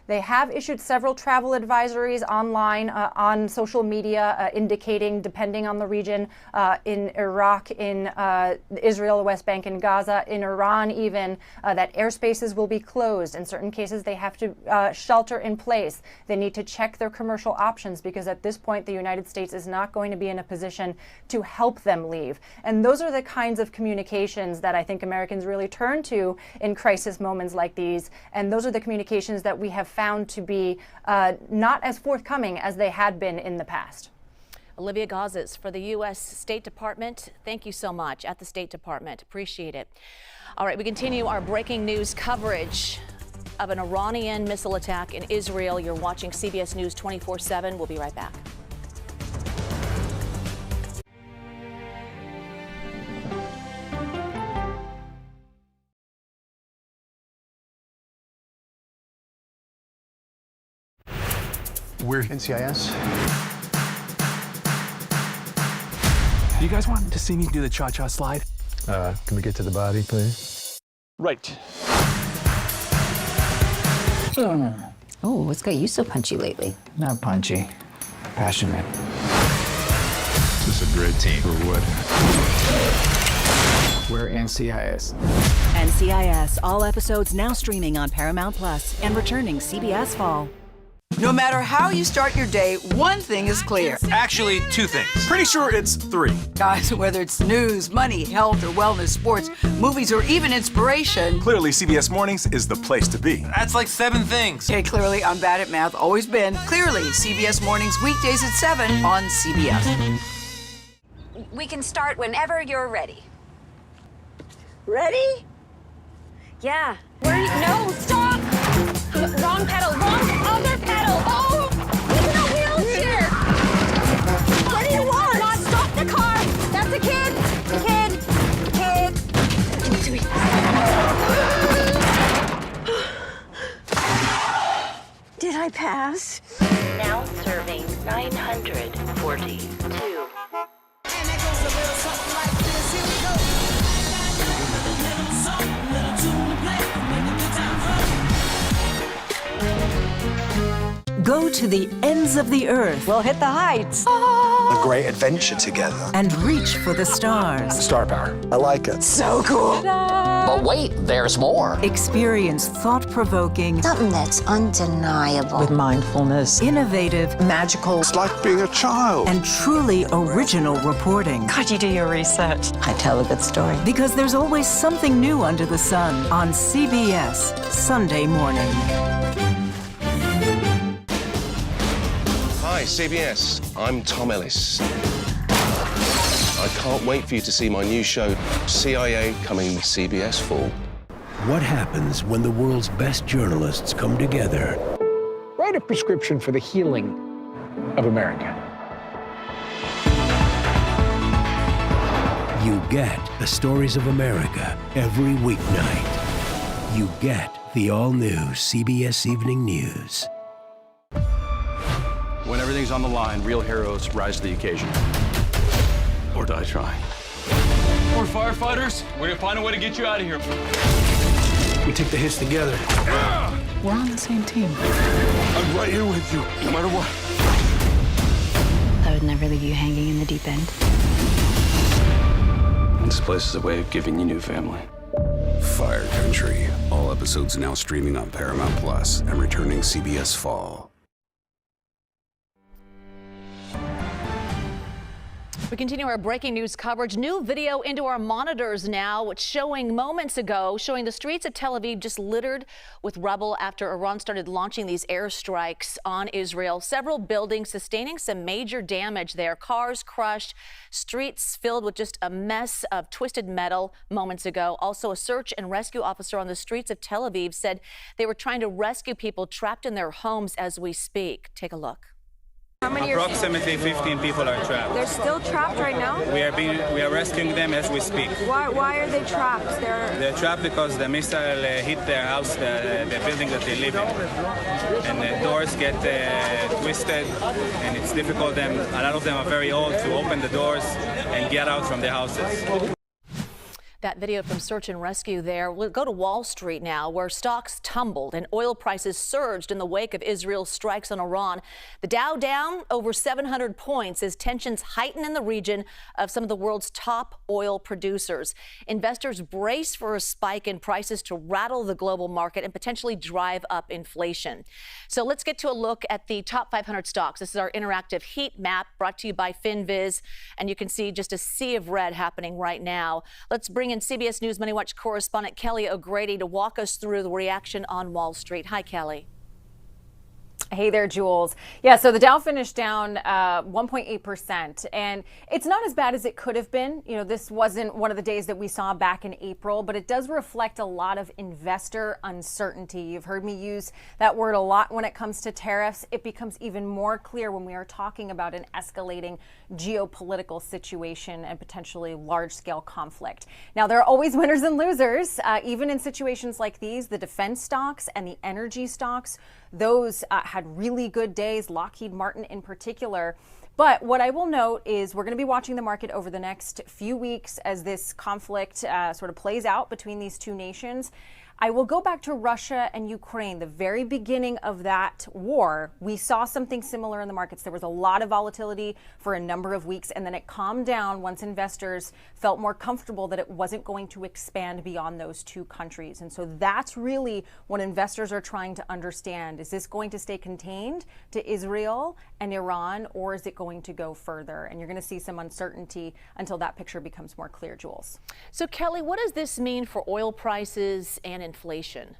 They have issued several travel advisories online, on social media, indicating, depending on the region, in Iraq, in Israel, the West Bank, and Gaza, in Iran even, that airspaces will be closed. In certain cases, they have to shelter in place. They need to check their commercial options because at this point, the United States is not going to be in a position to help them leave. And those are the kinds of communications that I think Americans really turn to in crisis moments like these. And those are the communications that we have found to be not as forthcoming as they had been in the past. Olivia Gazes for the U.S. State Department. Thank you so much at the State Department. Appreciate it. All right, we continue our breaking news coverage of an Iranian missile attack in Israel. You're watching CBS News 24/7. We'll be right back. We're NCIS. You guys want to see me do the cha-cha slide? Can we get to the body, please? Right. Oh, what's got you so punchy lately? Not punchy. Passionate. This is a great team for what? We're NCIS. NCIS, all episodes now streaming on Paramount Plus and returning CBS Fall. No matter how you start your day, one thing is clear. Actually, two things. Pretty sure it's three. Guys, whether it's news, money, health, or wellness, sports, movies, or even inspiration. Clearly, CBS Mornings is the place to be. That's like 7 things. Okay, clearly, I'm bad at math, always been. Clearly, CBS Mornings, weekdays at 7 on CBS. We can start whenever you're ready. Ready? Yeah. No, stop! Wrong pedal, wrong other pedal. Oh, he's in a wheelchair. What do you want? Not stop the car. That's a kid. Did I pass? Now serving 942. Go to the ends of the earth. We'll hit the heights. A great adventure together. And reach for the stars. Star power. I like it. So cool. But wait, there's more. Experience thought-provoking. Something that's undeniable. With mindfulness. Innovative. Magical. It's like being a child. And truly original reporting. God, you do your research. I tell a good story. Because there's always something new under the sun on CBS Sunday morning. Hi, CBS. I'm Tom Ellis. I can't wait for you to see my new show, CIA, coming CBS Fall. What happens when the world's best journalists come together? Write a prescription for the healing of America. You get the stories of America every weeknight. You get the all-new CBS Evening News. When everything's on the line, real heroes rise to the occasion. Or die trying. We're firefighters. We're gonna find a way to get you out of here. We take the hits together. We're on the same team. I'm right here with you, no matter what. I would never leave you hanging in the deep end. This place is a way of giving you new family. Fire Country. All episodes now streaming on Paramount Plus and returning CBS Fall. We continue our breaking news coverage. New video into our monitors now, showing moments ago, showing the streets of Tel Aviv just littered with rubble after Iran started launching these airstrikes on Israel. Several buildings sustaining some major damage there. Cars crushed, streets filled with just a mess of twisted metal moments ago. Also, a search and rescue officer on the streets of Tel Aviv said they were trying to rescue people trapped in their homes as we speak. Take a look. How many Approximately 15 people are trapped. They're still trapped right now? We are rescuing them as we speak. Why are they trapped? They're trapped because the missile hit their house, the building that they live in. And the doors get twisted, and it's difficult. A lot of them are very old to open the doors and get out from their houses. That video from Search and Rescue there. We'll go to Wall Street now, where stocks tumbled and oil prices surged in the wake of Israel's strikes on Iran. The Dow down over 700 points as tensions heighten in the region of some of the world's top oil producers. Investors brace for a spike in prices to rattle the global market and potentially drive up inflation. So let's get to a look at the top 500 stocks. This is our interactive heat map brought to you by FinViz, and you can see just a sea of red happening right now. Let's bring in CBS News Money Watch correspondent Kelly O'Grady to walk us through the reaction on Wall Street. Hi, Kelly. Hey there, Jules. Yeah, so the Dow finished down 1.8%, and it's not as bad as it could have been. You know, this wasn't one of the days that we saw back in April, but it does reflect a lot of investor uncertainty. You've heard me use that word a lot when it comes to tariffs. It becomes even more clear when we are talking about an escalating geopolitical situation and potentially large-scale conflict. Now, there are always winners and losers. Even in situations like these, the defense stocks and the energy stocks, those had really good days, Lockheed Martin in particular. But what I will note is we're going to be watching the market over the next few weeks as this conflict sort of plays out between these two nations. I will go back to Russia and Ukraine. The very beginning of that war, we saw something similar in the markets. There was a lot of volatility for a number of weeks, and then it calmed down once investors felt more comfortable that it wasn't going to expand beyond those two countries. And so that's really what investors are trying to understand. Is this going to stay contained to Israel and Iran, or is it going to go further? And you're going to see some uncertainty until that picture becomes more clear, Jules. So, Kelly, what does this mean for oil prices and inflation?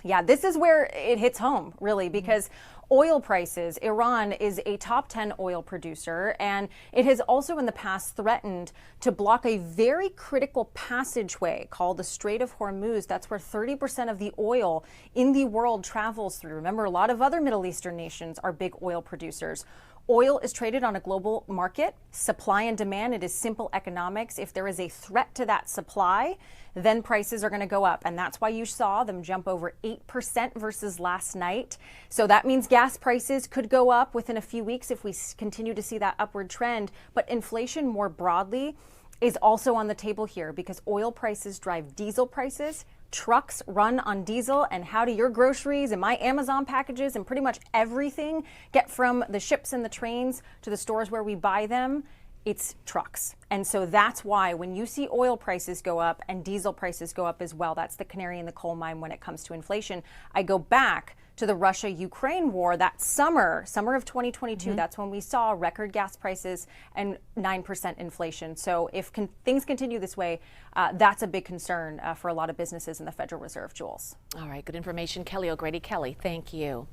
Yeah, this is where it hits home, really, because oil prices, Iran is a top 10 oil producer, and it has also in the past threatened to block a very critical passageway called the Strait of Hormuz. That's where 30% of the oil in the world travels through. Remember, a lot of other Middle Eastern nations are big oil producers. Oil is traded on a global market, supply and demand. It is simple economics. If there is a threat to that supply, then prices are going to go up. And that's why you saw them jump over 8% versus last night. So that means gas prices could go up within a few weeks if we continue to see that upward trend. But inflation more broadly is also on the table here because oil prices drive diesel prices. Trucks run on diesel, and how do your groceries and my Amazon packages and pretty much everything get from the ships and the trains to the stores where we buy them? It's trucks. And so that's why when you see oil prices go up and diesel prices go up as well, that's the canary in the coal mine when it comes to inflation. I go back to the Russia-Ukraine war that summer of 2022. That's when we saw record gas prices and 9% inflation. So if things continue this way, that's a big concern for a lot of businesses in the Federal Reserve, Jules. All right, good information. Kelly O'Grady. Kelly, thank you.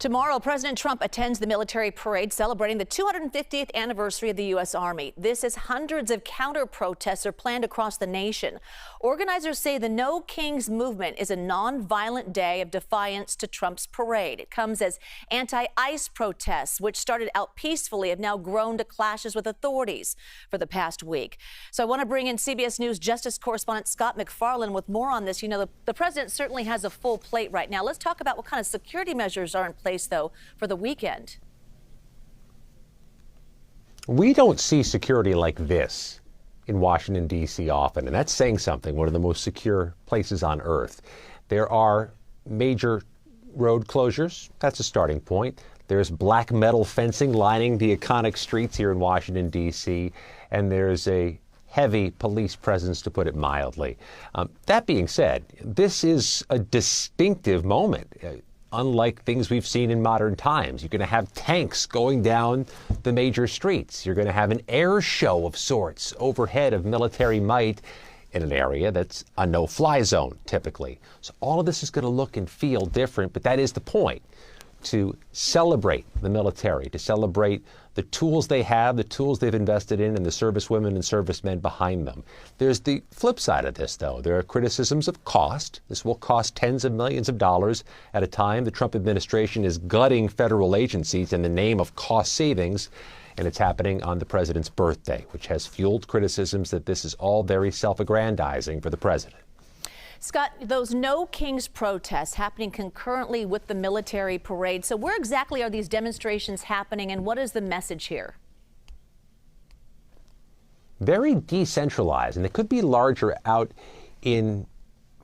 Tomorrow, President Trump attends the military parade celebrating the 250th anniversary of the U.S. Army. This as hundreds of counter-protests are planned across the nation. Organizers say the No Kings movement is a non-violent day of defiance to Trump's parade. It comes as anti-ICE protests, which started out peacefully, have now grown to clashes with authorities for the past week. So I want to bring in CBS News Justice correspondent Scott McFarland with more on this. You know, the president certainly has a full plate right now. Let's talk about what kind of security measures are in place, though, for the weekend. We don't see security like this in Washington, D.C. often, and that's saying something. One of the most secure places on earth. There are major road closures. That's a starting point. There's black metal fencing lining the iconic streets here in Washington, D.C., and there's a heavy police presence, to put it mildly. That being said, this is a distinctive moment. unlike things we've seen in modern times. You're going to have tanks going down the major streets. You're going to have an air show of sorts overhead of military might in an area that's a no-fly zone, typically. So all of this is going to look and feel different, but that is the point, to celebrate the military, to celebrate the tools they have, the tools they've invested in, and the servicewomen and servicemen behind them. There's the flip side of this, though. There are criticisms of cost. This will cost tens of millions of dollars at a time the Trump administration is gutting federal agencies in the name of cost savings, and it's happening on the president's birthday, which has fueled criticisms that this is all very self-aggrandizing for the president. Scott, those No Kings protests happening concurrently with the military parade. So where exactly are these demonstrations happening, and what is the message here? Very decentralized, and they could be larger out in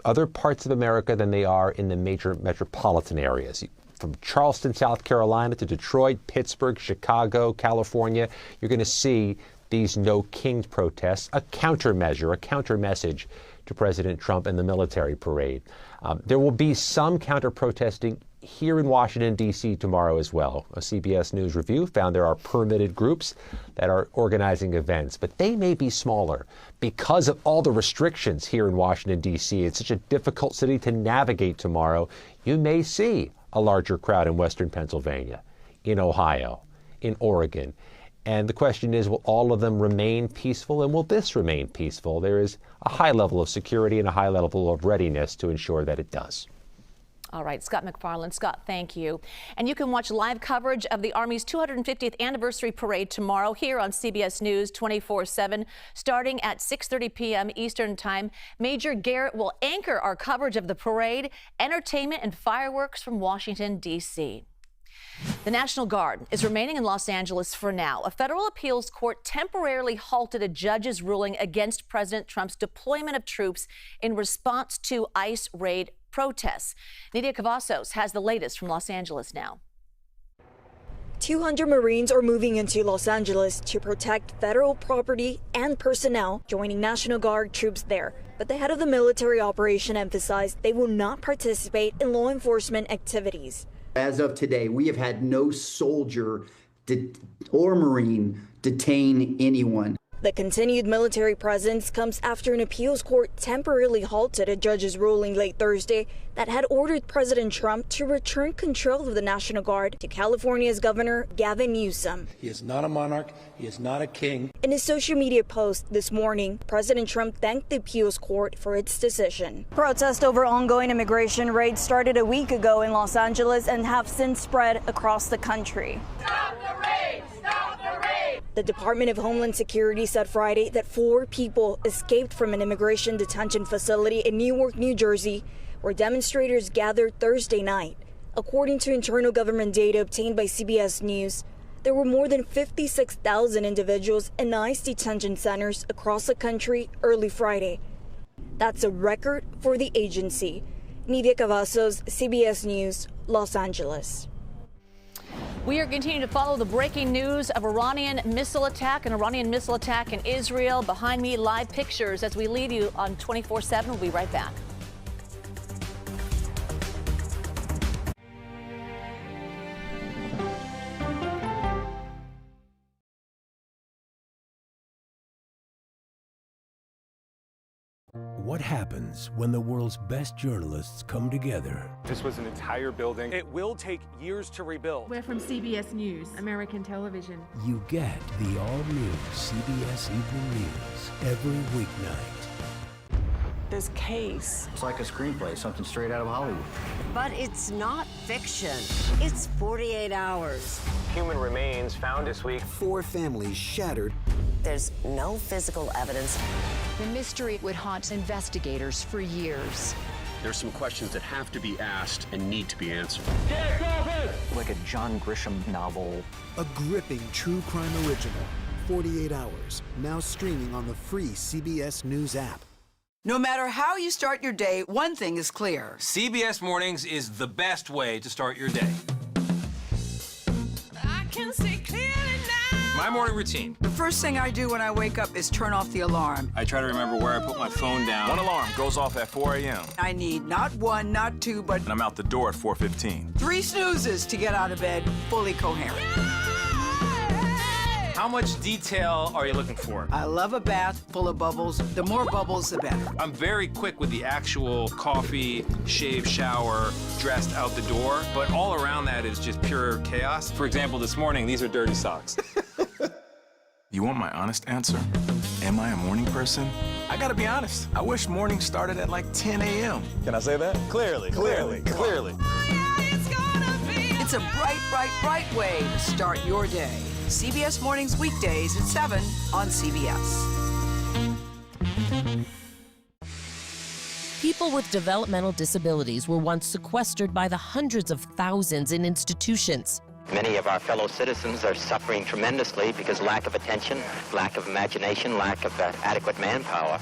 other parts of America than they are in the major metropolitan areas. From Charleston, South Carolina to Detroit, Pittsburgh, Chicago, California, you're going to see these No Kings protests, a countermeasure, a counter-message to President Trump and the military parade. There will be some counter-protesting here in Washington, D.C. tomorrow as well. A CBS News review found there are permitted groups that are organizing events, but they may be smaller because of all the restrictions here in Washington, D.C. It's such a difficult city to navigate tomorrow. You may see a larger crowd in Western Pennsylvania, in Ohio, in Oregon. And the question is, will all of them remain peaceful, and will this remain peaceful? There is a high level of security and a high level of readiness to ensure that it does. All right, Scott McFarland. Scott, thank you. And you can watch live coverage of the Army's 250th anniversary parade tomorrow here on CBS News 24/7, starting at 6:30 p.m. Eastern Time. Major Garrett will anchor our coverage of the parade, entertainment, and fireworks from Washington, D.C. The National Guard is remaining in Los Angeles for now. A federal appeals court temporarily halted a judge's ruling against President Trump's deployment of troops in response to ICE raid protests. Nidia Cavazos has the latest from Los Angeles now. 200 Marines are moving into Los Angeles to protect federal property and personnel, joining National Guard troops there. But the head of the military operation emphasized they will not participate in law enforcement activities. As of today, we have had no soldier or Marine detain anyone. The continued military presence comes after an appeals court temporarily halted a judge's ruling late Thursday that had ordered President Trump to return control of the National Guard to California's Governor Gavin Newsom. He is not a monarch. He is not a king. In his social media post this morning, President Trump thanked the appeals court for its decision. Protests over ongoing immigration raids started a week ago in Los Angeles and have since spread across the country. Stop the raid! Stop the raid! The Department of Homeland Security said Friday that 4 people escaped from an immigration detention facility in Newark, New Jersey, where demonstrators gathered Thursday night. According to internal government data obtained by CBS News, there were more than 56,000 individuals in ICE detention centers across the country early Friday. That's a record for the agency. Nidia Cavazos, CBS News, Los Angeles. We are continuing to follow the breaking news of an Iranian missile attack in Israel. Behind me, live pictures as we lead you on 24/7. We'll be right back. What happens when the world's best journalists come together? This was an entire building. It will take years to rebuild. We're from CBS News, American television. You get the all-new CBS Evening News every weeknight. This case. It's like a screenplay, something straight out of Hollywood. But it's not fiction. It's 48 hours. Human remains found this week. 4 families shattered. There's no physical evidence. The mystery would haunt investigators for years. There's some questions that have to be asked and need to be answered. Like a John Grisham novel. A gripping true crime original. 48 hours. Now streaming on the free CBS News app. No matter how you start your day, one thing is clear. CBS Mornings is the best way to start your day. I can see clearly now. My morning routine. The first thing I do when I wake up is turn off the alarm. I try to remember where I put my phone down. One alarm goes off at 4 a.m. I need not one, not two, but and I'm out the door at 4:15. 3 snoozes to get out of bed fully coherent. How much detail are you looking for? I love a bath full of bubbles. The more bubbles, the better. I'm very quick with the actual coffee, shave, shower, dressed out the door, but all around that is just pure chaos. For example, this morning, these are dirty socks. You want my honest answer? Am I a morning person? I gotta be honest. I wish morning started at like 10 a.m. Can I say that? Clearly. It's a bright, bright, bright way to start your day. CBS Mornings weekdays at 7 on CBS. People with developmental disabilities were once sequestered by the hundreds of thousands in institutions. Many of our fellow citizens are suffering tremendously because lack of attention, lack of imagination, lack of adequate manpower.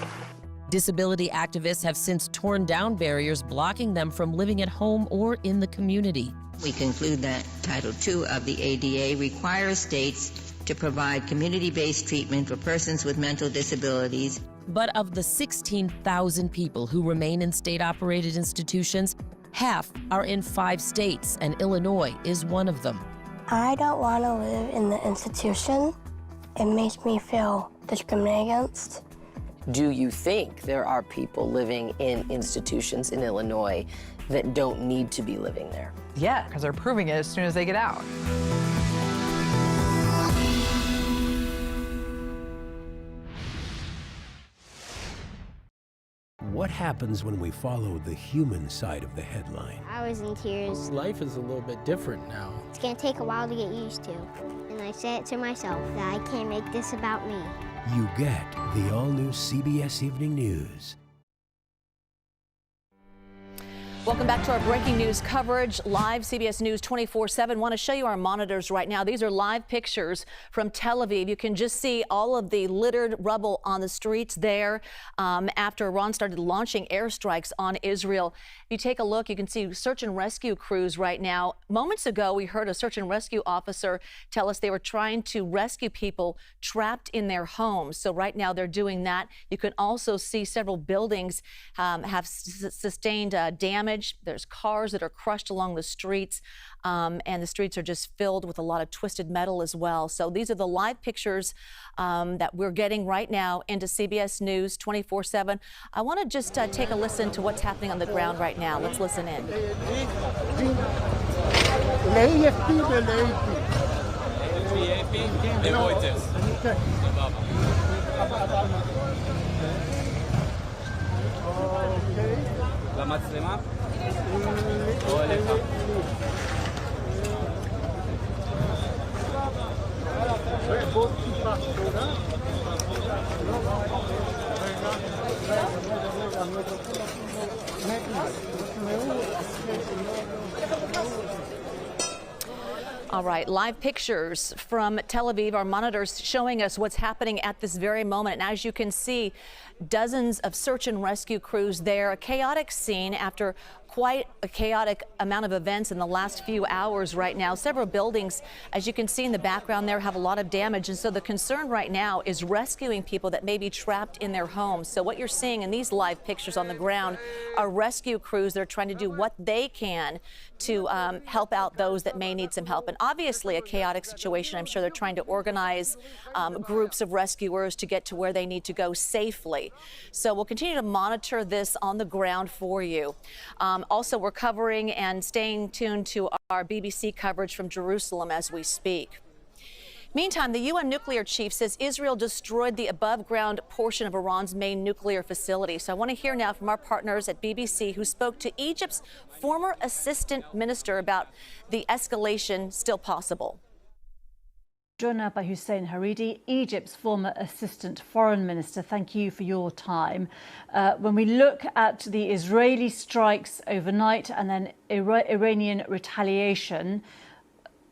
Disability activists have since torn down barriers blocking them from living at home or in the community. We conclude that Title II of the ADA requires states to provide community-based treatment for persons with mental disabilities. But of the 16,000 people who remain in state-operated institutions, half are in 5 states, and Illinois is one of them. I don't want to live in the institution. It makes me feel discriminated against. Do you think there are people living in institutions in Illinois that don't need to be living there? Yeah, because they're proving it as soon as they get out. What happens when we follow the human side of the headline? I was in tears. Life is a little bit different now. It's going to take a while to get used to. And I said it to myself that I can't make this about me. You get the all-new CBS Evening News. Welcome back to our breaking news coverage, live CBS News 24/7. Want to show you our monitors right now. These are live pictures from Tel Aviv. You can just see all of the littered rubble on the streets there after Iran started launching airstrikes on Israel. If you take a look, you can see search and rescue crews right now. Moments ago, we heard a search and rescue officer tell us they were trying to rescue people trapped in their homes. So right now they're doing that. You can also see several buildings have sustained damage. There's cars that are crushed along the streets, and the streets are just filled with a lot of twisted metal as well. So these are the live pictures that we're getting right now into CBS News 24/7. I want to just take a listen to what's happening on the ground right now. Let's listen in. All right, live pictures from Tel Aviv, our monitors showing us what's happening at this very moment. And as you can see, dozens of search and rescue crews there. A chaotic scene after quite a chaotic amount of events in the last few hours right now. Several buildings, as you can see in the background there, have a lot of damage. And so the concern right now is rescuing people that may be trapped in their homes. So what you're seeing in these live pictures on the ground are rescue crews that are trying to do what they can to help out those that may need some help. And obviously a chaotic situation. I'm sure they're trying to organize groups of rescuers to get to where they need to go safely. So we'll continue to monitor this on the ground for you. Also, we're covering and staying tuned to our BBC coverage from Jerusalem as we speak. Meantime, the UN nuclear chief says Israel destroyed the above-ground portion of Iran's main nuclear facility. So I want to hear now from our partners at BBC who spoke to Egypt's former assistant minister about the escalation still possible. Joined now by Hussein Haridi, Egypt's former assistant foreign minister. Thank you for your time. When we look at the Israeli strikes overnight and then Iranian retaliation,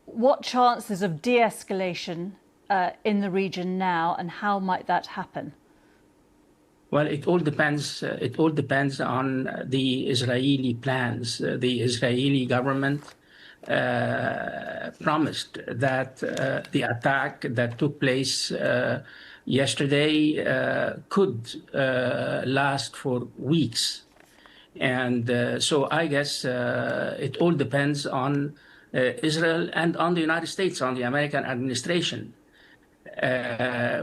what chances of de-escalation in the region now, and how might that happen? Well, it all depends. It all depends on the Israeli plans. The Israeli government promised that the attack that took place yesterday could last for weeks. And so I guess it all depends on Israel and on the United States, on the American administration.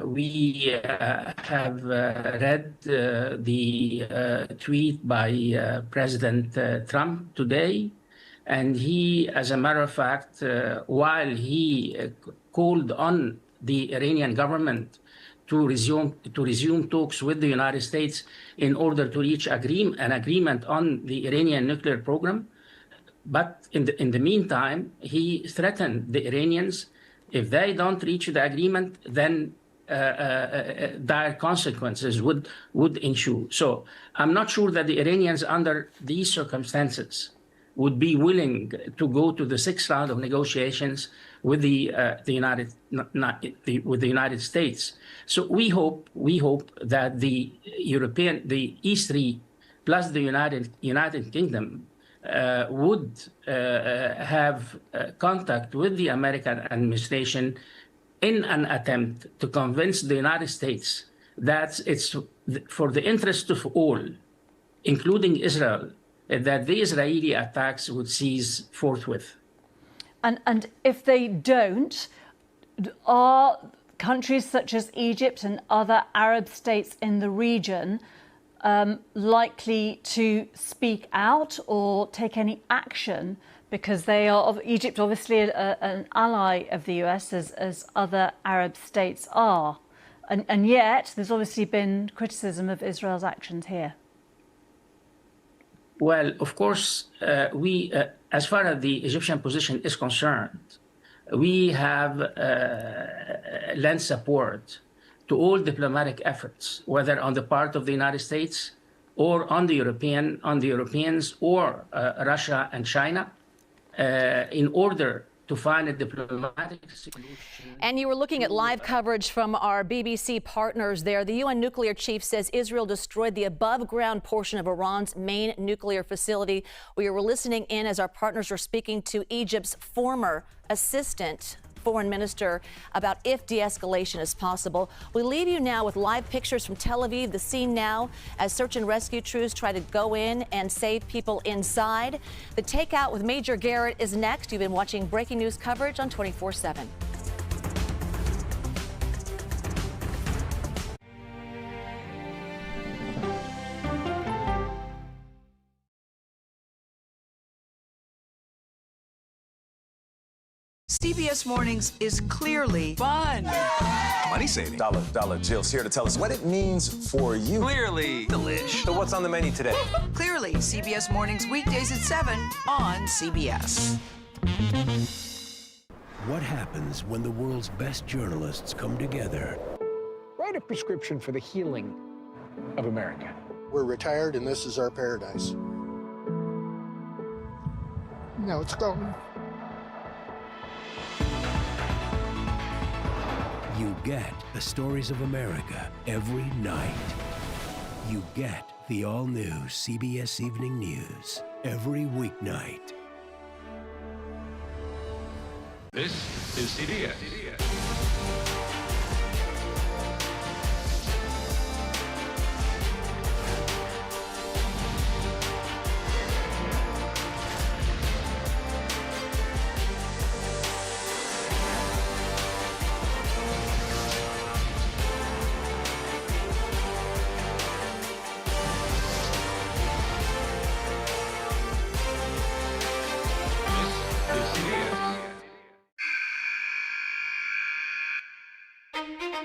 We have read the tweet by President Trump today, and he, as a matter of fact, while he called on the Iranian government to resume talks with the United States in order to reach an agreement on the Iranian nuclear program, but in the meantime, he threatened the Iranians. If they don't reach the agreement, then dire consequences would ensue. So I'm not sure that the Iranians, under these circumstances, would be willing to go to the 6th round of negotiations with the United States. So we hope that the E3 plus the United Kingdom would have contact with the American administration in an attempt to convince the United States that it's for the interest of all, including Israel, that the Israeli attacks would cease forthwith. And if they don't, are countries such as Egypt and other Arab states in the region likely to speak out or take any action, because they are, Egypt obviously an ally of the US as other Arab states are, and yet there's obviously been criticism of Israel's actions here? Well, of course, we, as far as the Egyptian position is concerned, we have lent support to all diplomatic efforts, whether on the part of the United States or on the Europeans or Russia and China, in order to find a diplomatic solution. And you were looking at live coverage from our BBC partners there. The UN nuclear chief says Israel destroyed the above-ground portion of Iran's main nuclear facility. We were listening in as our partners were speaking to Egypt's former assistant foreign minister about if de-escalation is possible. We leave you now with live pictures from Tel Aviv, the scene now as search and rescue crews try to go in and save people inside. The Takeout with Major Garrett is next. You've been watching breaking news coverage on 24/7. CBS Mornings is clearly fun. Money saving. Dollar Jill's here to tell us what it means for you. Clearly delish. So what's on the menu today? Clearly, CBS Mornings weekdays at 7 on CBS. What happens when the world's best journalists come together? Write a prescription for the healing of America. We're retired and this is our paradise. Now it's gone. You get the stories of America every night. You get the all-new CBS Evening News every weeknight. This is CBS.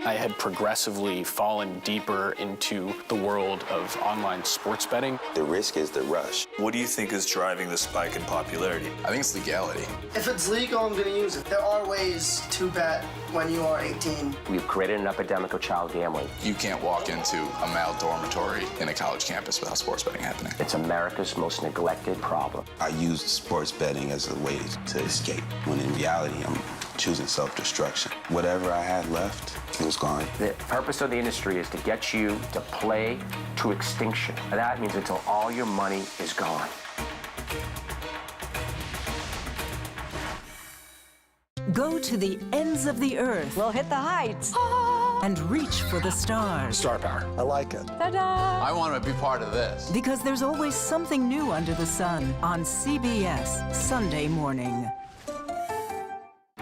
I had progressively fallen deeper into the world of online sports betting. The risk is the rush. What do you think is driving the spike in popularity? I think it's legality. If it's legal, I'm going to use it. There are ways to bet when you are 18. We've created an epidemic of child gambling. You can't walk into a male dormitory in a college campus without sports betting happening. It's America's most neglected problem. I used sports betting as a way to escape, when in reality, I'm choosing self-destruction. Whatever I had left, it was gone. The purpose of the industry is to get you to play to extinction. And that means until all your money is gone. Go to the ends of the earth. We'll hit the heights. And reach for the stars. Star power. I like it. Ta-da! I want to be part of this. Because there's always something new under the sun on CBS Sunday morning.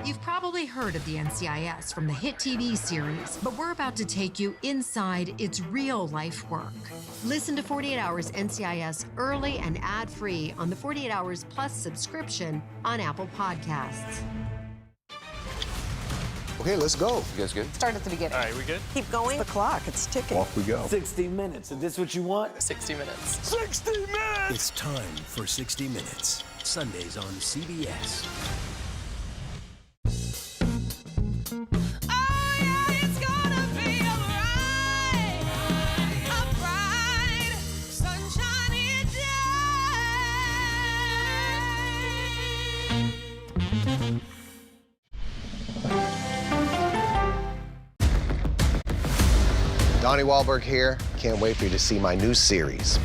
You've probably heard of the NCIS from the hit TV series, but we're about to take you inside its real-life work. Listen to 48 Hours NCIS early and ad-free on the 48 Hours Plus subscription on Apple Podcasts. Okay, let's go. You guys good? Start at the beginning. All right, we good? Keep going. The clock, it's ticking. Off we go. 60 minutes. Is this what you want? 60 minutes. 60 minutes! It's time for 60 Minutes, Sundays on CBS. Donnie Wahlberg here. Can't wait for you to see my new series,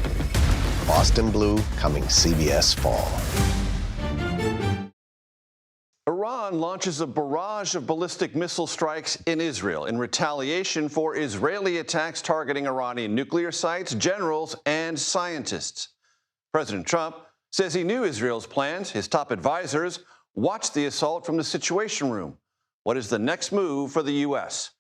Boston Blue, coming CBS Fall. Iran launches a barrage of ballistic missile strikes in Israel in retaliation for Israeli attacks targeting Iranian nuclear sites, generals, and scientists. President Trump says he knew Israel's plans. His top advisors watched the assault from the Situation Room. What is the next move for the U.S.?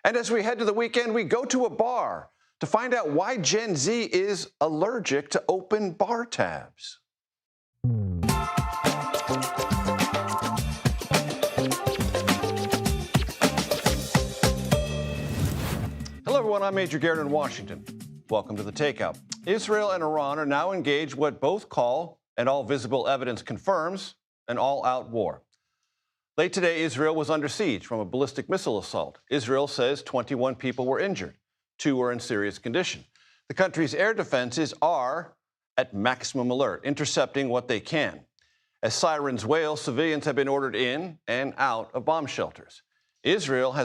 And as we head to the weekend, we go to a bar to find out why Gen Z is allergic to open bar tabs. Hello, everyone. I'm Major Garrett in Washington. Welcome to The Takeout. Israel and Iran are now engaged what both call, and all visible evidence confirms, an all-out war. Late today, Israel was under siege from a ballistic missile assault. Israel says 21 people were injured. 2 were in serious condition. The country's air defenses are at maximum alert, intercepting what they can. As sirens wail, civilians have been ordered in and out of bomb shelters. Israel has